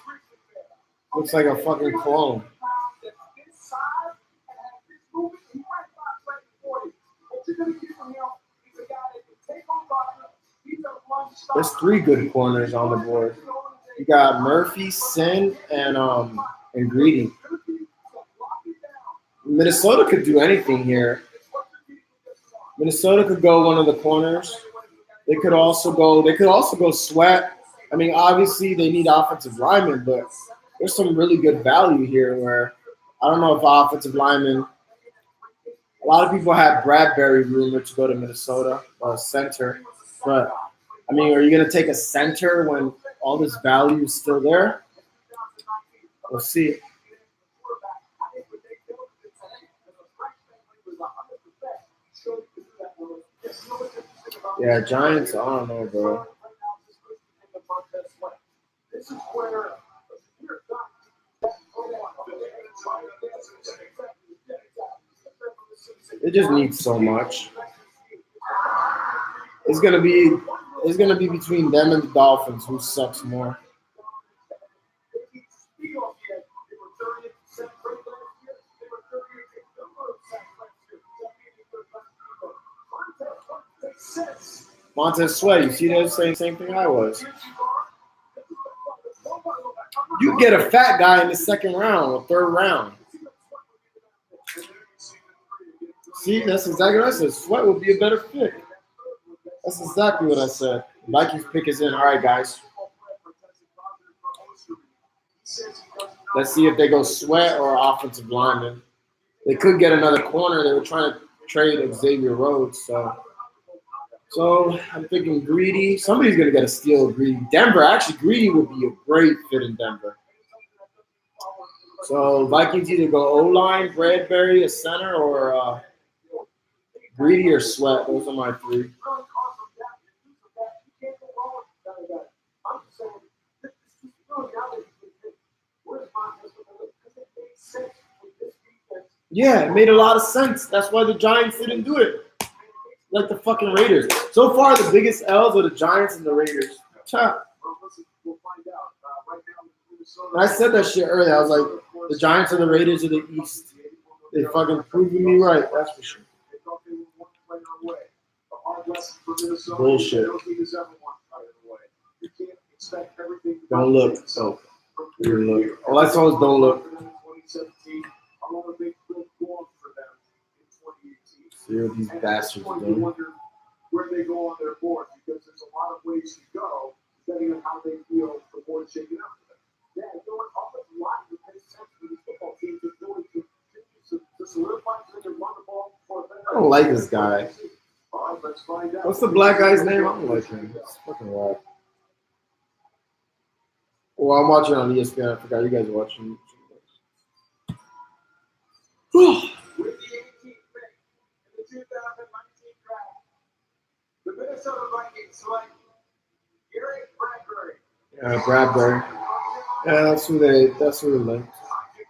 Looks like a fucking clone. There's 3 good corners on the board. You got Murphy, Sin, and Greedy. Minnesota could do anything here. Minnesota could go one of the corners. They could also go Sweat. I mean, obviously they need offensive linemen, but there's some really good value here where I don't know if offensive linemen. A lot of people have Bradbury rumored to go to Minnesota, center. But, I mean, are you going to take a center when all this value is still there? We'll see. Yeah, Giants, I don't know, bro. They just need so much. It's gonna be between them and the Dolphins who sucks more. Montez Sweat, you see that same thing I was. You get a fat guy in the 2nd round or 3rd round. See, that's exactly what I said. Sweat would be a better pick. That's exactly what I said. Vikings pick is in. All right, guys. Let's see if they go Sweat or offensive lineman. They could get another corner. They were trying to trade Xavier Rhodes, so I'm thinking Greedy. Somebody's going to get a steal of Greedy. Denver, actually, Greedy would be a great fit in Denver. So Vikings either go O-line, Bradbury, a center, or Greedy or Sweat. Those are my 3. Yeah, it made a lot of sense. That's why the Giants didn't do it. Like the fucking Raiders. So far, the biggest L's are the Giants and the Raiders. Chop. And I said that shit earlier. I was like, the Giants and the Raiders of the East. They fucking proving me right. That's for sure. Bullshit. Don't look. So, look. All I saw was don't look. See what these bastards are doing. Where they go on their board, because there's a lot of ways to go, depending on how they feel the board shaking up for them. Yeah, you know what? Offensive line would make sense for these football teams to solidify so they can run the ball for a better. I don't like this guy. All right, let's find out. What's the black guy's name? I don't like him. It's fucking wild. Well, I'm watching on ESPN. I forgot you guys are watching. With the 18th pick in the 2019 draft, the Minnesota Vikings select Garrett Bradbury. Yeah, Bradbury. Yeah, that's who they like. I can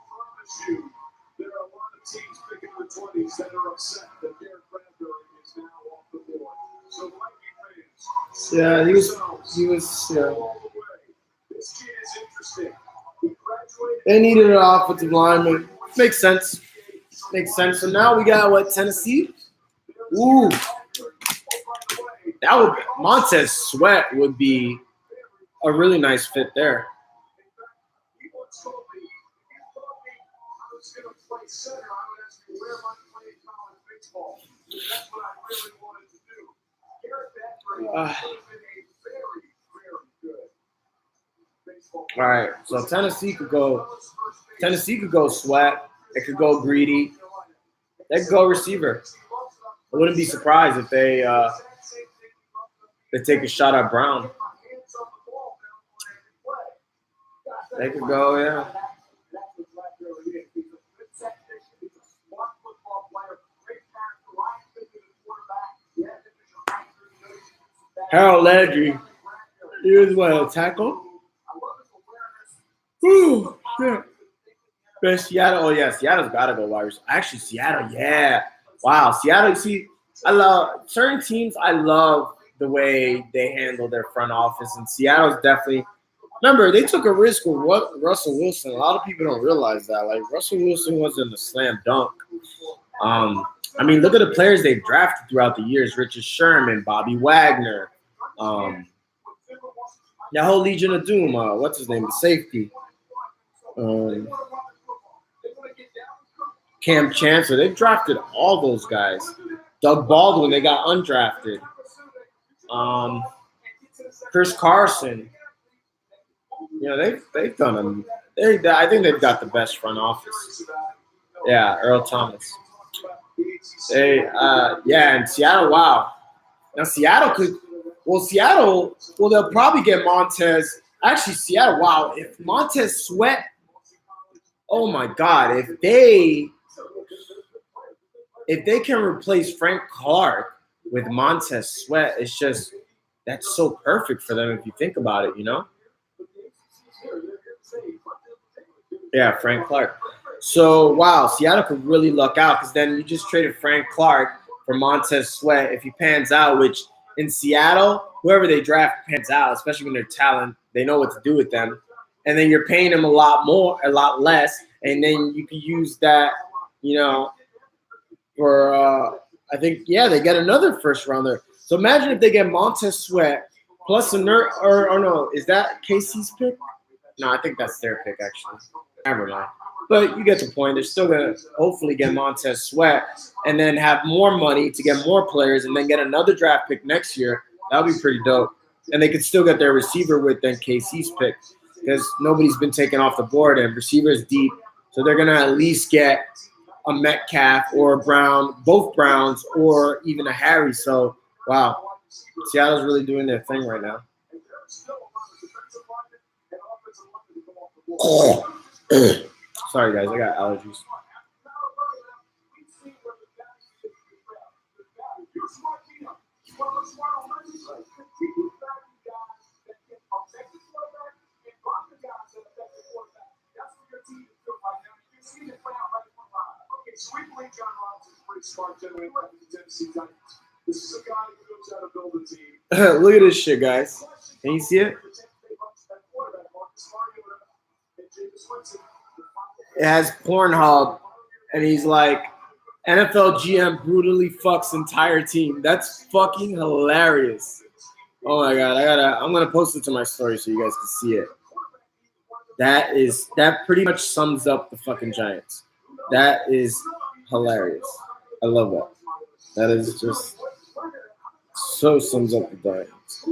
promise you there are a lot of teams picking in the 20s that are upset that Garrett Bradbury is now off the board. So Viking fans, Yeah, he was. Yeah. all the way. This kid is interesting. He graduated. They needed an offensive lineman. Makes sense. Makes sense. So now we got what, Tennessee? Ooh, that would Montez Sweat would be a really nice fit there. He once told me, if you thought me I was going to play center, I would ask you where am I playing college baseball. That's what I really wanted to do. Garrett Bradbury would have been a very, very good baseball All right, so Tennessee could go Sweat. It could go Greedy. They could go receiver. I wouldn't be surprised if they take a shot at Brown. They could go, yeah. Harold Landry. He was what, a tackle? Ooh, shit. But Seattle, oh yeah, Seattle's gotta go wide receiver. Actually, Seattle, yeah. Wow, Seattle, you see, I love certain teams, I love the way they handle their front office. And Seattle's definitely, remember, they took a risk with Russell Wilson. A lot of people don't realize that. Like, Russell Wilson wasn't a slam dunk. I mean, look at the players they've drafted throughout the years. Richard Sherman, Bobby Wagner, that whole Legion of Doom, what's his name, the safety. Cam Chancellor, they've drafted all those guys. Doug Baldwin, they got undrafted. Chris Carson, you know, they've done them. I think they've got the best front office. Yeah, Earl Thomas. And Seattle, wow. Now Seattle, they'll probably get Montez. Actually, Seattle, wow. If Montez Sweat, oh my God, if they can replace Frank Clark with Montez Sweat, it's just, that's so perfect for them if you think about it, you know? Yeah, Frank Clark. So, wow, Seattle could really luck out because then you just traded Frank Clark for Montez Sweat. If he pans out, which in Seattle, whoever they draft pans out, especially when they're talent, they know what to do with them. And then you're paying them a lot less, and then you can use that, you know, for I think, yeah, they get another first rounder. So imagine if they get Montez Sweat plus or no, is that KC's pick? No, I think that's their pick actually. Never mind. But you get the point. They're still gonna hopefully get Montez Sweat and then have more money to get more players and then get another draft pick next year. That would be pretty dope. And they could still get their receiver with then KC's pick because nobody's been taken off the board and receivers deep. So they're gonna at least get a Metcalf or a Brown, both Browns, or even a Harry. So wow, Seattle's really doing their thing right now. Sorry guys, I got allergies. Look at this shit, guys. Can you see it? It has Pornhub, and he's like, NFL GM brutally fucks entire team. That's fucking hilarious. Oh my God, I'm gonna post it to my story so you guys can see it. That pretty much sums up the fucking Giants. That is hilarious. I love that. That is just so sums up the Giants.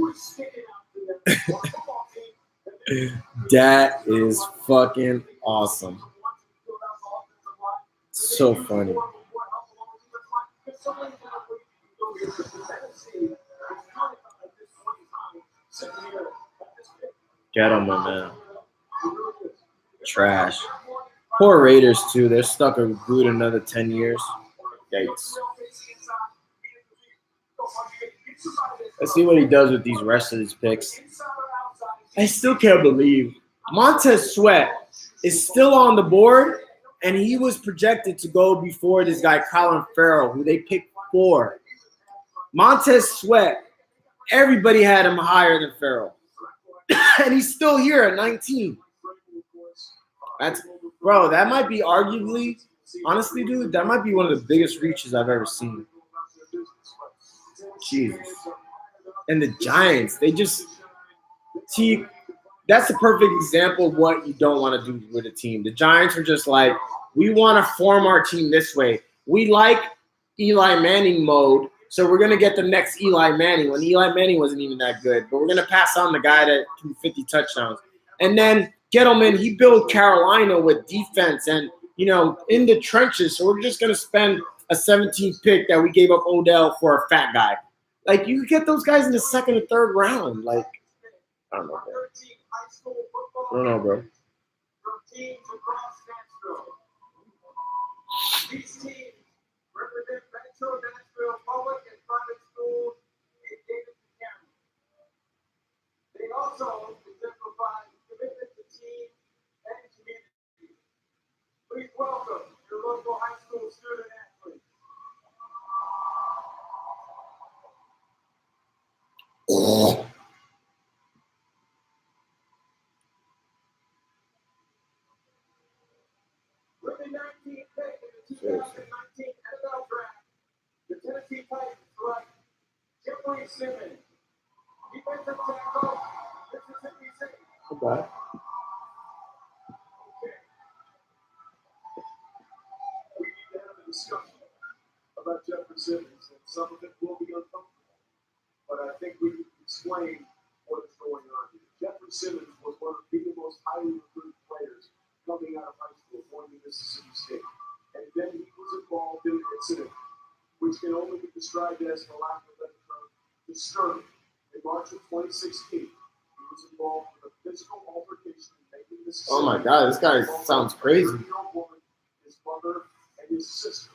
That is fucking awesome. So funny. Get him, my man. Trash. Poor Raiders, too. They're stuck with Gruden another 10 years. Yikes. Let's see what he does with these rest of his picks. I still can't believe Montez Sweat is still on the board, and he was projected to go before this guy Colin Farrell, who they picked 4. Montez Sweat, everybody had him higher than Farrell, and he's still here at 19. Bro, that might be arguably, honestly, dude, that might be one of the biggest reaches I've ever seen. Jesus. And the Giants, they just that's a perfect example of what you don't want to do with a team. The Giants are just like, we want to form our team this way. We like Eli Manning mode, so we're going to get the next Eli Manning when Eli Manning wasn't even that good. But we're going to pass on the guy that threw 50 touchdowns. And then Gettleman, he built Carolina with defense and, in the trenches. So we're just going to spend a 17th pick that we gave up Odell for a fat guy. Like, you get those guys in the 2nd or 3rd round. Like, I don't know, bro. I don't know, bro. These teams represent Metro Nashville public and private schools in Davidson County. They also exemplify commitment to team and community. Please welcome your local high school student athletes. With the 19th pick in the 2019 NFL Draft, the Tennessee Titans select Jeffrey Simmons, defensive tackle, Mississippi State. Okay. Okay. We need to have a discussion about Jeffrey Simmons, and some of it will be uncomfortable, but I think we can explain what is going on here. Jeffrey Simmons was one of the most highly recruited players coming out of high school, going to Mississippi State. And then he was involved in an incident, which can only be described as, for lack of a better term, disturbing. In March of 2016, he was involved with a physical altercation in Macon, Mississippi. Oh, my God. This guy sounds crazy. Woman, his mother, and his sister.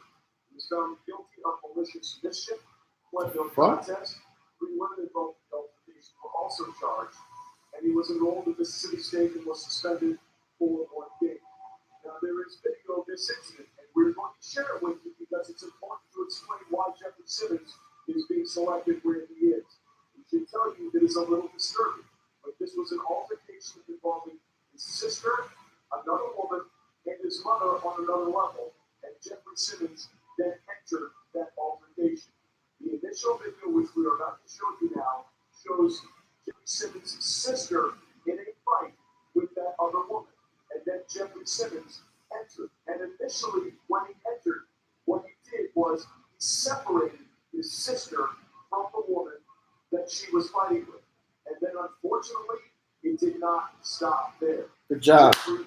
He was found guilty of malicious mischief, pled no contest. 3 women involved in altercation were also charged, and he was enrolled in Mississippi State and was suspended for 1 game. Now, there is video of this incident, and we're going to share it with you because it's important to explain why Jeffrey Simmons is being selected where he is. We should tell you that it's a little disturbing, but this was an altercation involving his sister, another woman, and his mother on another level, and Jeffrey Simmons then entered that altercation. The initial video, which we are about to show you now, shows Jeffrey Simmons' sister in a fight with that other woman. And then Jeffrey Simmons entered. And initially, when he entered, what he did was he separated his sister from the woman that she was fighting with. And then, unfortunately, it did not stop there. Good job. Jeffrey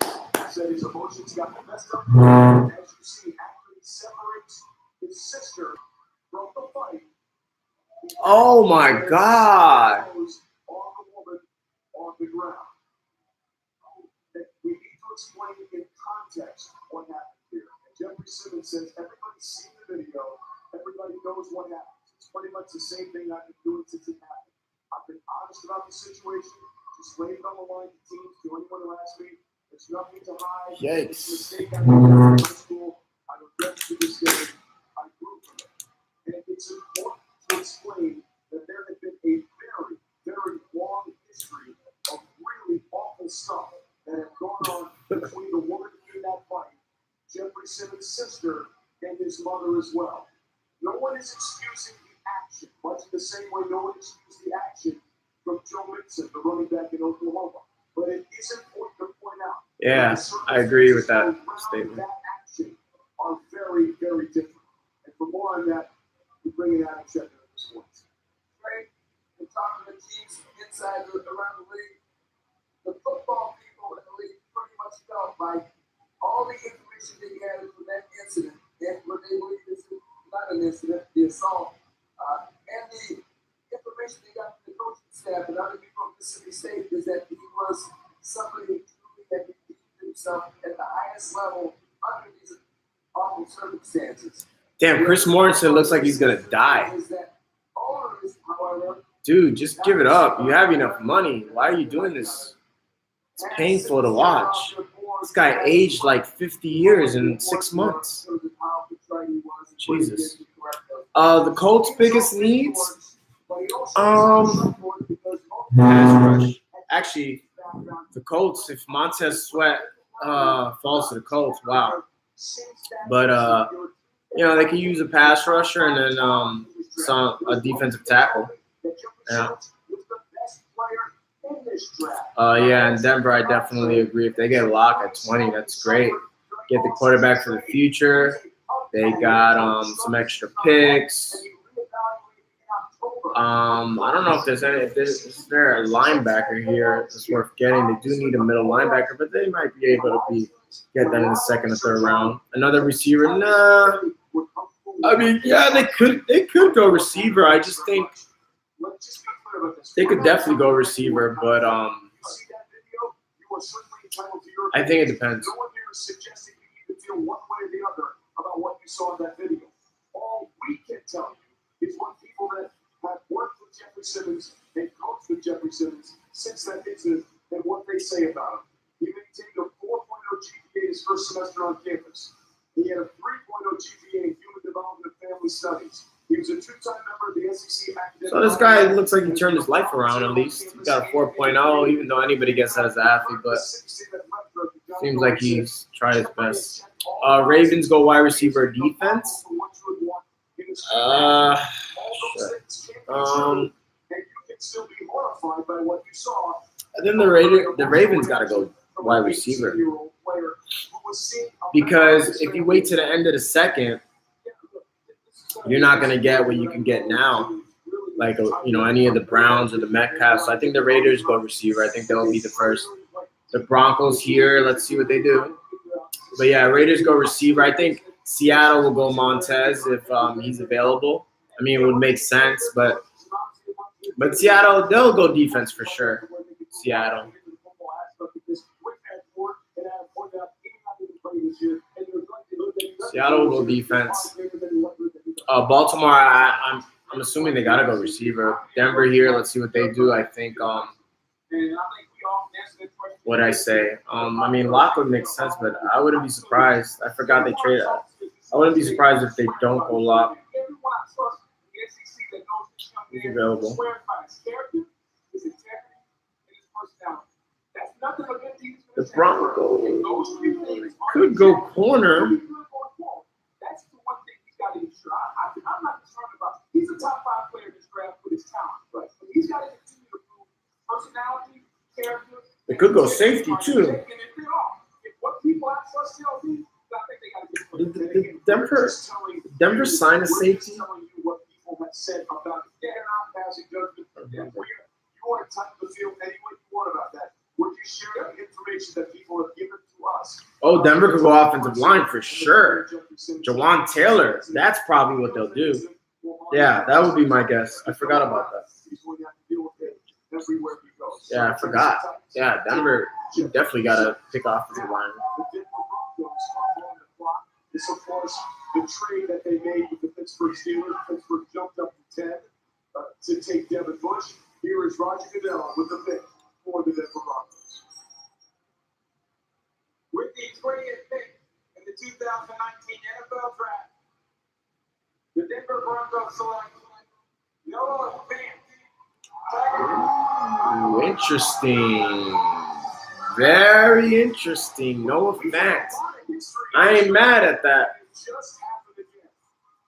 said his emotions got the best of him. And as you see, after he separates his sister from the fight, Oh, my God. on the woman on the ground. We need to explain in context what happened here. And Jeffrey Simmons says everybody's seen the video, everybody knows what happened. It's pretty much the same thing I've been doing since it happened. I've been honest about the situation, just laid it on the line to teams, to anyone who asks me. There's nothing to hide. Yikes. It's a mistake I made in high school. I regret to this day. I grew from it. And it's important to explain that there had been a very, very long history of really awful stuff that had gone on between the woman in that fight, Jeffrey Simmons' sister, and his mother as well. No one is excusing the action, much in the same way no one excused the action from Joe Mixon, the running back in Oklahoma. But it is important to point out. Yeah, I agree with that statement. That action are very, very different. And for more on that, we bring in Adam Schefter at this point. Right? And talking to teams inside around the league, the football people in the league pretty much felt like all the information they gathered from that incident, and what they believe is not an incident, the assault, and the information they got from the coaching staff and other people from Mississippi State is that he was somebody who truly had redeemed himself at the highest level under these awful circumstances. Damn, Chris Morrison looks like he's going to die. Is that owners, however, dude, just give it up. You have enough money. Why are you doing this? It's painful to watch. This guy aged like 50 years in 6 months. Jesus. The Colts' biggest needs? Pass rush. Actually, the Colts, if Montez Sweat falls to the Colts, wow. But they could use a pass rusher and then a defensive tackle. Yeah. And Denver, I definitely agree. If they get Locke at 20, that's great. Get the quarterback for the future. They got some extra picks. I don't know if there's any. Is there a linebacker here that's worth getting? They do need a middle linebacker, but they might be able to get them in the second or third round. Another receiver? Nah. I mean, yeah, they could go receiver. I just think they could definitely go receiver, but I think it depends. No one here is suggesting you need to feel one way or the other about what you saw in that video. All we can tell you is what people that have worked with Jeffrey Simmons and coached with Jeffrey Simmons since that incident and what they say about him. He maintained a 4.0 GPA his first semester on campus. He had a 3.0 GPA in human development and family studies. He was a two-time member of the SEC academic. So this guy looks like he turned his life around at least. He got a 4.0, even though anybody gets that as an athlete, but seems like he's tried his best. Ravens go wide receiver defense. Sure. I think the Ravens got to go wide receiver. Because if you wait to the end of the second, you're not going to get what you can get now, like any of the Browns or the Metcalfs. So I think the Raiders go receiver. I think they'll be the first. The Broncos here, let's see what they do. But yeah, Raiders go receiver. I think Seattle will go Montez if he's available. I mean, it would make sense, but Seattle, they'll go defense for sure. Seattle. Seattle will go defense. Baltimore, I'm assuming they gotta go receiver. Denver here, let's see what they do. I think what I say. I mean, Locke would make sense, but I wouldn't be surprised. I forgot they traded. I wouldn't be surprised if they don't go Locke. He's available. The Broncos could go corner. That's the one thing he's got to ensure. I'm not concerned about. He's a top 5 player in this draft with his talent, but he's got to continue to prove personality, character. They could go safety too. If what people ask us tell me, I think they got to get Denver signed a safety. Telling you what people have said about it. They're not passing judgment. You want to type the field any way you want about that. Would you share the information that people have given to us? Oh, Denver could go offensive line for sure. Jawan Taylor, that's probably what they'll do. Yeah, that would be my guess. I forgot about that. Yeah, I forgot. Yeah, Denver, you definitely got to pick offensive line. This, of course, the trade that they made with the Pittsburgh Steelers. Pittsburgh jumped up to 10 to take Devin Bush. Here is Roger Goodell with the pick for the Denver Broncos. With the 20th pick in the 2019 NFL Draft, the Denver Broncos select Noah Fant. Interesting. Very interesting. Noah Fant. I ain't mad at that. Just happened again.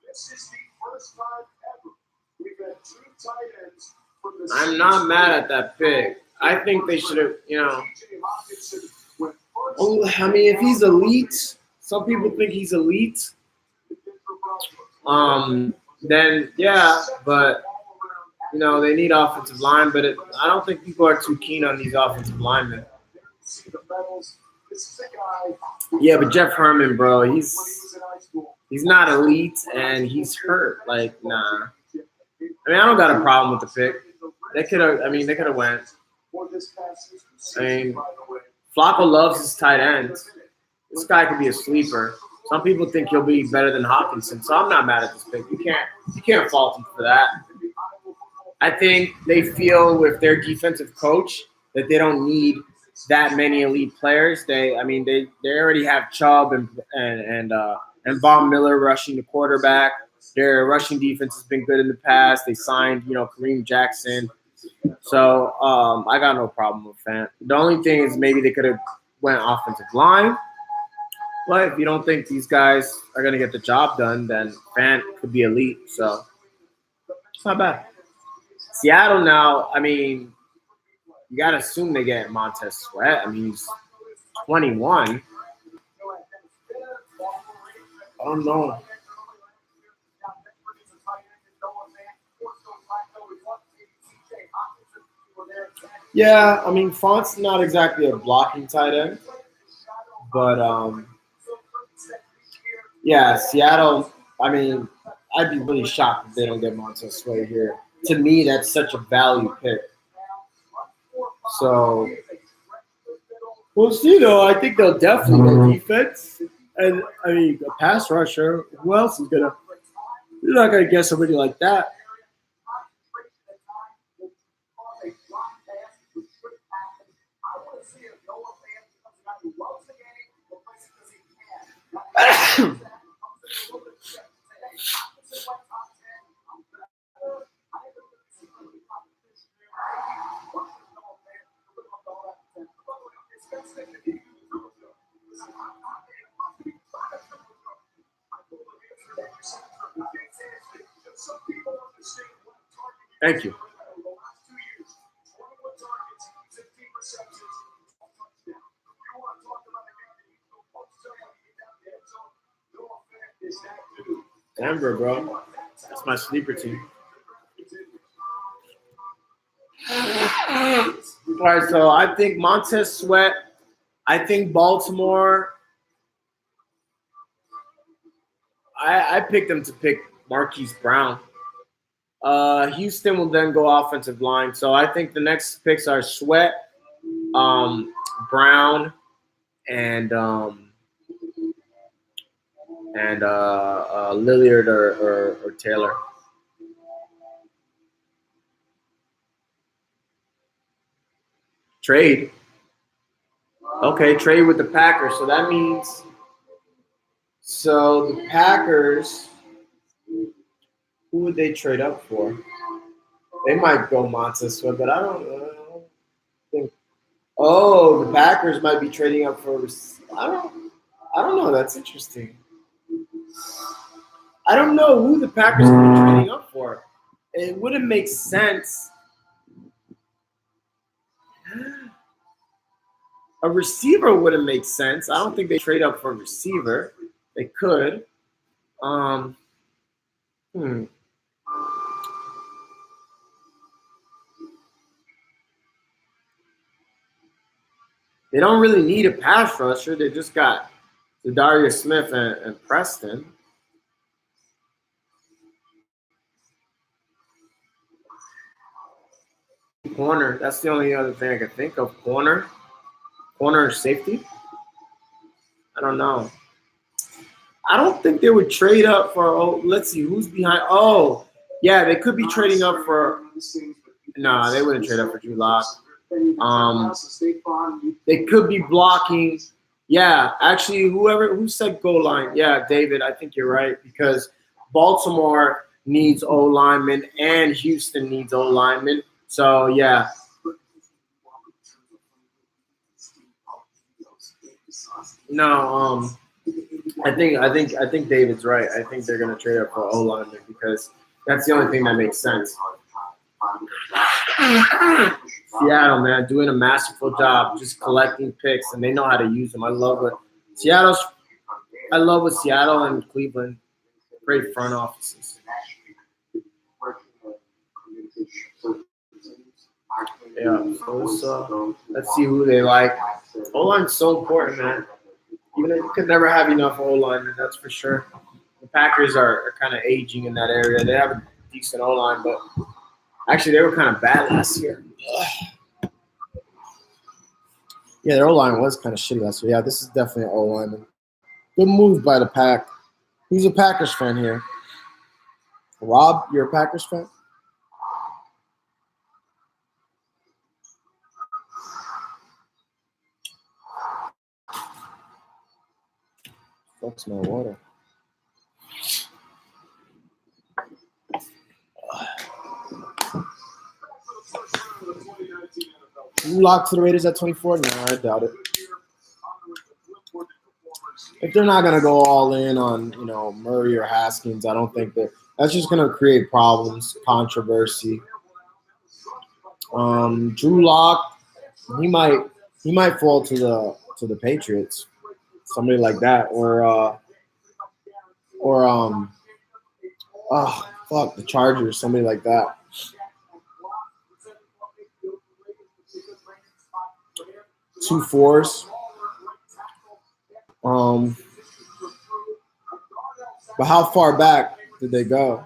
This is the first time ever we've had 2 tight ends from the I'm not mad at that pick. I think they should have, Oh, I mean, if he's elite, some people think he's elite. Then yeah, but they need offensive line. But I don't think people are too keen on these offensive linemen. Yeah, but Jeff Herman, bro, he's not elite and he's hurt. Like, nah. I mean, I don't got a problem with the pick. They could have went. I mean, Flacco loves his tight ends. This guy could be a sleeper. Some people think he'll be better than Hockenson, so I'm not mad at this pick. You can't fault him for that. I think they feel with their defensive coach that they don't need that many elite players. They already have Chubb and Von Miller rushing the quarterback. Their rushing defense has been good in the past. They signed, Kareem Jackson. So I got no problem with Fant. The only thing is maybe they could have went offensive line. But if you don't think these guys are going to get the job done, then Fant could be elite. So it's not bad. Seattle now, you got to assume they get Montez Sweat. He's 21. I don't know. Yeah, Font's not exactly a blocking tight end. But, yeah, Seattle, I'd be really shocked if they don't get Montez Sweat here. To me, that's such a value pick. So, we'll see, though. I think they'll definitely go defense. And, a pass rusher, who else is going to – you're not going to get somebody like that. Thank you. Denver, bro. That's my sleeper team. All right, so I think Montez Sweat. I think Baltimore. I picked them to pick Marquise Brown. Houston will then go offensive line. So I think the next picks are Sweat, Brown, and Lillard or Taylor. Trade. Okay, trade with the Packers. So that means the Packers, who would they trade up for? They might go Montez Sweat, but I don't think. Oh, the Packers might be trading up for. I don't know. That's interesting. I don't know who the Packers would be trading up for. It wouldn't make sense. A receiver wouldn't make sense. I don't think they trade up for a receiver. They could. They don't really need a pass rusher. They just got Darius Smith and Preston. Corner. That's the only other thing I can think of. Corner or safety. I don't know. I don't think they would trade up for. Oh, let's see who's behind. Oh, yeah, they could be trading up for. No, they wouldn't trade up for Drew Lock. They could be blocking. Yeah, actually, who said goal line? Yeah, David, I think you're right because Baltimore needs O linemen and Houston needs O linemen. So yeah. No, I think David's right. I think they're gonna trade up for O linemen because that's the only thing that makes sense. Seattle, man, doing a masterful job, just collecting picks, and they know how to use them. I love what Seattle and Cleveland, great front offices. Yeah, so let's see who they like. O-line's so important, man. You could never have enough O-line, that's for sure. The Packers are kind of aging in that area. They have a decent O-line, but actually they were kind of bad last year. Yeah, their O-line was kind of shitty last year. Yeah, this is definitely an O-lineman. Good move by the Pack. Who's a Packers fan here? Rob, you're a Packers fan? Fuck's my water. You lock to the Raiders at 24? No, I doubt it. If they're not gonna go all in on Murray or Haskins, I don't think that's just gonna create problems, controversy. Drew Lock, he might fall to the Patriots, somebody like that, or the Chargers, somebody like that. 2 4s. But how far back did they go?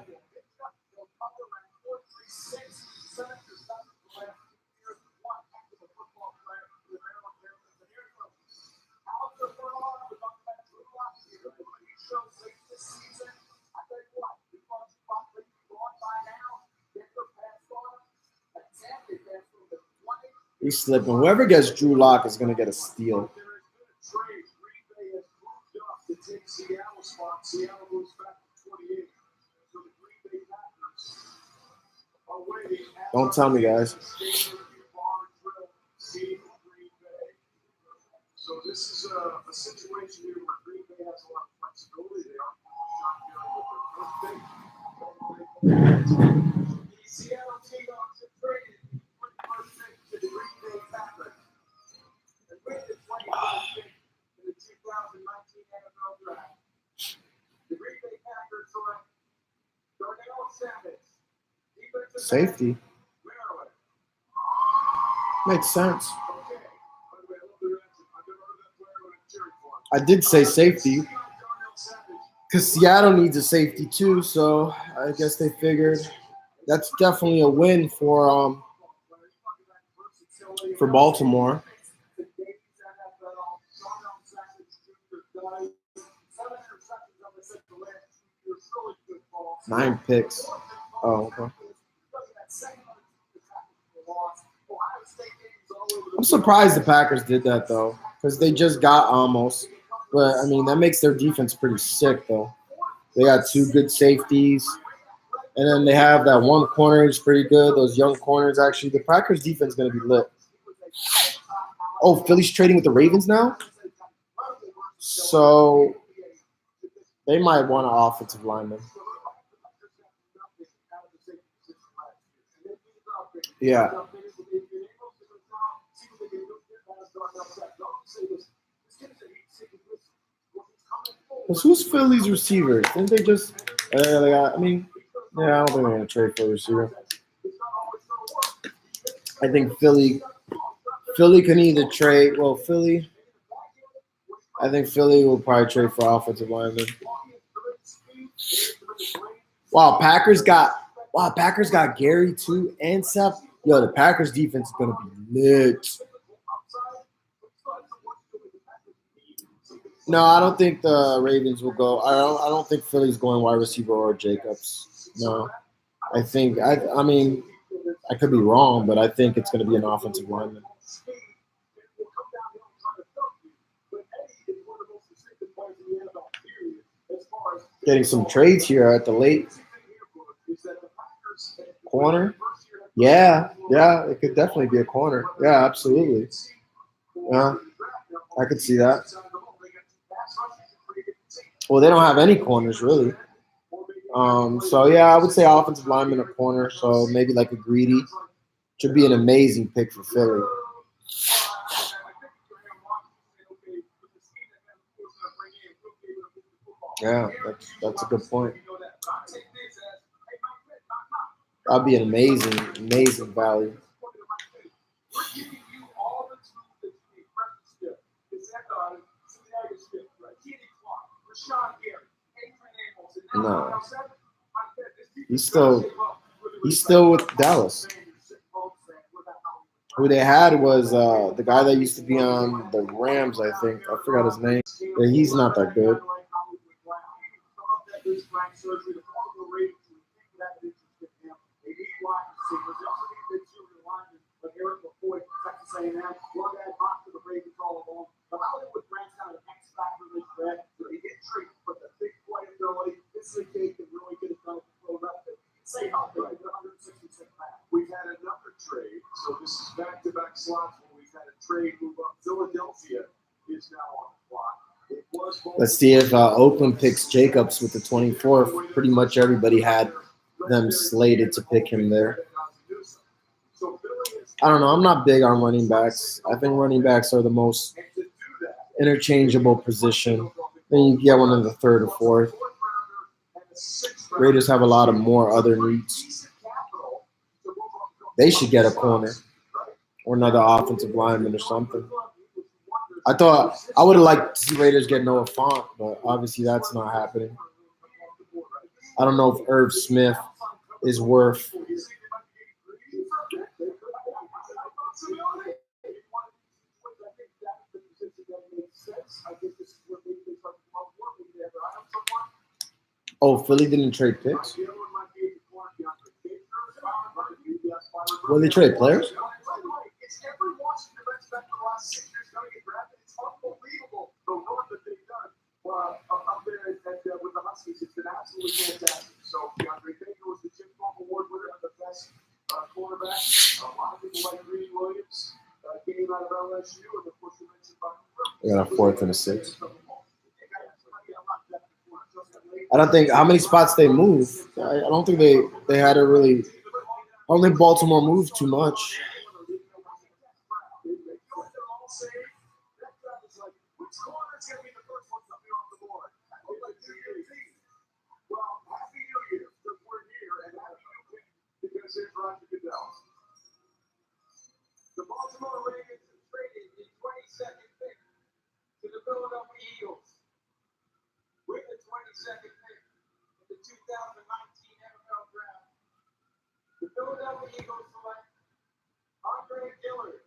He's slipping. Whoever gets Drew Lock is going to get a steal. Don't tell me, guys. So this is a situation here where Green Bay has a lot of flexibility there. The Seattle Seahawks have traded for the first pick to the Green Bay Packers. And with the 21st pick in the 2019 NFL Draft, the Green Bay Packers select Darnell Savage, Safety. Maryland. Makes sense. I did say safety because Seattle needs a safety too, so I guess they figured that's definitely a win for Baltimore. Nine picks. Oh, okay. I'm surprised the Packers did that though, because they just got Amos. But I mean, that makes their defense pretty sick though. They got 2 good safeties, and then they have that one corner who's pretty good. Those young corners, actually, the Packers defense is gonna be lit. Oh, Philly's trading with the Ravens now, so they might want an offensive lineman. Yeah. Because who's Philly's receiver? Didn't they just? I don't think they're gonna trade for a receiver. I think Philly can either trade. Well, I think Philly will probably trade for offensive lineman. Wow, Packers got Gary too and Seth. Yo, the Packers defense is gonna be lit. No, I don't think the Ravens will go. I don't think Philly's going wide receiver or Jacobs. No, I could be wrong, but I think it's going to be an offensive lineman. Getting some trades here at the late corner. Yeah, it could definitely be a corner. Yeah, absolutely. Yeah, I could see that. Well, they don't have any corners really. So yeah, I would say offensive lineman or corner. So maybe like a Greedy. Should be an amazing pick for Philly. Yeah, that's a good point. That'd be an amazing value. No, he's still with Dallas. Who they had was the guy that used to be on the Rams, I think. I forgot his name. But he's not that good. treat, but the big playability, this is a kid that really could have done it for nothing. Say how big, 166 pounds. We've had another trade, so this is back-to-back slots where we've had a trade move up. Philadelphia is now on the clock. Let's see if Oakland picks Jacobs with the 24th. Pretty much everybody had them slated to pick him there. I don't know. I'm not big on running backs. I think running backs are the most interchangeable position. Then you get one in the third or fourth. Raiders have a lot of more other needs. They should get a corner or another offensive lineman or something. I thought I would have liked to see Raiders get Noah Fant, but obviously that's not happening. I don't know if Irv Smith is worth Oh, Philly didn't trade picks? Well, they trade players? It's been absolutely fantastic. So DeAndre Baker was the Jim Thorpe Award winner of the best quarterback. A lot of people like Greedy Williams came out of LSU, and of course you mentioned We got a 4th and a 6th. I don't think how many spots they move. I don't think they had a really. I don't think Baltimore moved too much. The Baltimore Ravens have traded the 22nd pick to the Philadelphia Eagles. With the 22nd pick in the 2019 NFL Draft, the Philadelphia Eagles select Andre Dillard,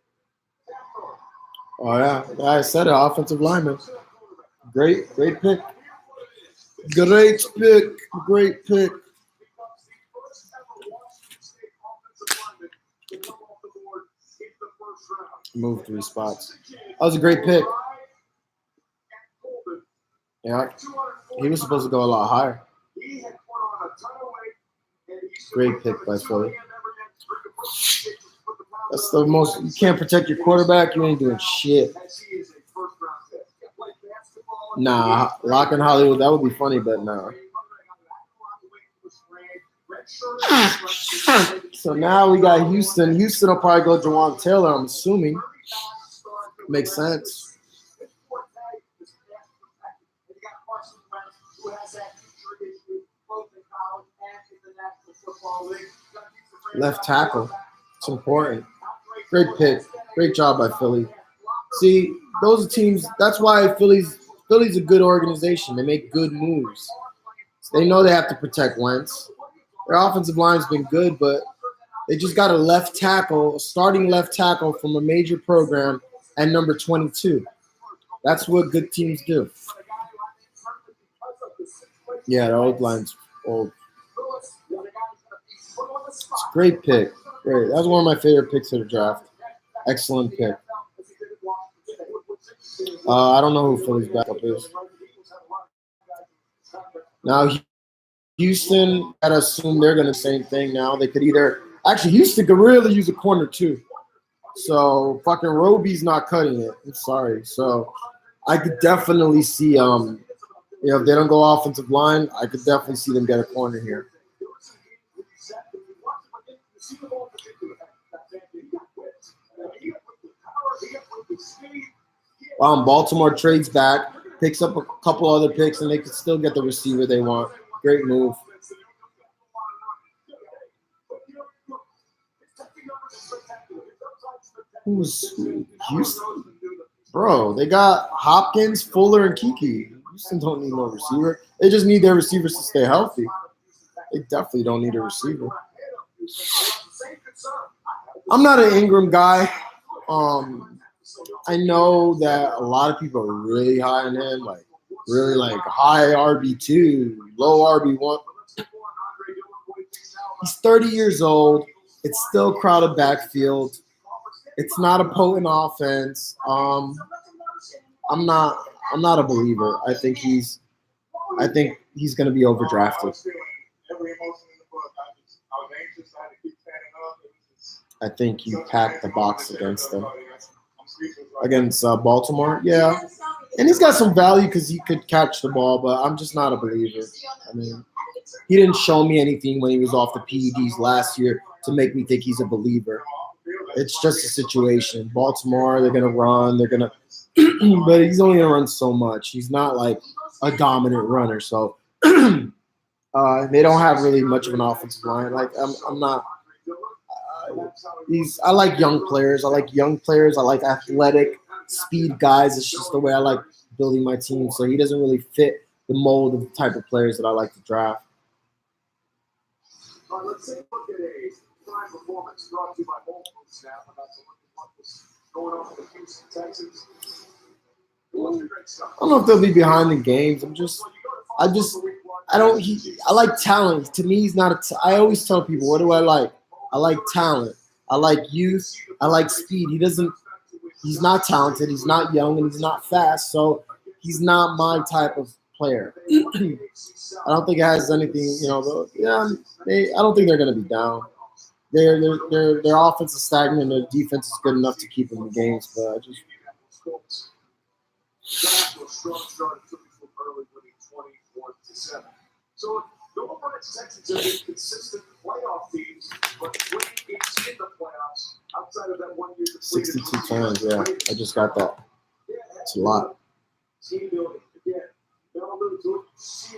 tackle. Oh yeah, I said it. Offensive lineman. Great pick. Great pick. Moved 3 spots. That was a great pick. Yeah, he was supposed to go a lot higher. Great pick by Philly. That's the most. You can't protect your quarterback. You ain't doing shit. Nah, lock in Hollywood. That would be funny, but nah. So now we got Houston. Houston will probably go Jawan Taylor, I'm assuming. Makes sense. Left tackle. It's important. Great pick. Great job by Philly. See, those are teams. That's why Philly's a good organization. They make good moves. They know they have to protect Wentz. Their offensive line's been good, but they just got a starting left tackle from a major program at number 22. That's what good teams do. Yeah, the old line's old. It's a great pick. Great. That was one of my favorite picks of the draft. Excellent pick. I don't know who Philly's backup is. Now, Houston, I'd assume they're going to do the same thing now. They could either – actually, Houston could really use a corner too. So, fucking Roby's not cutting it. I'm sorry. So, I could definitely see if they don't go offensive line, I could definitely see them get a corner here. Baltimore trades back, picks up a couple other picks, and they could still get the receiver they want. Great move. Who's Houston? Bro, they got Hopkins, Fuller, and Kiki. Houston don't need no receiver. They just need their receivers to stay healthy. They definitely don't need a receiver. I'm not an Ingram guy. I know that a lot of people are really high on him, really high RB2, low RB1. He's 30 years old. It's still crowded backfield. It's not a potent offense. I'm not a believer. I think he's I think he's going to be I overdrafted. was feeling every emotion in the book. I was anxious. I had to keep standing up. It was just I think he such a packed the big moment box to against share them. with everybody. I'm speechless right now. Against Baltimore. Yeah. And he's got some value because he could catch the ball, but I'm just not a believer. I mean, he didn't show me anything when he was off the PEDs last year to make me think he's a believer. It's just a situation. Baltimore, they're going to run. They're going to – but he's only going to run so much. He's not like a dominant runner. So they don't have really much of an offensive line. Like, I'm not I like young players. I like athletic, speed guys. It's just the way I like building my team. So he doesn't really fit the mold of the type of players that I like to draft. All right, let's take a look at a prime performance brought to you by Multiple Snap about to look at what was going on with the Houston Texans. What's your great stuff? I don't know if they'll be behind the games. I like talent. To me, he's not I always tell people, what do I like? I like talent. I like youth. I like speed. He's not talented. He's not young, and he's not fast. So he's not my type of player. I don't think it has anything, I don't think they're going to be down. Their offense is stagnant. Their defense is good enough to keep them in games, but I just. So the Wolverines Texans have been consistent playoff teams, but winning each in the playoffs outside of that 1 year. 62 times, yeah. I just got that. It's a lot. Team building again. Now alluded to it. See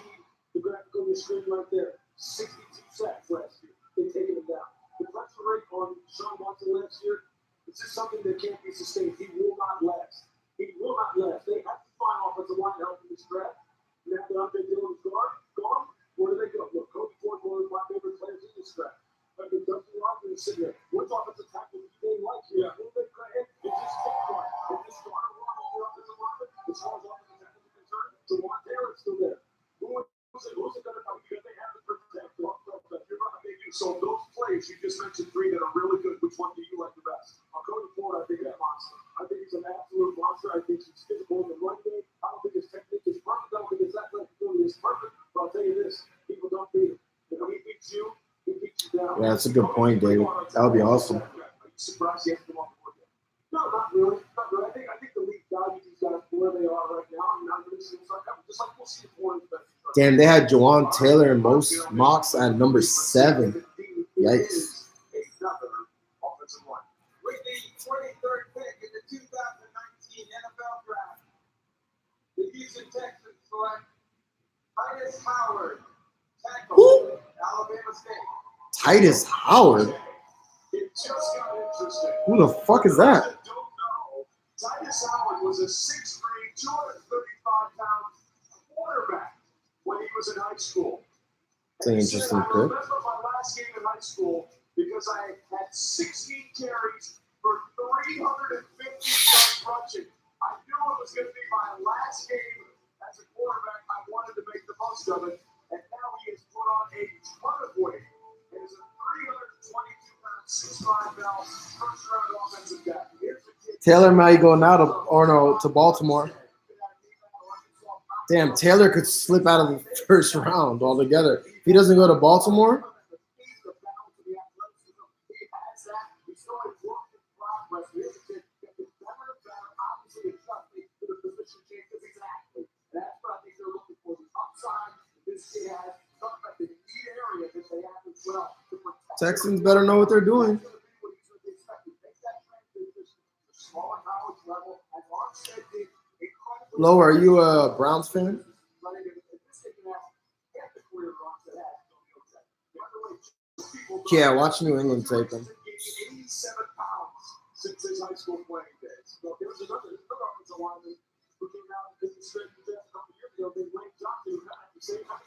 the graphic on the screen right there. 62 sacks last year. They've taken him down. The pressure rate on Sean Watson last year, it's just something that can't be sustained. He will not last. He will not last. They have to find offensive line help in this draft. Now that Andre Dillon's gone, where do they go? Look, Cody Ford, one of my favorite players in this draft. But the Dusty Rockman is sitting there. Which offensive tackle do they like here? Yeah. Who they credit? They just pick one. They just start a run on the offensive line. As far as offensive tackle is concerned, Jawan Taylor's still there. Who's it going to be? Because they have to protect. You're right. They do. So those players, you just mentioned three that are really good. Which one do you like the best? Cody Ford, I think, is a monster. I think he's an absolute monster. I think he's physical in the running game. I don't think his technique is perfect. I don't think his athletic ability is perfect. But I'll tell you this, people don't beat him. If he beats you, he beats you down. Yeah, that's a good point, David. That would be awesome. Are you surprised he hasn't come off the board yet? No, not really. Not really. I think the league values these guys where they are right now. I mean, I'm really seeing like that. Just like we'll see the Warriors. Damn, they had Jawan Taylor and most mocks at number 7. Yikes. Offensive line. With the 23rd pick in the 2019 NFL Draft, the Houston Texans select Titus Howard, tackle, Alabama State. Titus Howard? It just got interesting. Who the fuck is that? Don't know. Titus Howard was a 6'3", 235-pound quarterback when he was in high school. That's an interesting I pick. remember my last game in high school because I had 16 carries for 350 yards rushing. I knew it was going to be my last game as a quarterback. I wanted to make the most of it, and now he has put on a ton of weight. He is a 322-pound, 6'5" first-round offensive guy. Here's the kid. Taylor might go now to Baltimore. Damn, Taylor could slip out of the first round altogether. If he doesn't go to Baltimore, Texans better know what they're doing. Lo, are you a Browns fan? Yeah, watch New England take them. 87 pounds since his high school playing days. So there was another offensive lineman who came out and did straight to death a couple years ago. They Wayne Johnson at the same time.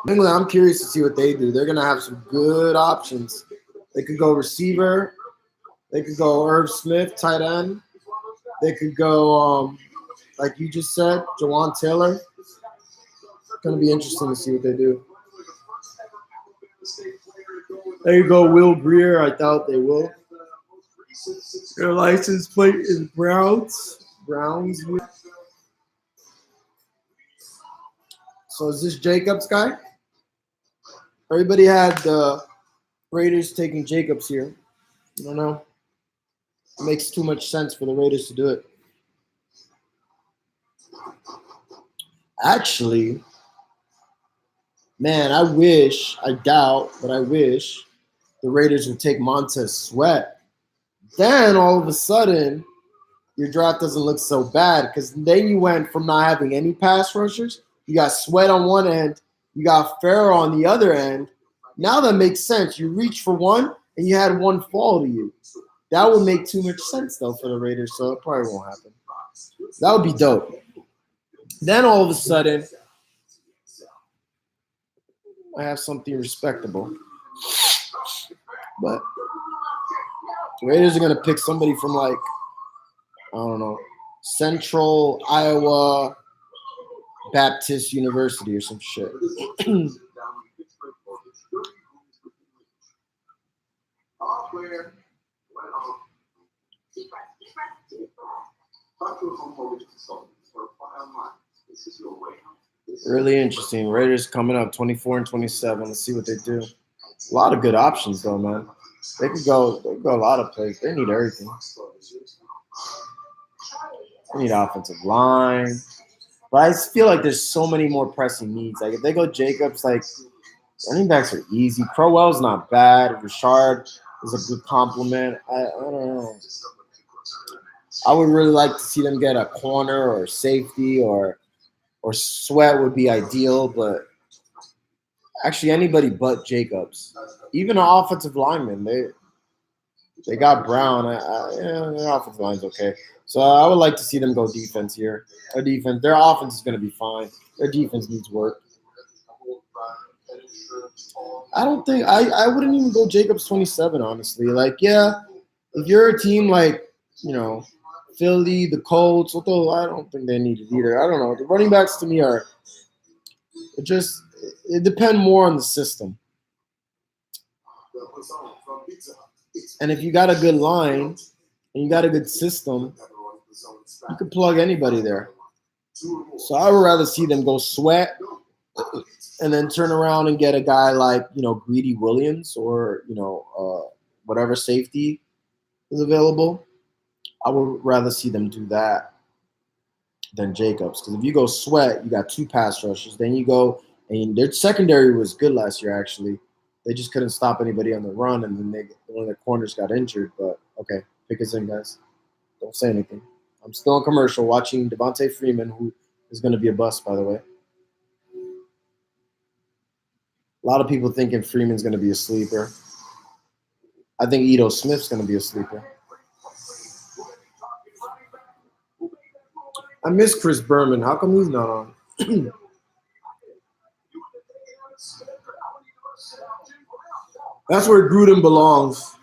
New England, I'm curious to see what they do. They're gonna have some good options. They could go receiver. They could go Irv Smith, tight end. They could go, like you just said, Jawan Taylor. It's gonna be interesting to see what they do. There you go, Will Greer. I doubt they will. Their license plate is Browns. So is this Jacobs guy? Everybody had the Raiders taking Jacobs here. I don't know. It makes too much sense for the Raiders to do it. Actually, man, I doubt, but I wish the Raiders would take Montez Sweat. Then all of a sudden, your draft doesn't look so bad because then you went from not having any pass rushers. You got Sweat on one end. You got Farrell on the other end. Now that makes sense. You reach for one, and you had one fall to you. That would make too much sense, though, for the Raiders, so it probably won't happen. That would be dope. Then all of a sudden, I have something respectable. But the Raiders are going to pick somebody from, like, I don't know, Central Iowa Baptist University or some shit. Really interesting. Raiders coming up 24-27. Let's see what they do. A lot of good options though, man. They could go a lot of places. They need everything. They need offensive line. But I just feel like there's so many more pressing needs. Like if they go Jacobs, like running backs are easy. Crowell's not bad. Richard is a good compliment. I don't know. I would really like to see them get a corner or safety or Sweat would be ideal, but actually anybody but Jacobs. Even an offensive lineman, they got Brown. Their offensive line's okay. So I would like to see them go defense here. Their offense is going to be fine. Their defense needs work. I don't think I wouldn't even go Jacobs 27, honestly. Like, yeah, if you're a team like, Philly, the Colts, although I don't think they need it either. I don't know. The running backs to me it depend more on the system. And if you got a good line and you got a good system, you can plug anybody there. So I would rather see them go Sweat and then turn around and get a guy like, Greedy Williams or, whatever safety is available. I would rather see them do that than Jacobs. Because if you go Sweat, you got two pass rushers. Then you go, and their secondary was good last year, actually. They just couldn't stop anybody on the run, and then one of their corners got injured. But, okay, pick us in, guys. Don't say anything. I'm still on commercial watching Devontae Freeman, who is going to be a bust, by the way. A lot of people thinking Freeman's going to be a sleeper. I think Ito Smith's going to be a sleeper. I miss Chris Berman. How come he's not on? That's where Gruden belongs.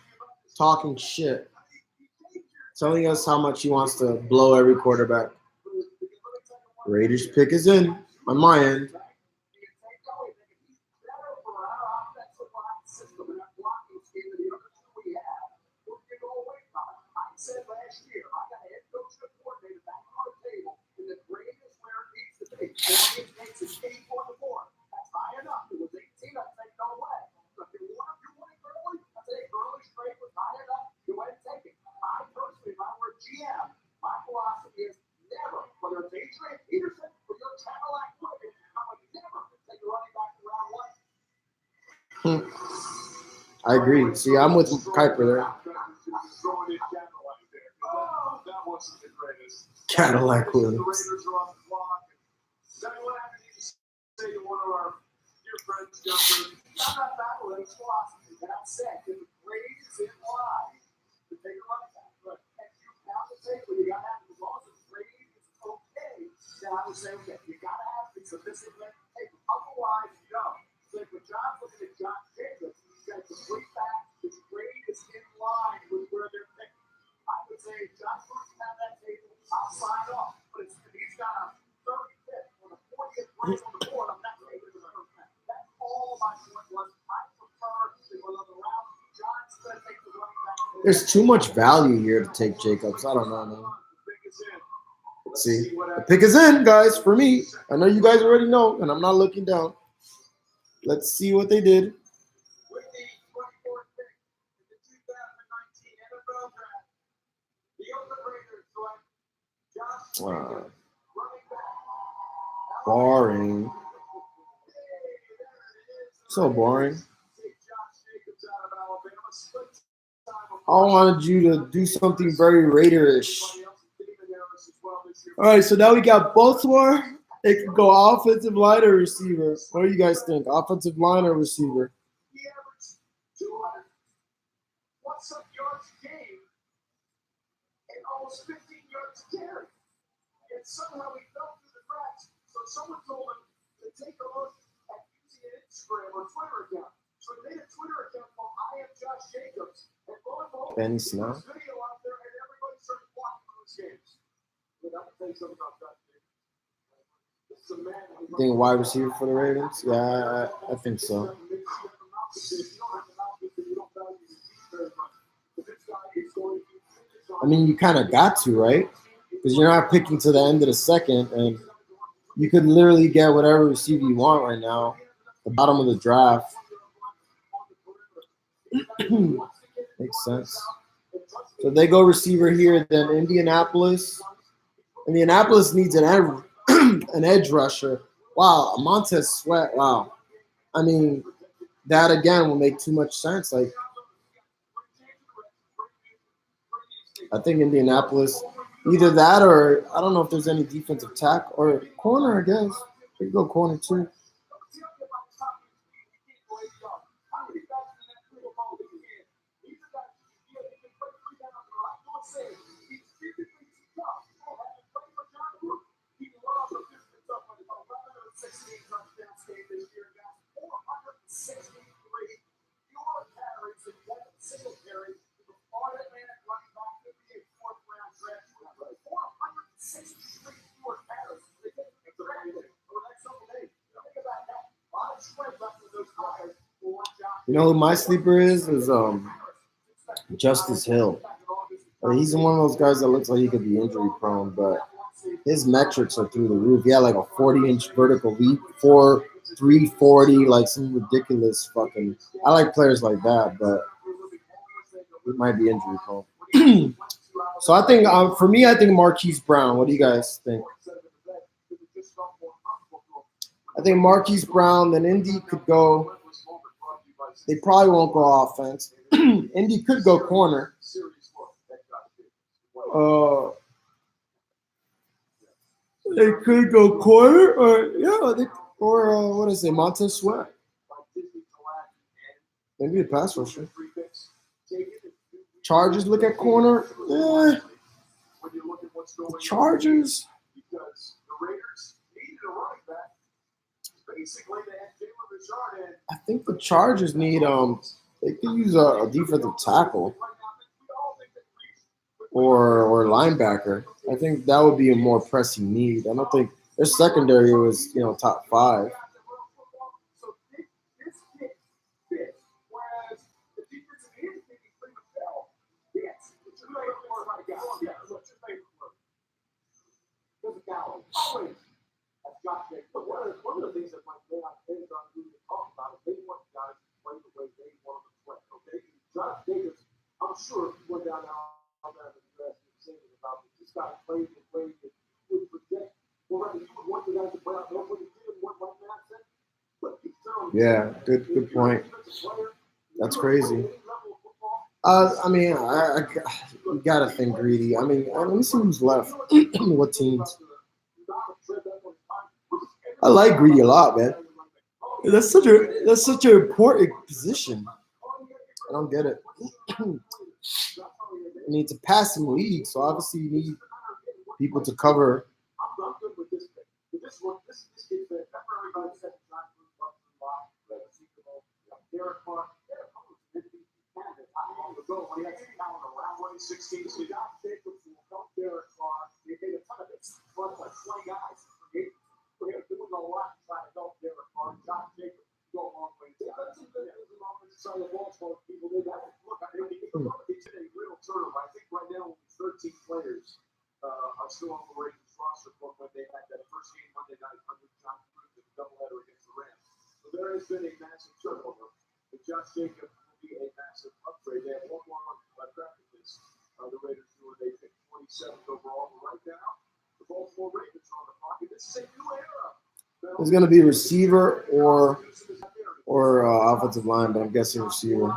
Talking shit. Telling us how much he wants to blow every quarterback. Raiders pick is in on my end. I agree. See, I'm with Kuiper there. Cadillac Williams. There's too much value here to take Jacobs. I don't know, man. See, the pick is in, guys, for me. I know you guys already know, and I'm not looking down. Let's see what they did. With the 24th pick in the 2019 NFL Draft, the Oakland Raiders select Josh Jacobs, running back. Boring. So boring. I wanted you to do something very Raiderish. All right, so now we got Baltimore. They can go offensive line or receiver. What do you guys think? Offensive line or receiver? He averaged 200 plus some yards a game and almost 15 yards a carry. And somehow he fell through the cracks. So someone told him to take a look at using an Instagram or Twitter account. So he made a Twitter account called I Am Josh Jacobs. And lo and behold, Benny there Snell. was video out there and everybody started watching those games. But I can tell you something about Josh Jacobs. This is a man who Think wide receiver for the Ravens? Yeah, I think so. I mean, you kind of got to, right? Because you're not picking to the end of the second, and you could literally get whatever receiver you want right now. The bottom of the draft. Makes sense. So they go receiver here, then Indianapolis. Indianapolis needs an edge rusher. Wow, Montez Sweat. Wow. I mean, that again will make too much sense. Like, I think Indianapolis, either that or I don't know if there's any defensive tackle or corner, I guess. They could go corner too. You know who my sleeper is Justice Hill. He's one of those guys that looks like he could be injury prone, but his metrics are through the roof. He had like a 40-inch vertical leap, 340, like some ridiculous fucking. I like players like that, but he might be injury prone. So I think for me, I think Marquise Brown. What do you guys think? I think Marquise Brown, then Indy could go. They probably won't go offense. Indy could go corner. They could go corner, or what is it, Montez Sweat? Maybe a pass rusher. Chargers look at corner. The Chargers. I think the Chargers need they could use a defensive tackle or linebacker. I think that would be a more pressing need. I don't think their secondary was top 5. One of the things that might go on things on who they talk about is they want guys to play the way they want them to play. Okay, Josh Jacobs, I'm sure if you went down Alabama and you asked him saying about this guy played the way that you would project. Well, rather you would want the guys to play out there what he did and what Matt said. But he's telling you. Yeah, good point. That's crazy. I mean, I gotta think greedy. I mean, let me see who's left. What teams? I like Greedy a lot, man. That's such an important position. I don't get it. I mean, it's a passing league, so obviously you need people to cover. I think right now 13 players are still on the Raiders roster. been a massive turnover. And Josh Jacobs will be a massive upgrade. They have one more draft this. The Raiders do it. They pick 27th overall. But right now, the Baltimore Ravens are on the pocket. This is a new era. It's going to be receiver or offensive line, but I'm guessing receiver.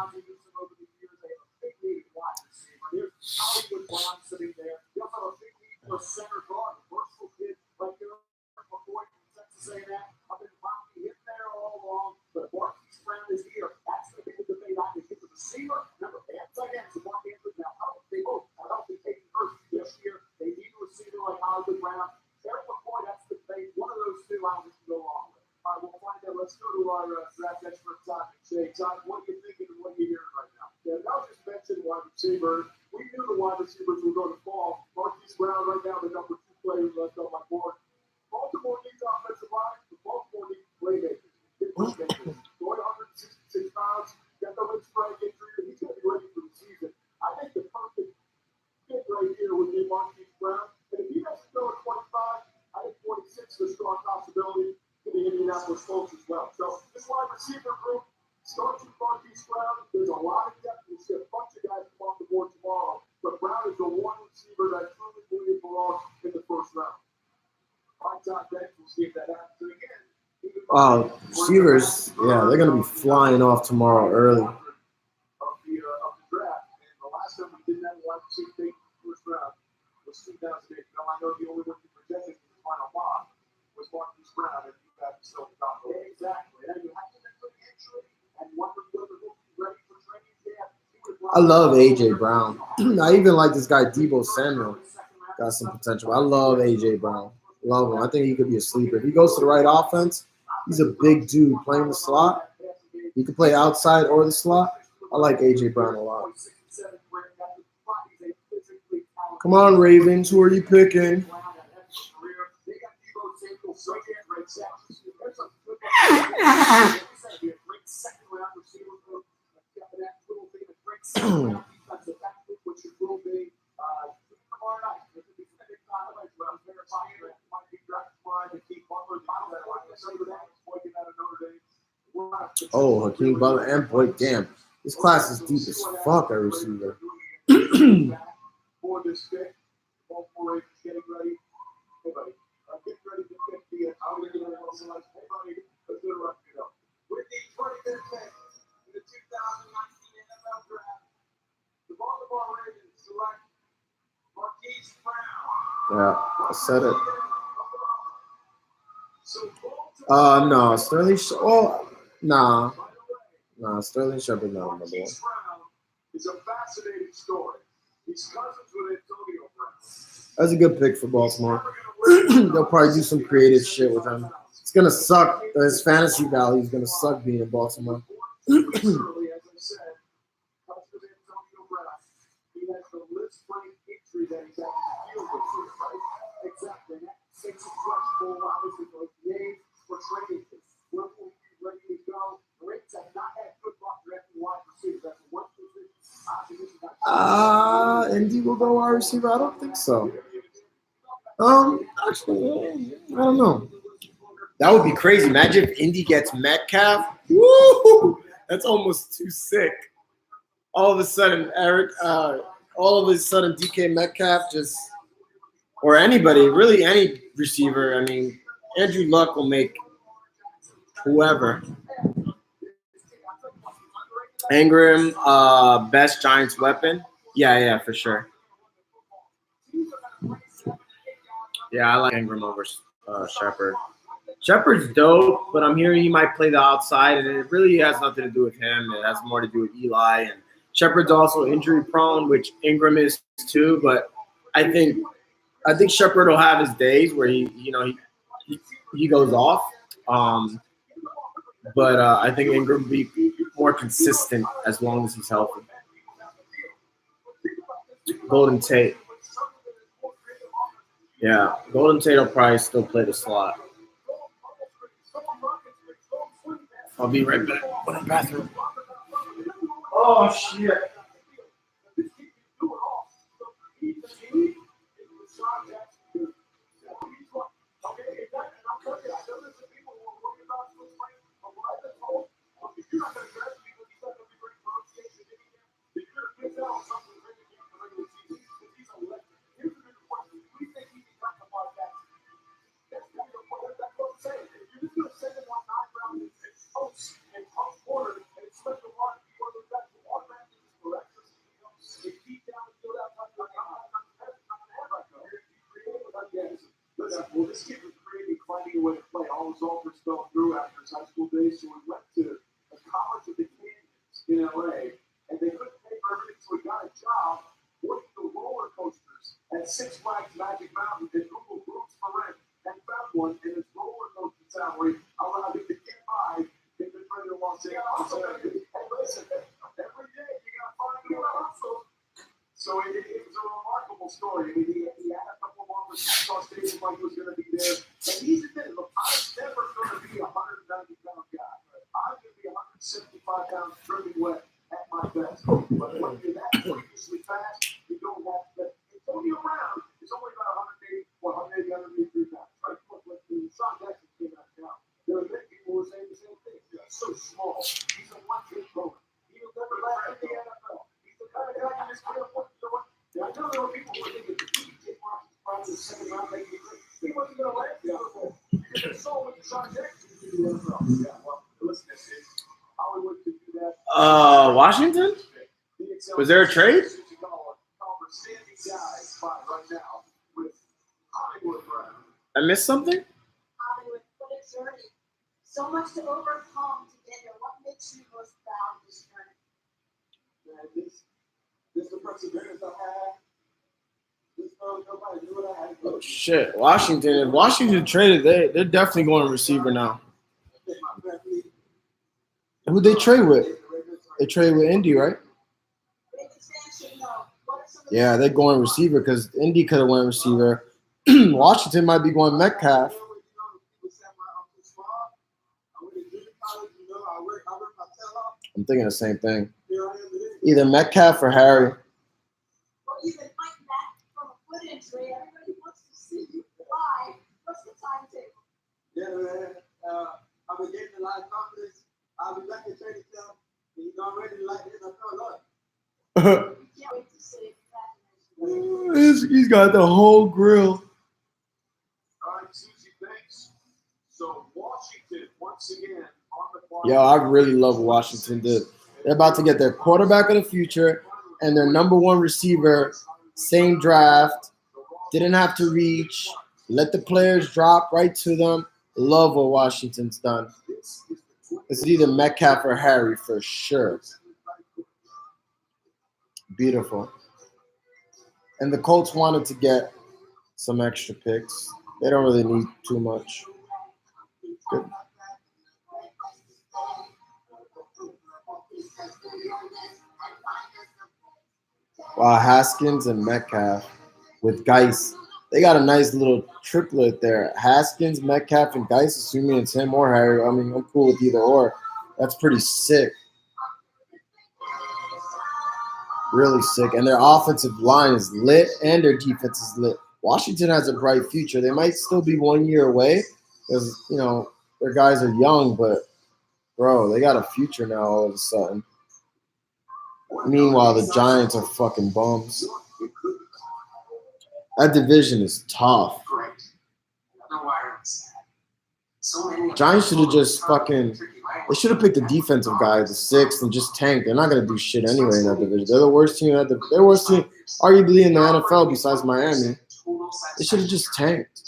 Hollywood Bond sitting there. They also have a big need for a center guard, a versatile kid like McCoy from Texas A&M. I've been watching him there all along, but Marquise Brown is here. That's going to be the debate on the receiver. Remember, they have tight ends, and Mark Andrews now. How they both are healthy, taking first this year. They need a receiver like Hollywood Brown. Eric McCoy, that's the debate. One of those two, I don't go along with. All right, we'll find out. Let's go to our draft expert, Todd McShay. Todd, what are you thinking and what are you hearing right now? Yeah, Mel just mentioned wide receiver. We knew the wide receivers were going to fall. Marquise Brown right now, the number 2 player left on my board. Baltimore needs offensive line. The Baltimore needs playmakers. Going 166 pounds, got the wrist sprain injury. He's going to be ready for the season. I think the perfect fit right here would be Marquise Brown. And if he doesn't go at 25, I think 26 is a strong possibility to the Indianapolis Colts as well. So this wide receiver group starts with Marquise Brown. There's a lot of depth. We'll see a bunch of guys come off the board tomorrow. But Brown is the one receiver that I truly believe belongs in the first round. On top bench, we'll see if that happens again. Receivers, yeah, they're going to be flying off tomorrow early. Of the draft. And the last time we did that wide receiver first round was 2008. Now I know the only one you projected in the final mock was Marquise Brown, and you got still top. Exactly. And you have to make an entry and wonder whether he'll be ready for training camp. I love A.J. Brown. I even like this guy, Deebo Samuel. Got some potential. I love A.J. Brown. Love him. I think he could be a sleeper. If he goes to the right offense, he's a big dude playing the slot. He can play outside or the slot. I like A.J. Brown a lot. Come on, Ravens. Who are you picking? Oh, Hakeem Butler and Boyd. Damn, this class is deep as fuck at receiver. For this pick, Baltimore Ravens getting ready. Hey, buddy, get ready to pick the Alabama Wilson. Hey, buddy, let's go to rock it up. With the 25th pick in the 2019 NFL Draft, the Baltimore Ravens select Marquise Brown. Yeah, I said it. So No, Sterling. Nah, Sterling Shepard not number one. Marquise Brown is a fascinating story. He's cousins with Antonio Brown. That's a good pick for Baltimore. They'll probably do some creative shit with him. It's gonna suck. His fantasy value is gonna suck being in Baltimore. Early, as I said, comes with Antonio Brown. He has the list sprain injury that he's had to deal with here, right? Exactly. That makes it questionable, obviously, for games for training. When will he be ready to go? The Ravens have not had good luck drafting wide receivers. That's one position. Indy will go wide receiver. I don't think so. Actually, I don't know. That would be crazy. Imagine if Indy gets Metcalf. Woo! That's almost too sick. All of a sudden, DK Metcalf just, or anybody, really any receiver. I mean, Andrew Luck will make whoever. Ingram, best Giants weapon. Yeah, for sure. Yeah, I like Ingram over Shepard. Shepard's dope, but I'm hearing he might play the outside, and it really has nothing to do with him. It has more to do with Eli. And Shepard's also injury prone, which Ingram is too. But I think Shepard will have his days where he goes off. But I think Ingram will be more consistent as long as he's healthy. Golden Tate. Yeah, Golden Tate will probably still play the slot. I'll be right back. Go to the bathroom. Oh, shit. those offers fell through after his high school days, so he went to the College of the Canyons in LA, and they couldn't pay for everything, so he got a job working the roller coasters at Six Flags Magic Mountain and Google rooms for rent and found one in his roller coaster salary allowed him to get by in the greater Los Angeles area. And listen, every day you gotta find a new hustle. So it was a remarkable story. I mean, he had a couple of offers. He saw Stadium like he was going to be there. And he's admitted, look, I'm never going to be a 190-pound guy. I'm going to be 175 pounds dripping wet at my best. But when you're that freakishly fast, you don't have to. Antonio Brown is only about 180, 183 pounds. Right? When Sean Jackson came out of town, there were many people who were saying the same thing. He's so small. He's a one-trick pony. He'll never last in the NFL. He's the kind of guy you just can't afford. I know there were people who were thinking that he did probably the second round making it great. He wasn't going to land the other one. Because they're so with Sean Jackson to do the NFL. Yeah, well, listen, Hollywood could do that. Washington? Was there a trade? I missed something? Hollywood, what a journey. So much to overcome to get there. What makes you most proud of this journey? This is the perseverance I had. Nobody knew what I had. Oh shit, Washington. If Washington traded, they're definitely going receiver now. Who they trade with? They trade with Indy, right? Yeah, they're going receiver because Indy could have went receiver. Washington might be going Metcalf. I'm thinking the same thing. Either Metcalf or Harry. Well, you've been fighting back from a foot injury. Everybody wants to see you live. What's the timetable? Yeah, man. I've been getting a lot of confidence. I've been lucky to trade it to him. He's already like this. I feel lucky. Can't wait to see it. He's got the whole grill. All right, Susie, thanks. So Washington once again on the clock. Yo, I really love what Washington did. They're about to get their quarterback of the future and their number one receiver, same draft. Didn't have to reach. Let the players drop right to them. Love what Washington's done. It's either Metcalf or Harry for sure. Beautiful. And the Colts wanted to get some extra picks. They don't really need too much. Good. Wow, Haskins and Metcalf with Geis. They got a nice little triplet there. Haskins, Metcalf, and Geis, assuming it's him or Harry. I mean, I'm cool with either or. That's pretty sick. Really sick. And their offensive line is lit and their defense is lit. Washington has a bright future. They might still be 1 year away because, you know, their guys are young, but, bro, they got a future now all of a sudden. Meanwhile, the Giants are fucking bums. That division is tough. Giants should have just fucking – they should have picked the defensive guy, the sixth, and just tanked. They're not going to do shit anyway in that division. They're the worst team – they're the worst team arguably in the NFL besides Miami. They should have just tanked.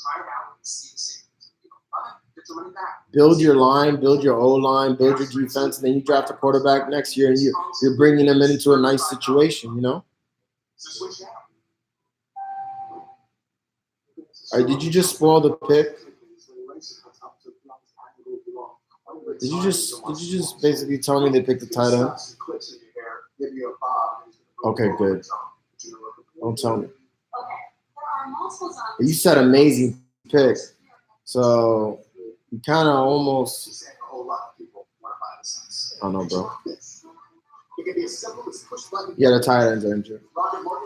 Build your line, build your O-line, build your defense, and then you draft a quarterback next year, and you're bringing them into a nice situation, you know? All right, did you just spoil the pick? Did you just basically tell me they picked the tight end? Okay, good. Don't tell me. You said amazing pick, so you kind of almost. I don't know, bro. Yeah, the tight ends are injured,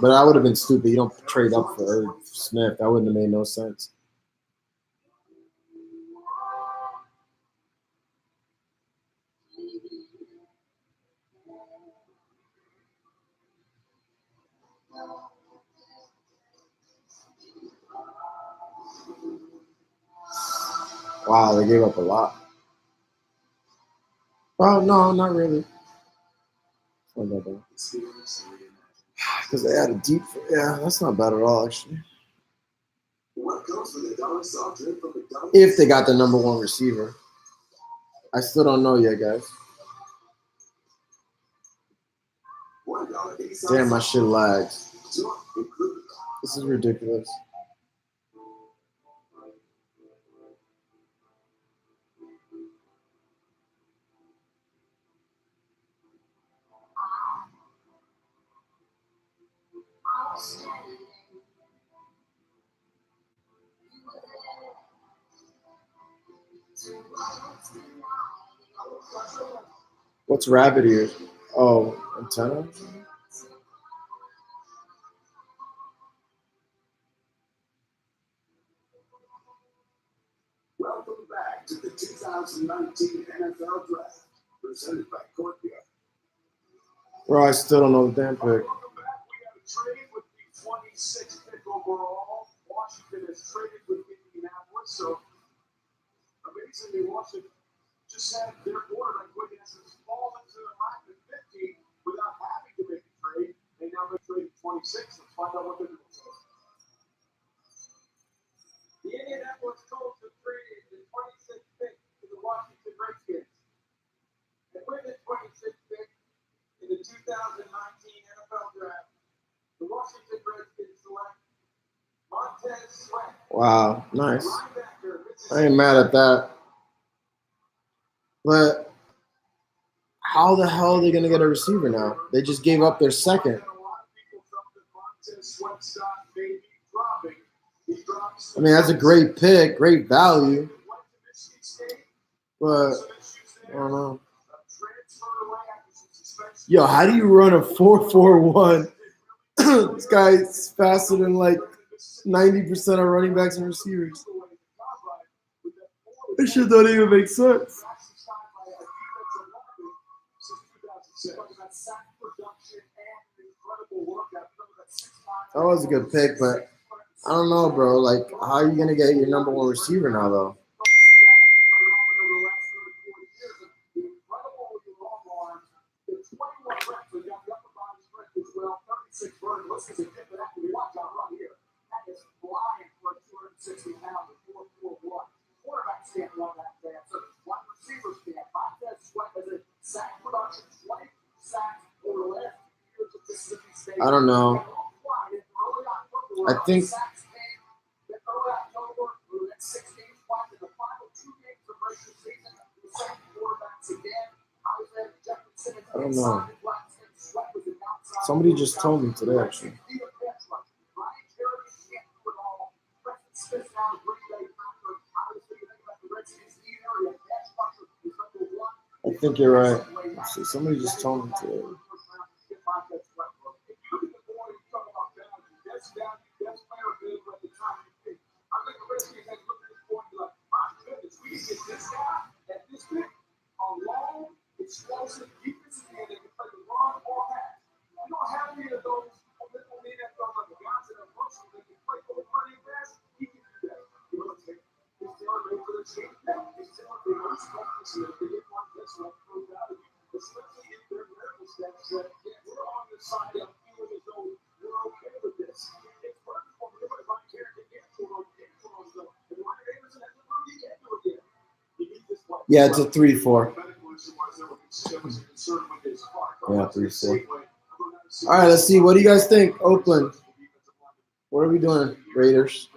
but I would have been stupid. You don't trade up for Irv Smith. That wouldn't have made no sense. Wow, they gave up a lot. Oh, no, not really. Not that bad. Because they had a deep – yeah, that's not bad at all, actually. What comes with a dollar soft drink from McDonald's? If they got the number one receiver. I still don't know yet, guys. $1 Damn, my shit lags. Joint included. This is ridiculous. What's rabbit ears? Oh, antenna? Welcome back to the 2019 NFL Draft, presented by Courtyard. Bro, I still don't know the damn pick. Welcome back. We have a trade with the 26th pick overall. Washington has traded with Indianapolis, so amazingly, Washington just had their quarterback Quinn Haskins fall into the lap at 15 without having to make a trade, and now they're trading 26. Let's find out what they're doing. The Indianapolis Colts have traded the 26th pick to the Washington Redskins. And with the 26th pick in the 2019 NFL Draft, the Washington Redskins select Montez Sweat, Wow, nice. linebacker, I ain't mad at that. But how the hell are they going to get a receiver now? They just gave up their second. A lot of people felt that Montez Sweat stock may be dropping. He drops. I mean, that's a great pick, great value. Went to Michigan State. But Some issues I there. don't know. Transferred away after some suspension. Yo, how do you run a 4.41? This guy's faster than like 90% of running backs and receivers. This shit don't even make sense. That was a good pick, but I don't know, bro. Like, how are you gonna get your number one receiver now, though? I don't know. I think I don't know. Somebody just told me today, actually. I think you're right. Somebody just told me today. Yeah, it's a 3-4. Yeah, 3-4. All right, let's see. What do you guys think, Oakland? What are we doing, Raiders?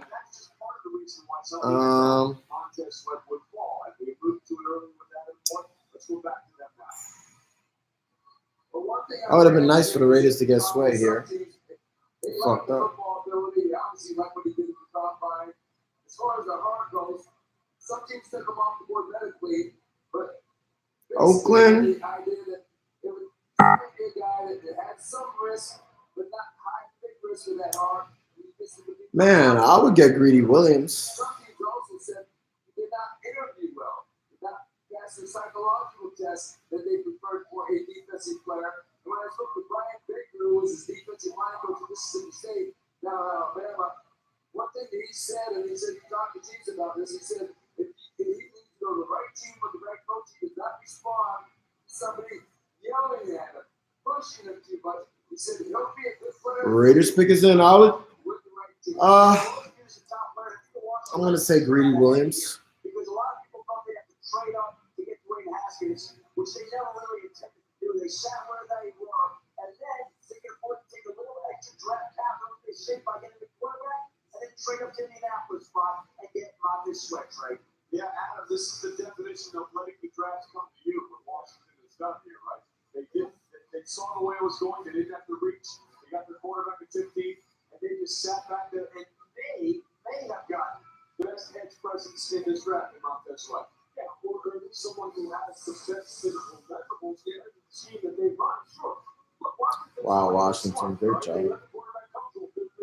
I would have been nice for the Raiders to get Sway here. They fucked up. As far as the heart goes, some teams took him off the board medically, but Oakland. the idea that it would be a guy that had some risk, but not high big risk with that heart. Man, I would get Greedy Williams. Some teams also said he did not interview well, did not pass the psychological test that they preferred for a defensive player. And when I spoke to Brian Baker, who was his defensive line coach at Mississippi State, down in Alabama, one thing that he said, and he said he talked to teams about this, he said if he needs to go to the right team with the right coach, he does not respond to somebody yelling at him, pushing him too much. He said he'll be a good player. Raiders pick us in. I would. With the right team. Uh, Here's the top player. I'm gonna say Greedy Williams. Because a lot of people thought they had to trade up to get Dwayne Haskins, which they never really intended to do. They sat where they were, and then they could afford to take a little extra draft capital they saved by getting the quarterback, and then trade up to Indianapolis spot and get Montez Sweat trade. Yeah, Adam, this is the definition of letting the draft come to you. What Washington has done here, right? They saw the way it was going. They didn't have to reach. They got their quarterback at 15, and they just sat back there. And they have got the best edge presence in this draft in Montez Sweat. Yeah, or someone who has the best physical measurables in the scheme that they run. Sure. Look, Wow, Washington, great job. Let the quarterback come to them. People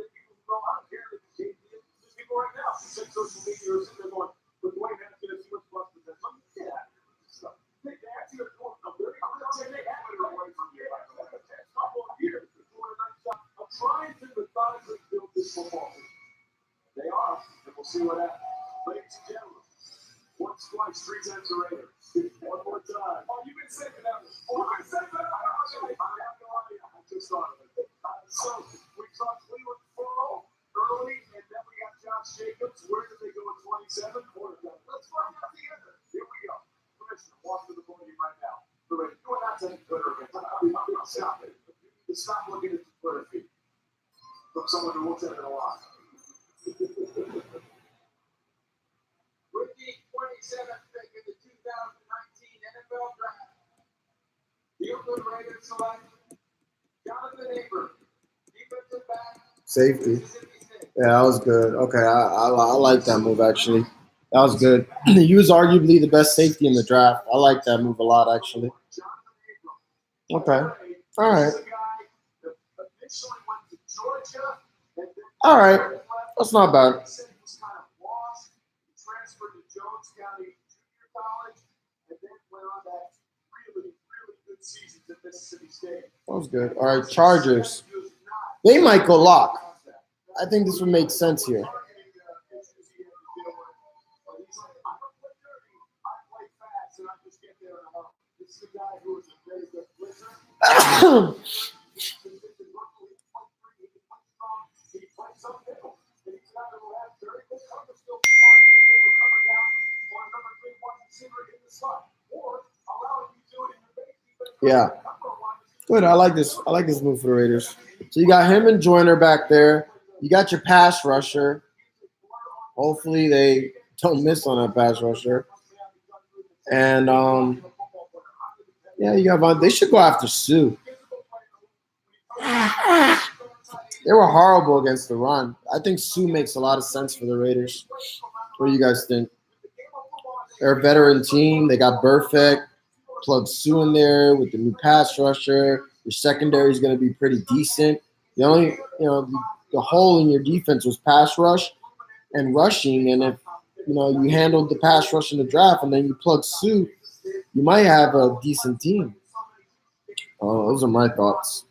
go, I don't care. There's people right now who say social media are sitting there going, but Dwayne Haskins, he was plus the best. Let me get out of here with this stuff. They actually are doing a very good job. They have it away from you. Like the past couple of years, they're doing a nice job of trying to methodically build this football team. They are, and we'll see what happens. Ladies and gentlemen, once, twice, three times a Raiders. One more time. Oh, you've been saving that. Oh, I've been saving that. I have no idea. I just thought of it. So, we talked Cleveland 4-0 early, and then we got Josh Jacobs. Where did they go at 27? Quarterback. Let's find out together. Here we go. Commissioner, walk to the podium right now. The Raiders. You are not taking Twitter again. Stop it. Stop looking at the Twitter feed from someone who looks at it a lot. With the 27th pick in the 2019 NFL Draft, the Oakland Raiders select Jonathan Abram, defensive back, Safety. Mississippi State. Yeah, that was good. Okay, I like that move actually. That was good. He was arguably the best safety in the draft. I like that move a lot actually. Okay. All right. All right. That's not bad. Transferred to Jones County Junior College, and then went on that really, really good season at Mississippi State. That was good. All right, Chargers. They might go lock. I think this would make sense here. Yeah. Good. I like this. I like this move for the Raiders. So you got him and Joyner back there. You got your pass rusher. Hopefully they don't miss on that pass rusher. And yeah, you got Von. They should go after Sue. They were horrible against the run. I think Sue makes a lot of sense for the Raiders. What do you guys think? They're a veteran team. They got Burfict. Plug Sue in there with the new pass rusher. Your secondary is going to be pretty decent. The only, the hole in your defense was pass rush and rushing. And if, you handled the pass rush in the draft and then you plug Sue, you might have a decent team. Those are my thoughts.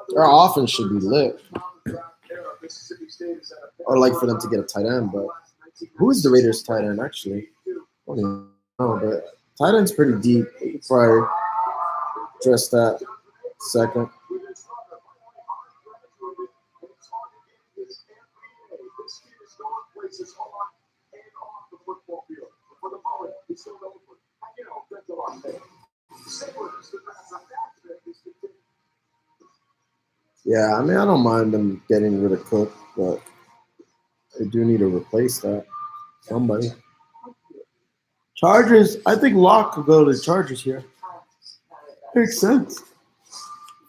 Their offense should be lit. I would like for them to get a tight end, but who is the Raiders tight end actually? I don't even know, but tight end's pretty deep. We could probably address that second. Yeah, I mean, I don't mind them getting rid of Cook, but they do need to replace that. Somebody. Chargers, I think Locke could go to the Chargers here. Makes sense.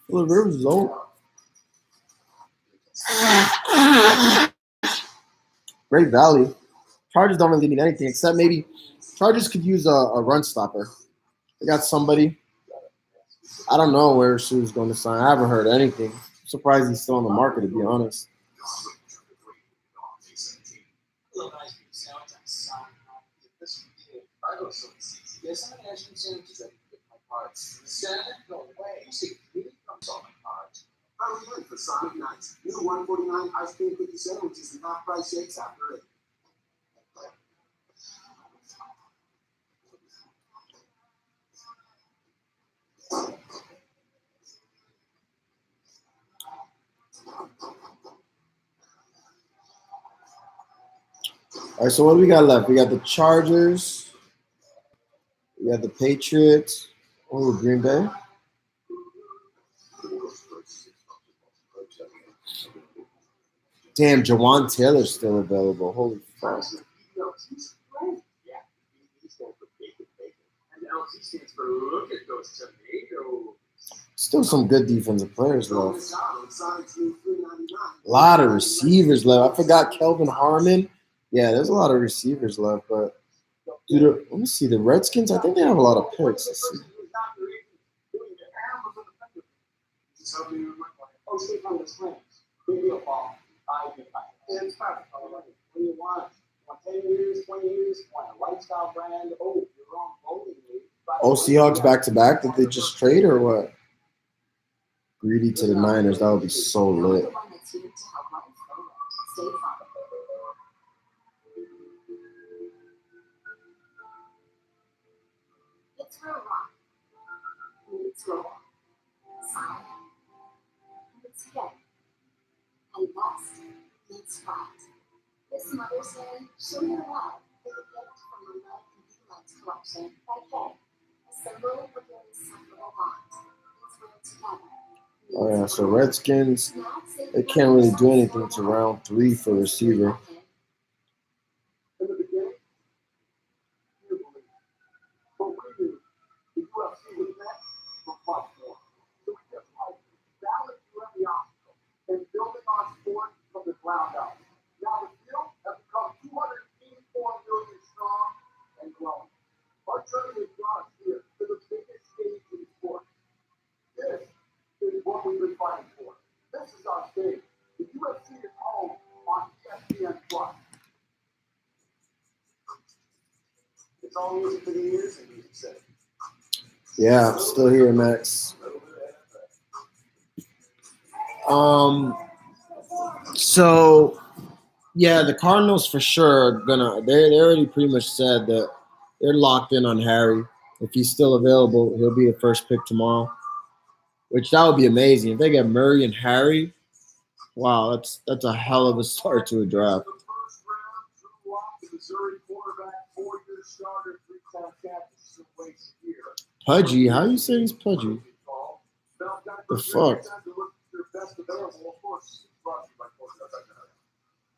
Well, the Rivers is old. Great value. Chargers don't really need anything except maybe Chargers could use a run stopper. They got somebody. I don't know where Sue's going to sign. I haven't heard anything. I'm surprised he's still on the market, to be honest. For Sonic Nights, new $1.49 ice cream cookie sandwiches and half-price shakes after it. All right, so what do we got left? We got the Chargers. We got the Patriots. Oh, Green Bay. Damn, Jawan Taylor's still available. Holy fuck. Still some good defensive players left. A lot of receivers left. I forgot Kelvin Harmon. Yeah, there's a lot of receivers left, but dude, let me see. The Redskins, I think they have a lot of picks. Let's see. Oh, Seahawks back to back? Did they just trade or what? Greedy to the Niners. That would be so lit. It's her rock. It's her rock. Silent. It's head. And West meets right. This Mother's Day, show your love with a gift from the Love and Be Loved collection by Kay. A symbol of your inseparable bond. It's real together. Oh, yeah, so Redskins, they can't really do anything to round 3 for receiver. And building our sport from the ground up. Now the field has become 284 million strong and growing. Our journey has brought us here to the biggest stage in sport. This is what we've been fighting for. This is our stage. The UFC is home on ESPN+. It's all music for the ears and music said. Yeah, I'm still here, Max. So yeah, the Cardinals for sure are gonna. They already pretty much said that they're locked in on Harry. If he's still available, he'll be the first pick tomorrow. Which that would be amazing if they get Murray and Harry. Wow, that's a hell of a start to a draft. The first round, Drew Lock, the Missouri quarterback, 4-year starter, 3-time captain, waits a year. Pudgy, how you say he's Pudgy? The fuck?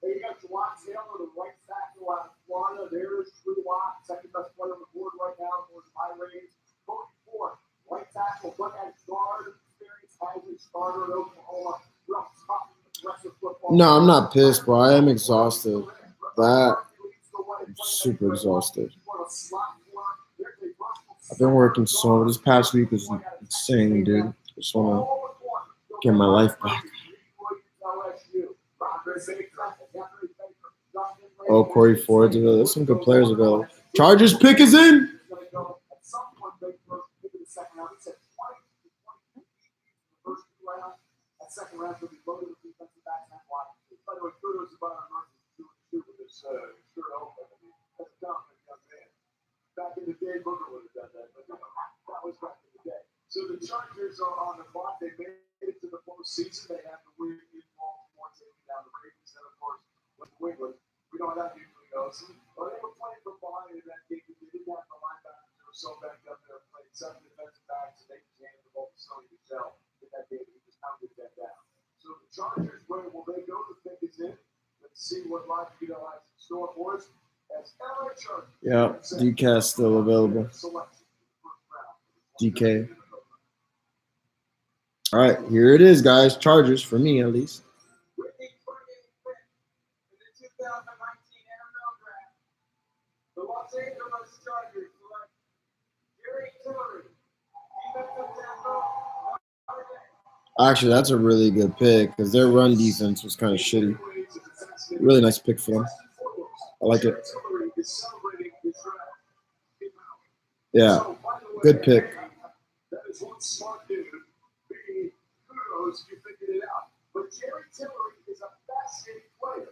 They got Juwan Taylor, the right tackle out of Florida. There's Drew Lock, second best player on the board right now for his high ratings. Cody Ford, right tackle, but at guard experience, Heisman starter at Oklahoma. Rough, tough, aggressive football. No, I'm not pissed, bro. I am exhausted. I'm super exhausted. I've been working so. This past week was insane, dude. Just wanna get my life back. Oh, Corey Ford's available. There's some good players available. Chargers pick is in. Back in the day, Booker would have done that, but that was back in the day. So the Chargers are on the clock. They made it to the postseason. They have to win in Baltimore, taking down the Ravens, and of course, with New England, we know how that usually goes. But they were playing from behind in that game. They didn't have the linebackers. They were so backed up there, playing 7 defensive backs, and they just handed the ball to Sonny Michel in that game. He just pounded that down. So the Chargers, where will they go? The pick is in. Let's see what Live Vito has in store for us. Yeah, DK's still available. DK. All right, here it is, guys. Chargers for me, at least. Actually, that's a really good pick because their run defense was kind of shitty. Really nice pick for them. I like it. Yeah, good pick. That is one smart dude. Big kudos, you figured it out. But Jerry Tillery is a fascinating player.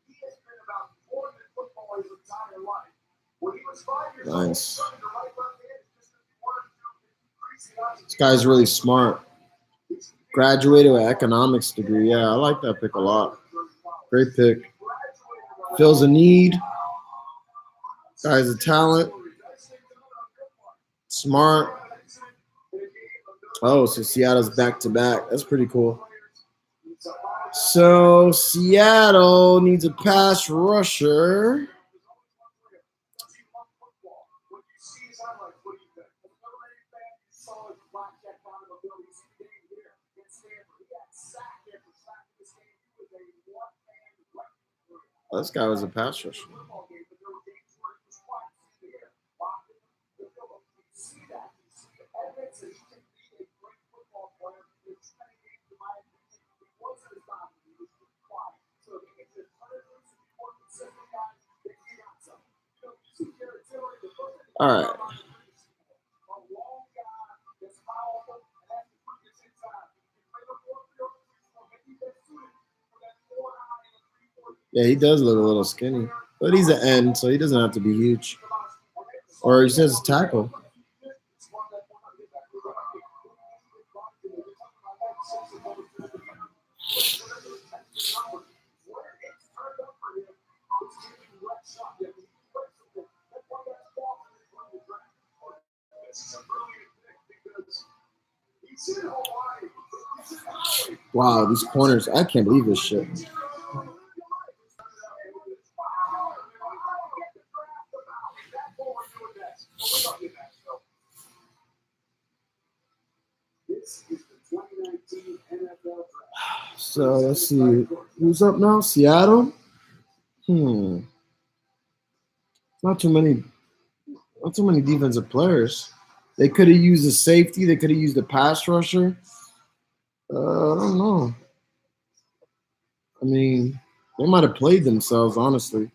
He has been about more than football his entire life. When he was 5 years old, Nice. turning to right left hand is just as he wanted to do. This guy's really smart. Graduated with economics degree. Yeah, I like that pick a lot. Great pick. Fills a need. Guy's a talent. Smart. Oh, so Seattle's back to back. That's pretty cool. So Seattle needs a pass rusher. This guy was a pass rusher. All right. Yeah, he does look a little skinny, but he's an end, so he doesn't have to be huge. Or he says tackle. Wow, these corners, I can't believe this shit. So let's see. Who's up now? Seattle? Not too many defensive players. They could have used a safety, they could have used a pass rusher. I don't know. I mean, they might have played themselves, honestly.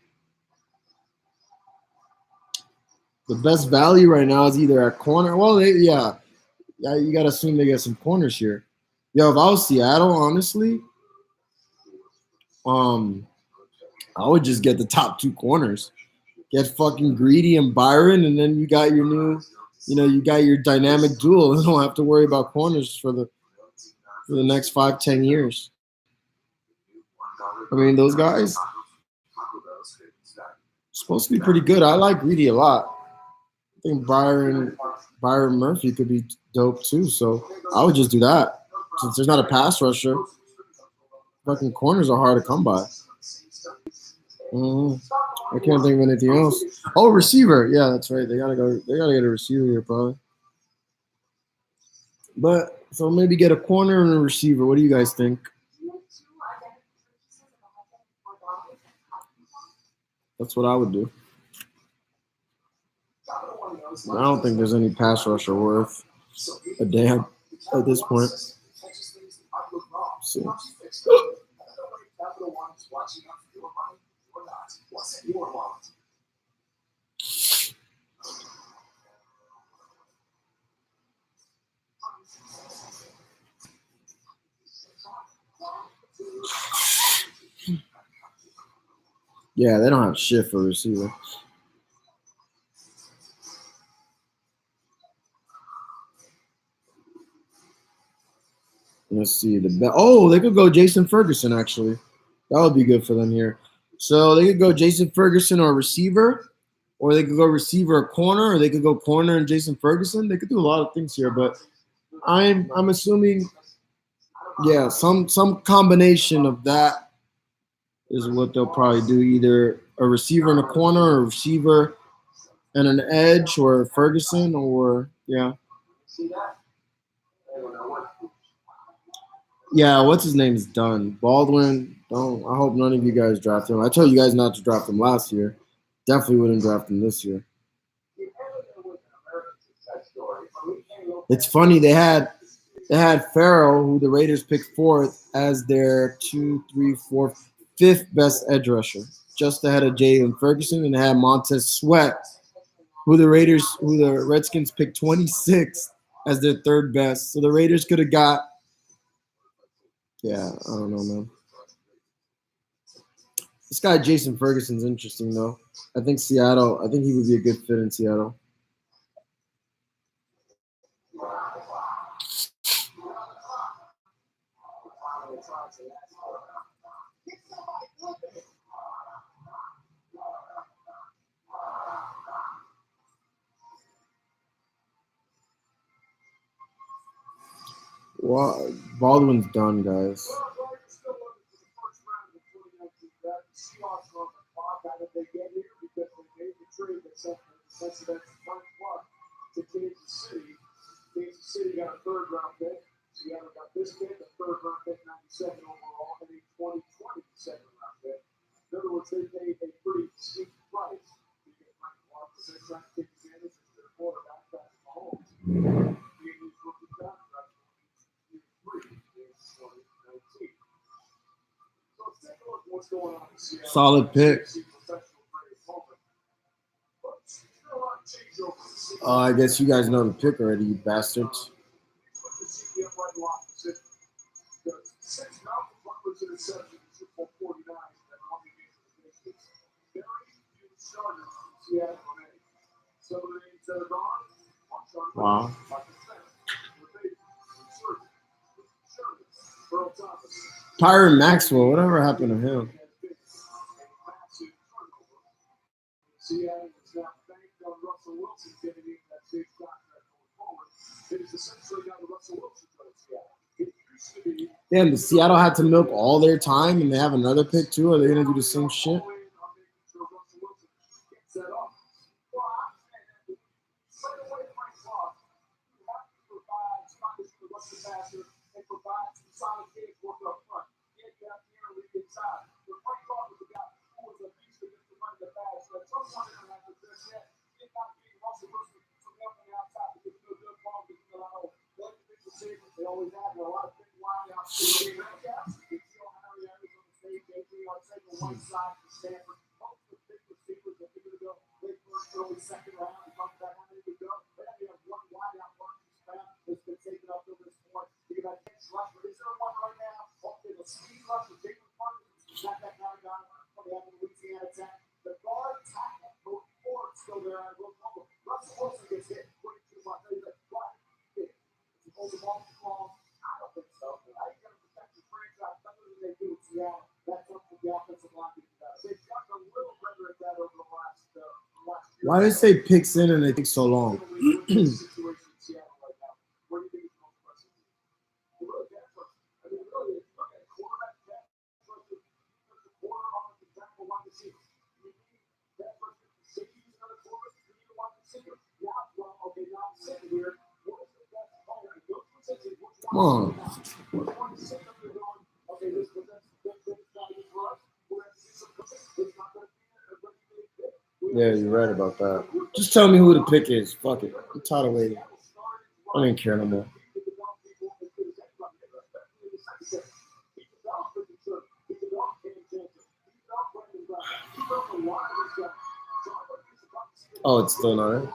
The best value right now is either at corner. Well, yeah, you got to assume they get some corners here. Yo, if I was Seattle, honestly, I would just get the top two corners. Get fucking Greedy and Byron, and then you got your new, you got your dynamic duel. You don't have to worry about corners for the next 5-10 years. I mean, those guys supposed to be pretty good. I like Greedy a lot. I think Byron Murphy could be dope too. So I would just do that. Since there's not a pass rusher, fucking corners are hard to come by. I can't think of anything else. Oh, receiver. Yeah, that's right. They gotta get a receiver here probably. But so maybe get a corner and a receiver. What do you guys think? That's what I would do. I don't think there's any pass rusher worth a damn at this point. See. Yeah, they don't have shit for receiver. Let's see they could go Jason Ferguson actually. That would be good for them here. So they could go Jason Ferguson or receiver, or they could go receiver or corner, or they could go corner and Jason Ferguson. They could do a lot of things here, but I'm assuming, yeah, some combination of that is what they'll probably do. Either a receiver in a corner, or a receiver and an edge, or Ferguson, or yeah. Yeah, what's his name is done. Baldwin, don't. I hope none of you guys draft him. I told you guys not to draft him last year. Definitely wouldn't draft him this year. It's funny, they had Farrell, who the Raiders picked fourth, as their 5th best edge rusher, just ahead of Jalen Ferguson, and they had Montez Sweat, who the Redskins picked 26th as their 3rd best. So the Raiders could have got. Yeah, I don't know, man. This guy Jason Ferguson's interesting though. I think he would be a good fit in Seattle. Well, Baldwin's done, guys. Well, Rogers still looking for the first round of the 2019 draft. The Seahawks are on the clock. How did they get here? Because they made the trade that sent the Cincinnati Frank Clark to Kansas City. Kansas City got a third round pick. Seattle got this pick, a third round pick, 97 overall, and a 2020 second round pick. In other words, they paid a pretty steep price to get Frank Clark, but they're trying to take advantage of their quarterback, Patrick Mahomes. Being his rookie contract in 2019. So let's take a look at what's going on in Seattle. Solid pick. I guess you guys know the pick already, you bastards. Wow. Tyron Maxwell, whatever happened to him? Seattle is now banked on Russell Wilson getting in that big contract going forward. It is essentially now the Russell Wilson show in Seattle. It used to be. Damn, Seattle had to milk all their time and they have another pick too? Are they going to do the same shit? They always have a lot of big wideouts. One side for Stanford. Most of the big receivers that are going to go late first, early second round. We talked about how many would go. They only have one wideout Marcus Brown that's been taken up to this point. You got James Rushford. Is there one right now? Okay, the speed rush with James Rushford. Not that kind of guy. Probably have a Louisiana attack. The guard tackle, both Ford still there at Oklahoma. Russell Wilson gets hit 22 months. He's like, what? If you hold the ball too long, I don't think so. How you going to protect your franchise better than they do in Seattle? That's up to the offensive line. They've gotten a little better at that over the last year. Why did they say picks in and they take so long? Come on. Yeah, you're right about that. Just tell me who the pick is. Fuck it. I'm tired of waiting. I don't even care no more. Oh, it's still not in?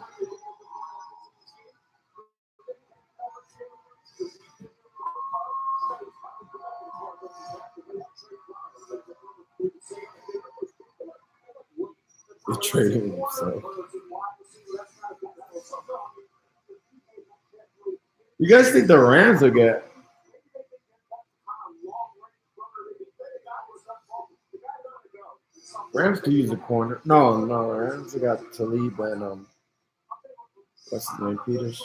They're trading himself. You guys think the Rams will get? Rams could use a corner. No, Rams got Talib and what's his name, Peters.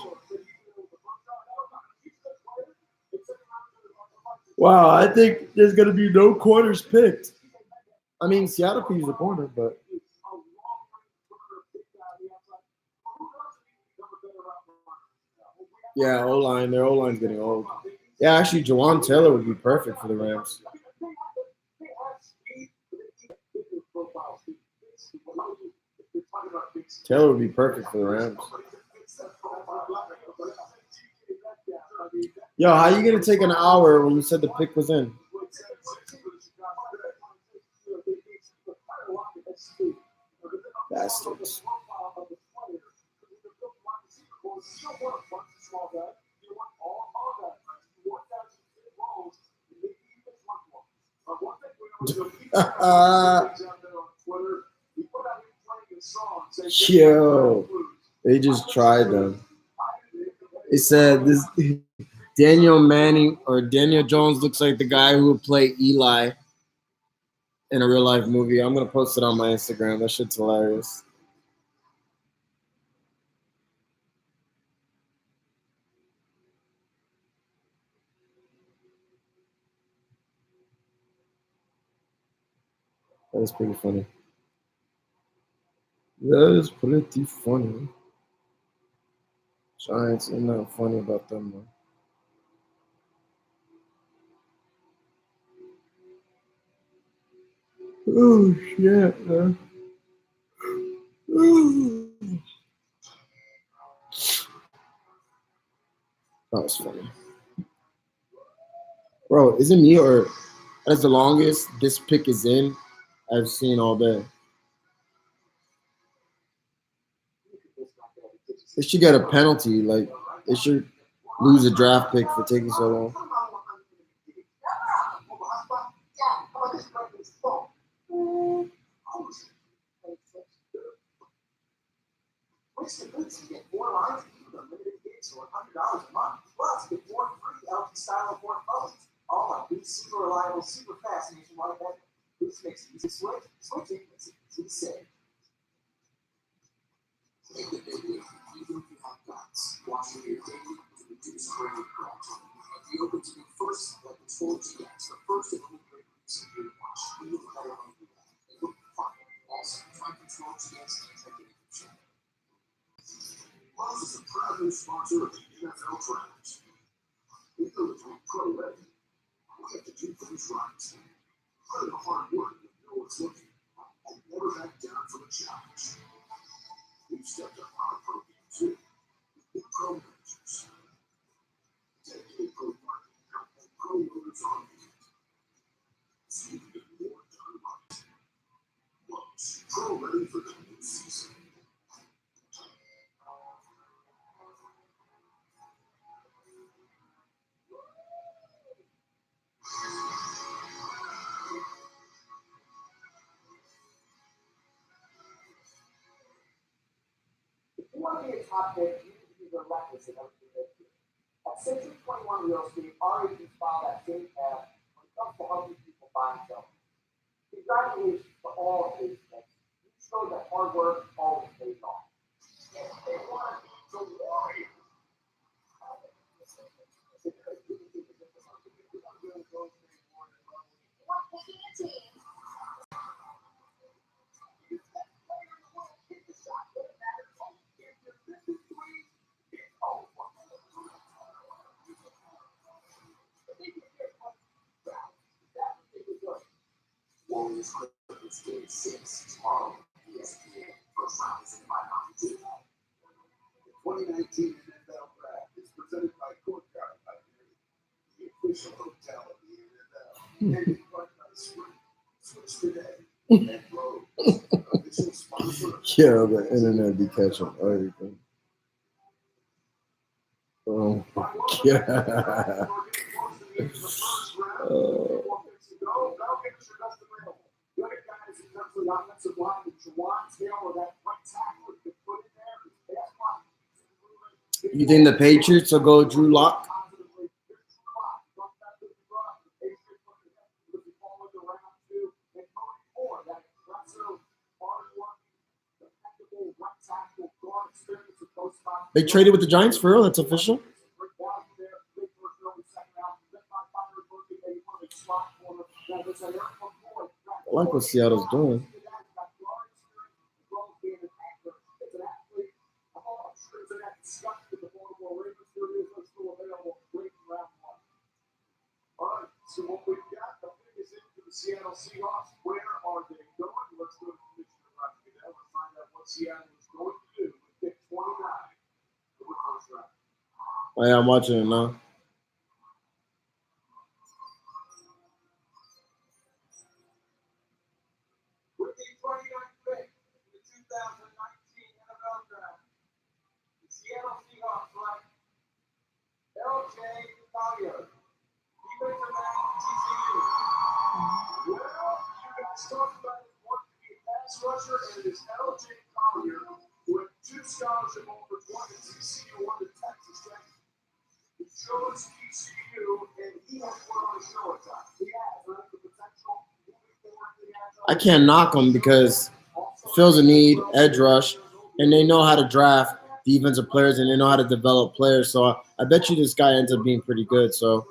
Wow, I think there's gonna be no corners picked. I mean, Seattle could use a corner, but yeah, O-line. Their O-line's getting old. Yeah, actually, Jawan Taylor would be perfect for the Rams. Taylor would be perfect for the Rams. Yo, how you gonna take an hour when you said the pick was in? Bastards. Yo, they just tried them. They said this Daniel Manning or Daniel Jones looks like the guy who would play Eli in a real life movie. I'm gonna post it on my Instagram. That shit's hilarious. That is pretty funny. That is pretty funny. Giants ain't nothing funny about them, man. Oh shit, man. That was funny. Bro, is it me or that's the longest this pick is in I've seen all day? They should get a penalty. Like, they should lose a draft pick for taking so long. Which includes you get 4 lines and even unlimited gigs for $100 a month. Plus, get 4 free LG style 4 phones. All on Boost super reliable, super fast nationwide network. Boost makes it easy to switch. Switching makes it easy to save. Take the big leap, even if you have guts. Washing your daily to reduce brain corruption. Be open to the first like Control GX, the first and only great reason to wash. Even better than you. They look fine. Also, try Control GX executive show. Lowe's is a proud new sponsor of the NFL Draft. We know it's pro ready. We have to do things right. Put in the hard work when no one's looking, and never back down from a challenge. We've stepped up our pro game too. With pro managers, dedicated pro marketing, and pro owners on hand. So you can get more done right. Lowe's, pro ready for the new season. If you want to be a top pick, you need to be relentless in everything they do. At Century 21 Real Estate, our agents follow that same path when it comes to helping people buy and sell. Congratulations to all of these things. You show that hard work always pays off. If they want to worry. We're picking a team. Warriors Clippers Game 6 tomorrow. ESPN first round is in my mind too. The 2019 NFL Draft is presented by Courtyard Pioneer, the official hotel of the NFL. And it's run by Sprint. Switch today. And Lowe's, official sponsor of Yeah, the internet be catching everything. Oh my god. You think the Patriots will go Drew Lock? They traded with the Giants for real? That's official? I like what Seattle's doing. So what we've got, the pick is into the Seattle Seahawks. Where are they going? Let's go to Commissioner Rodriguez. Let's find out what Seattle is going to do with pick 29 for the first round. Oh, yeah, I'm watching it now. With the 29th pick in the 2019 NFL Draft, the Seattle Seahawks select L.J. Collier. Defensive end, TCU. Well, you guys talked about it wanting to be a pass rusher, and it is L.J. Collier who had 2 scholarship offers, one to TCU, one to Texas Tech. He chose TCU, and he has one on his show time. He has the potential moving forward. I can't knock them because Phil's a need, edge rush, and they know how to draft defensive players and they know how to develop players. So I bet you this guy ends up being pretty good. So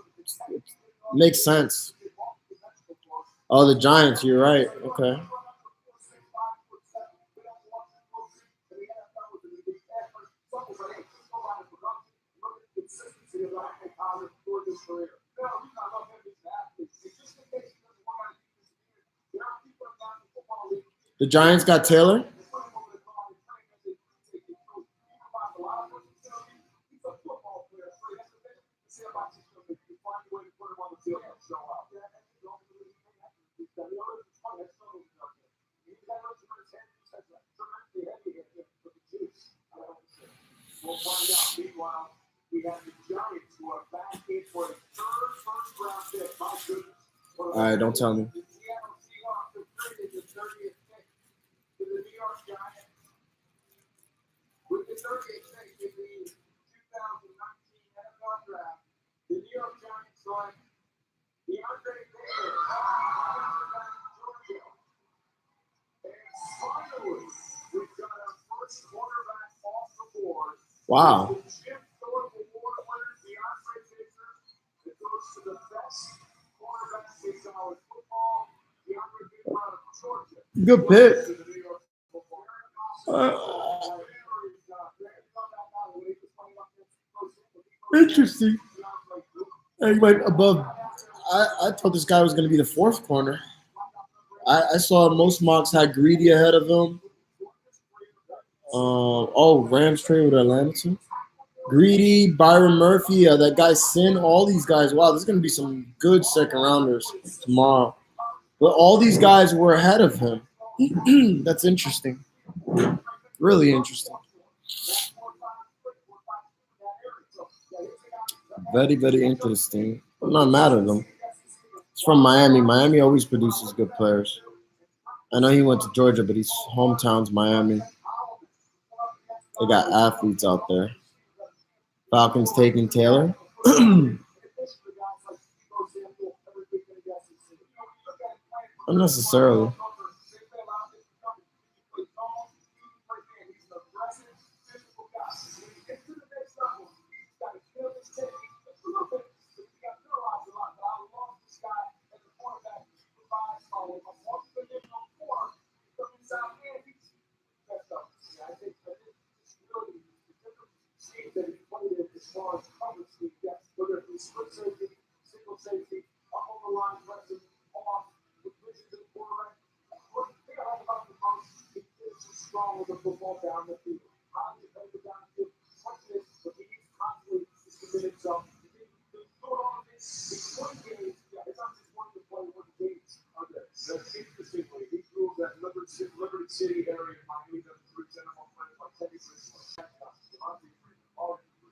it makes sense. Oh, the Giants. You're right. Okay. The Giants got Taylor. We'll find out. Meanwhile, we have the Giants who are back in for a third first-round pick. My goodness. All right, don't tell me. The Seattle Seahawks have traded the 30th pick to the New York Giants. With the 30th pick in the 2019 NFL Draft, the New York Giants select DeAndre Baker, Georgia. And finally, we've got our first quarterback off the board. Wow. The Jim Thorpe Award winner, DeAndre Baker, that goes to the best quarterback in college football. DeAndre Baker out of Georgia. Good pick. To the New York football. Interesting. He went above. I thought this guy was going to be the fourth corner. I saw most mocks had Greedy ahead of him. Rams trade with Atlanta too. Greedy, Byron Murphy, that guy Sin, all these guys. Wow, there's going to be some good second rounders tomorrow. But all these guys were ahead of him. That's interesting. Really interesting. Very, very interesting. I'm not mad at him. He's from Miami. Miami always produces good players. I know he went to Georgia, but his hometown's Miami. They got athletes out there. Falcons taking Taylor. Unnecessarily.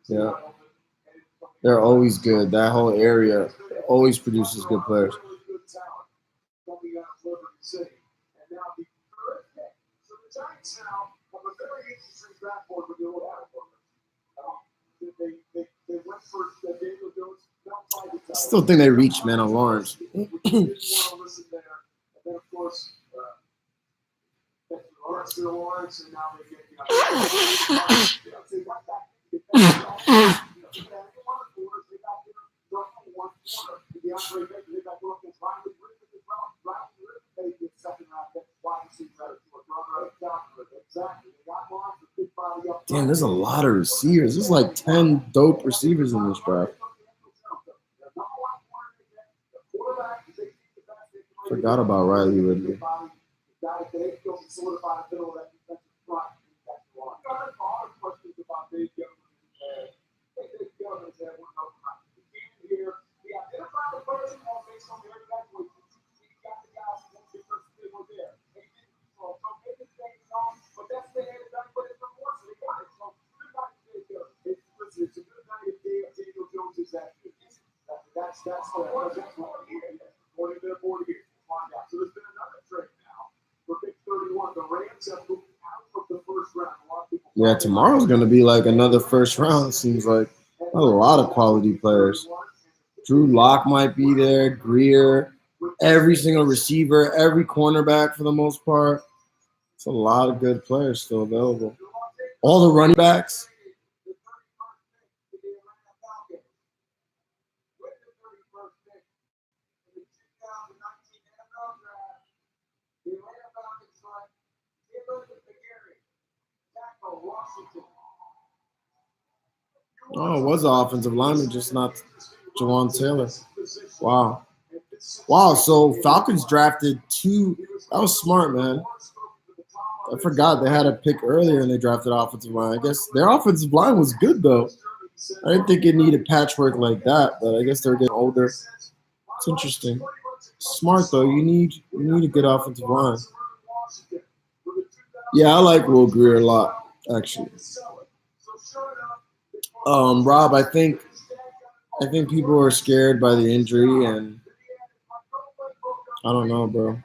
Yeah. They're always good. That whole area always produces good players. I still think they reached man on Lawrence. Damn, there's a lot of receivers. There's like 10 dope receivers in this draft. Forgot about Riley Ridley. Yeah, tomorrow's going to be like another first round. Seems like a lot of quality players. Drew Lock might be there, Greer, every single receiver, every cornerback for the most part. It's a lot of good players still available. All the running backs. Oh, it was an offensive lineman, just not Jawan Taylor. Wow. Wow, so Falcons drafted 2. That was smart, man. I forgot they had a pick earlier and they drafted offensive line. I guess their offensive line was good, though. I didn't think it needed patchwork like that, but I guess they're getting older. It's interesting. Smart, though. You need a good offensive line. Yeah, I like Will Grier a lot, actually. Rob, I think people are scared by the injury, and I don't know, bro.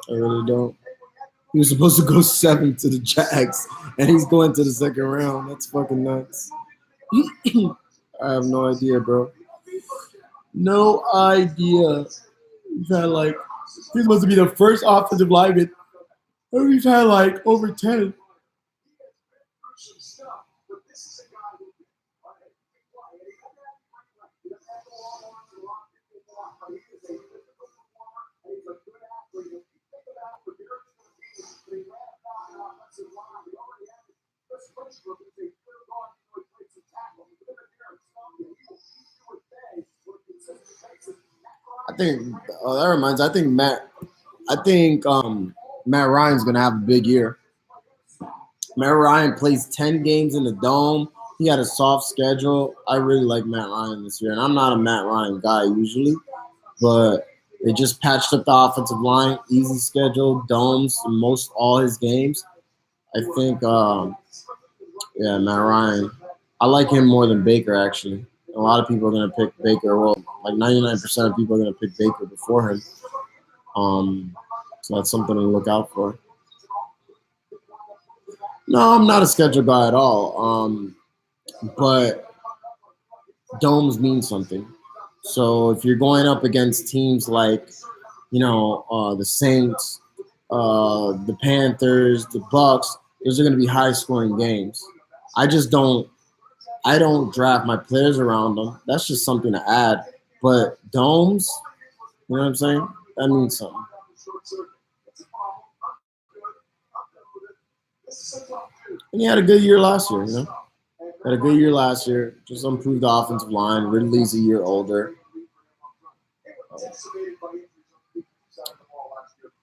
I really don't. He was supposed to go 7 to the Jags, and he's going to the second round. That's fucking nuts. I have no idea, bro. No idea. We've had he's supposed to be the first offensive lineman, and we've had over 10. I think that reminds. I think Matt Ryan's gonna have a big year. Matt Ryan plays 10 games in the dome. He had a soft schedule. I really like Matt Ryan this year, and I'm not a Matt Ryan guy usually, but they just patched up the offensive line, easy schedule, domes, most all his games. I think, Matt Ryan. I like him more than Baker, actually. A lot of people are going to pick Baker. Well, 99% of people are going to pick Baker before him. So that's something to look out for. No, I'm not a schedule guy at all. But domes mean something. So if you're going up against teams like, the Saints, the Panthers, the Bucks, those are going to be high-scoring games. I don't draft my players around them. That's just something to add. But domes, you know what I'm saying? That means something. And he had a good year last year, Had a good year last year. Just improved the offensive line. Ridley's a year older.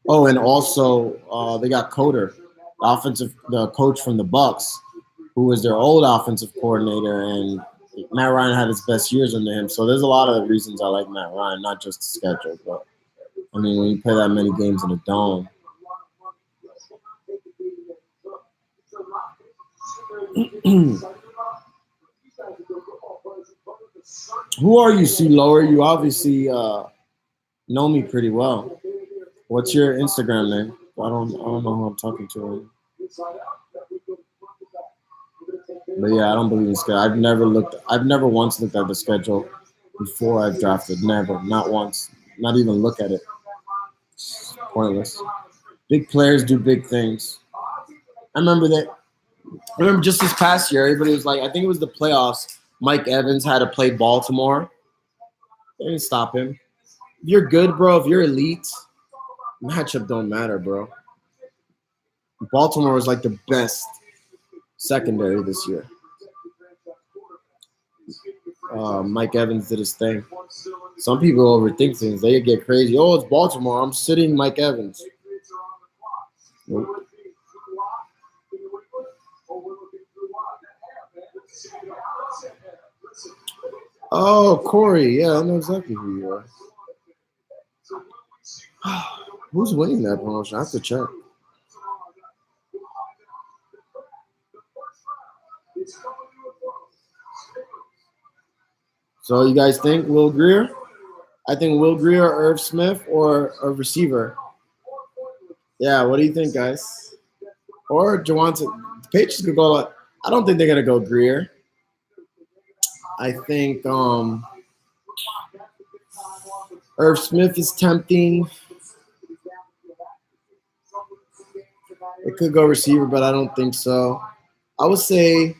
Oh, and also they got Coder, the coach from the Bucks, who was their old offensive coordinator, and Matt Ryan had his best years under him. So there's a lot of reasons I like Matt Ryan, not just the schedule, but when you play that many games in a dome. Who are you, C. Lower? You obviously know me pretty well. What's your Instagram name? I don't know who I'm talking to. But yeah, I don't believe in schedule. I've never once looked at the schedule before I've drafted. Never, not once. Not even look at it. It's pointless. Big players do big things. I remember just this past year, everybody was like, I think it was the playoffs. Mike Evans had to play Baltimore. They didn't stop him. If you're good, bro, if you're elite, matchup don't matter, bro. Baltimore was the best secondary this year. Mike Evans did his thing. Some people overthink things. They get crazy. Oh, it's Baltimore. I'm sitting Mike Evans. Nope. Oh, Corey. Yeah, I know exactly who you are. Who's winning that promotion? I have to check. So you guys think Will Grier? I think Will Grier or Irv Smith or a receiver. Yeah, what do you think, guys? Or Javonte. The Patriots could go. I don't think they're gonna go Grier. I think Irv Smith is tempting. It could go receiver, but I don't think so. I would say,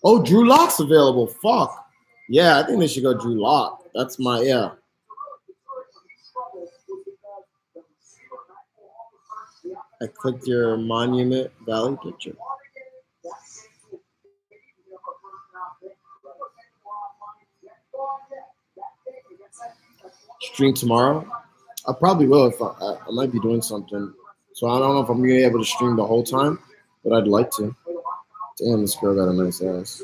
Drew Lock's available. Fuck. Yeah, I think they should go Drew Lock. That's my. I clicked your Monument Valley picture. Stream tomorrow? I probably will if I might be doing something. So I don't know if I'm gonna be able to stream the whole time, but I'd like to. Damn, this girl got a nice ass.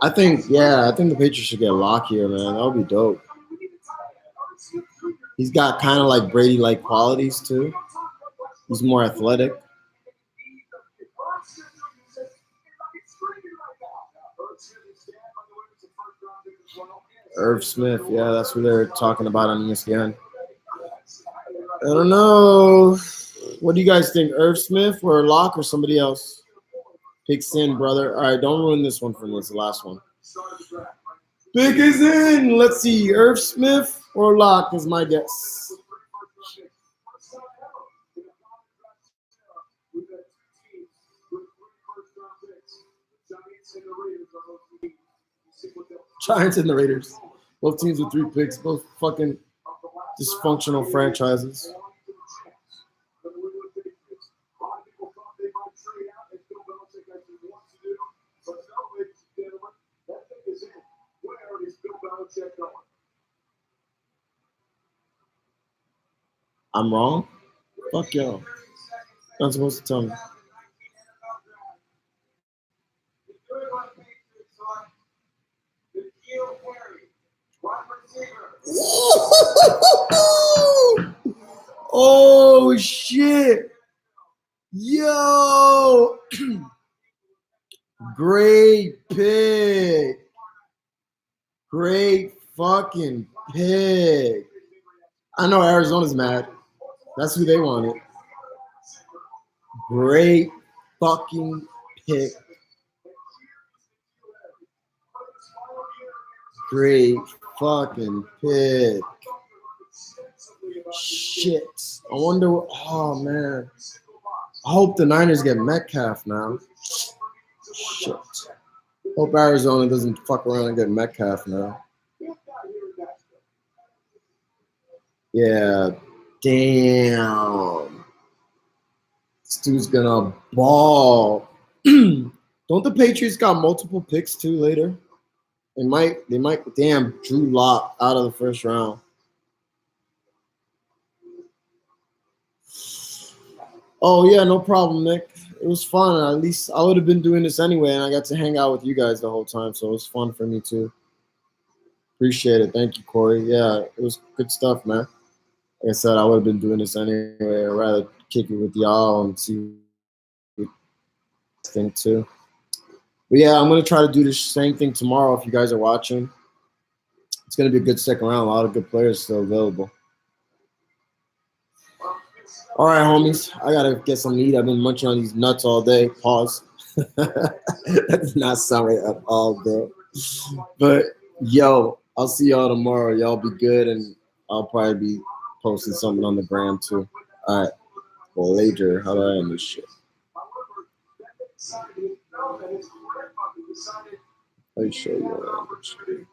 I think the Patriots should get Locke here, man. That would be dope. He's got kind of like Brady-like qualities too. He's more athletic. Irv Smith, yeah, that's what they're talking about on ESPN. I don't know. What do you guys think? Irv Smith or Locke or somebody else? Pick's in, brother. All right, don't ruin this one for me. It's the last one. Pick is in. Let's see. Irv Smith or Locke is my guess. Giants and the Raiders. Both teams with 3 picks. Both fucking dysfunctional franchises. I'm wrong? Fuck y'all. Not supposed to tell me. Oh shit. Yo. Great pick. Great fucking pick. I know Arizona's mad. That's who they wanted. Great fucking pick. Great fucking pick. Shit. I wonder. Oh, man. I hope the Niners get Metcalf now. Shit. Hope Arizona doesn't fuck around and get Metcalf now. Yeah. Damn. This dude's gonna ball. Don't the Patriots got multiple picks too later? They might. Damn, Drew Lock out of the first round. Oh yeah, no problem, Nick. It was fun. At least I would have been doing this anyway, and I got to hang out with you guys the whole time, so it was fun for me too. Appreciate it. Thank you, Corey. Yeah, it was good stuff, man. Like I said, I would have been doing this anyway. I'd rather kick it with y'all and see what you think too. But yeah, I'm gonna try to do the same thing tomorrow if you guys are watching. It's gonna be a good second round. A lot of good players still available. All right, homies. I gotta get some meat. I've been munching on these nuts all day. Pause. That does not sound right at all, bro. But yo, I'll see y'all tomorrow. Y'all be good, and I'll probably be posting something on the gram too. All right. Well, later. How do I end this shit? Let me show you.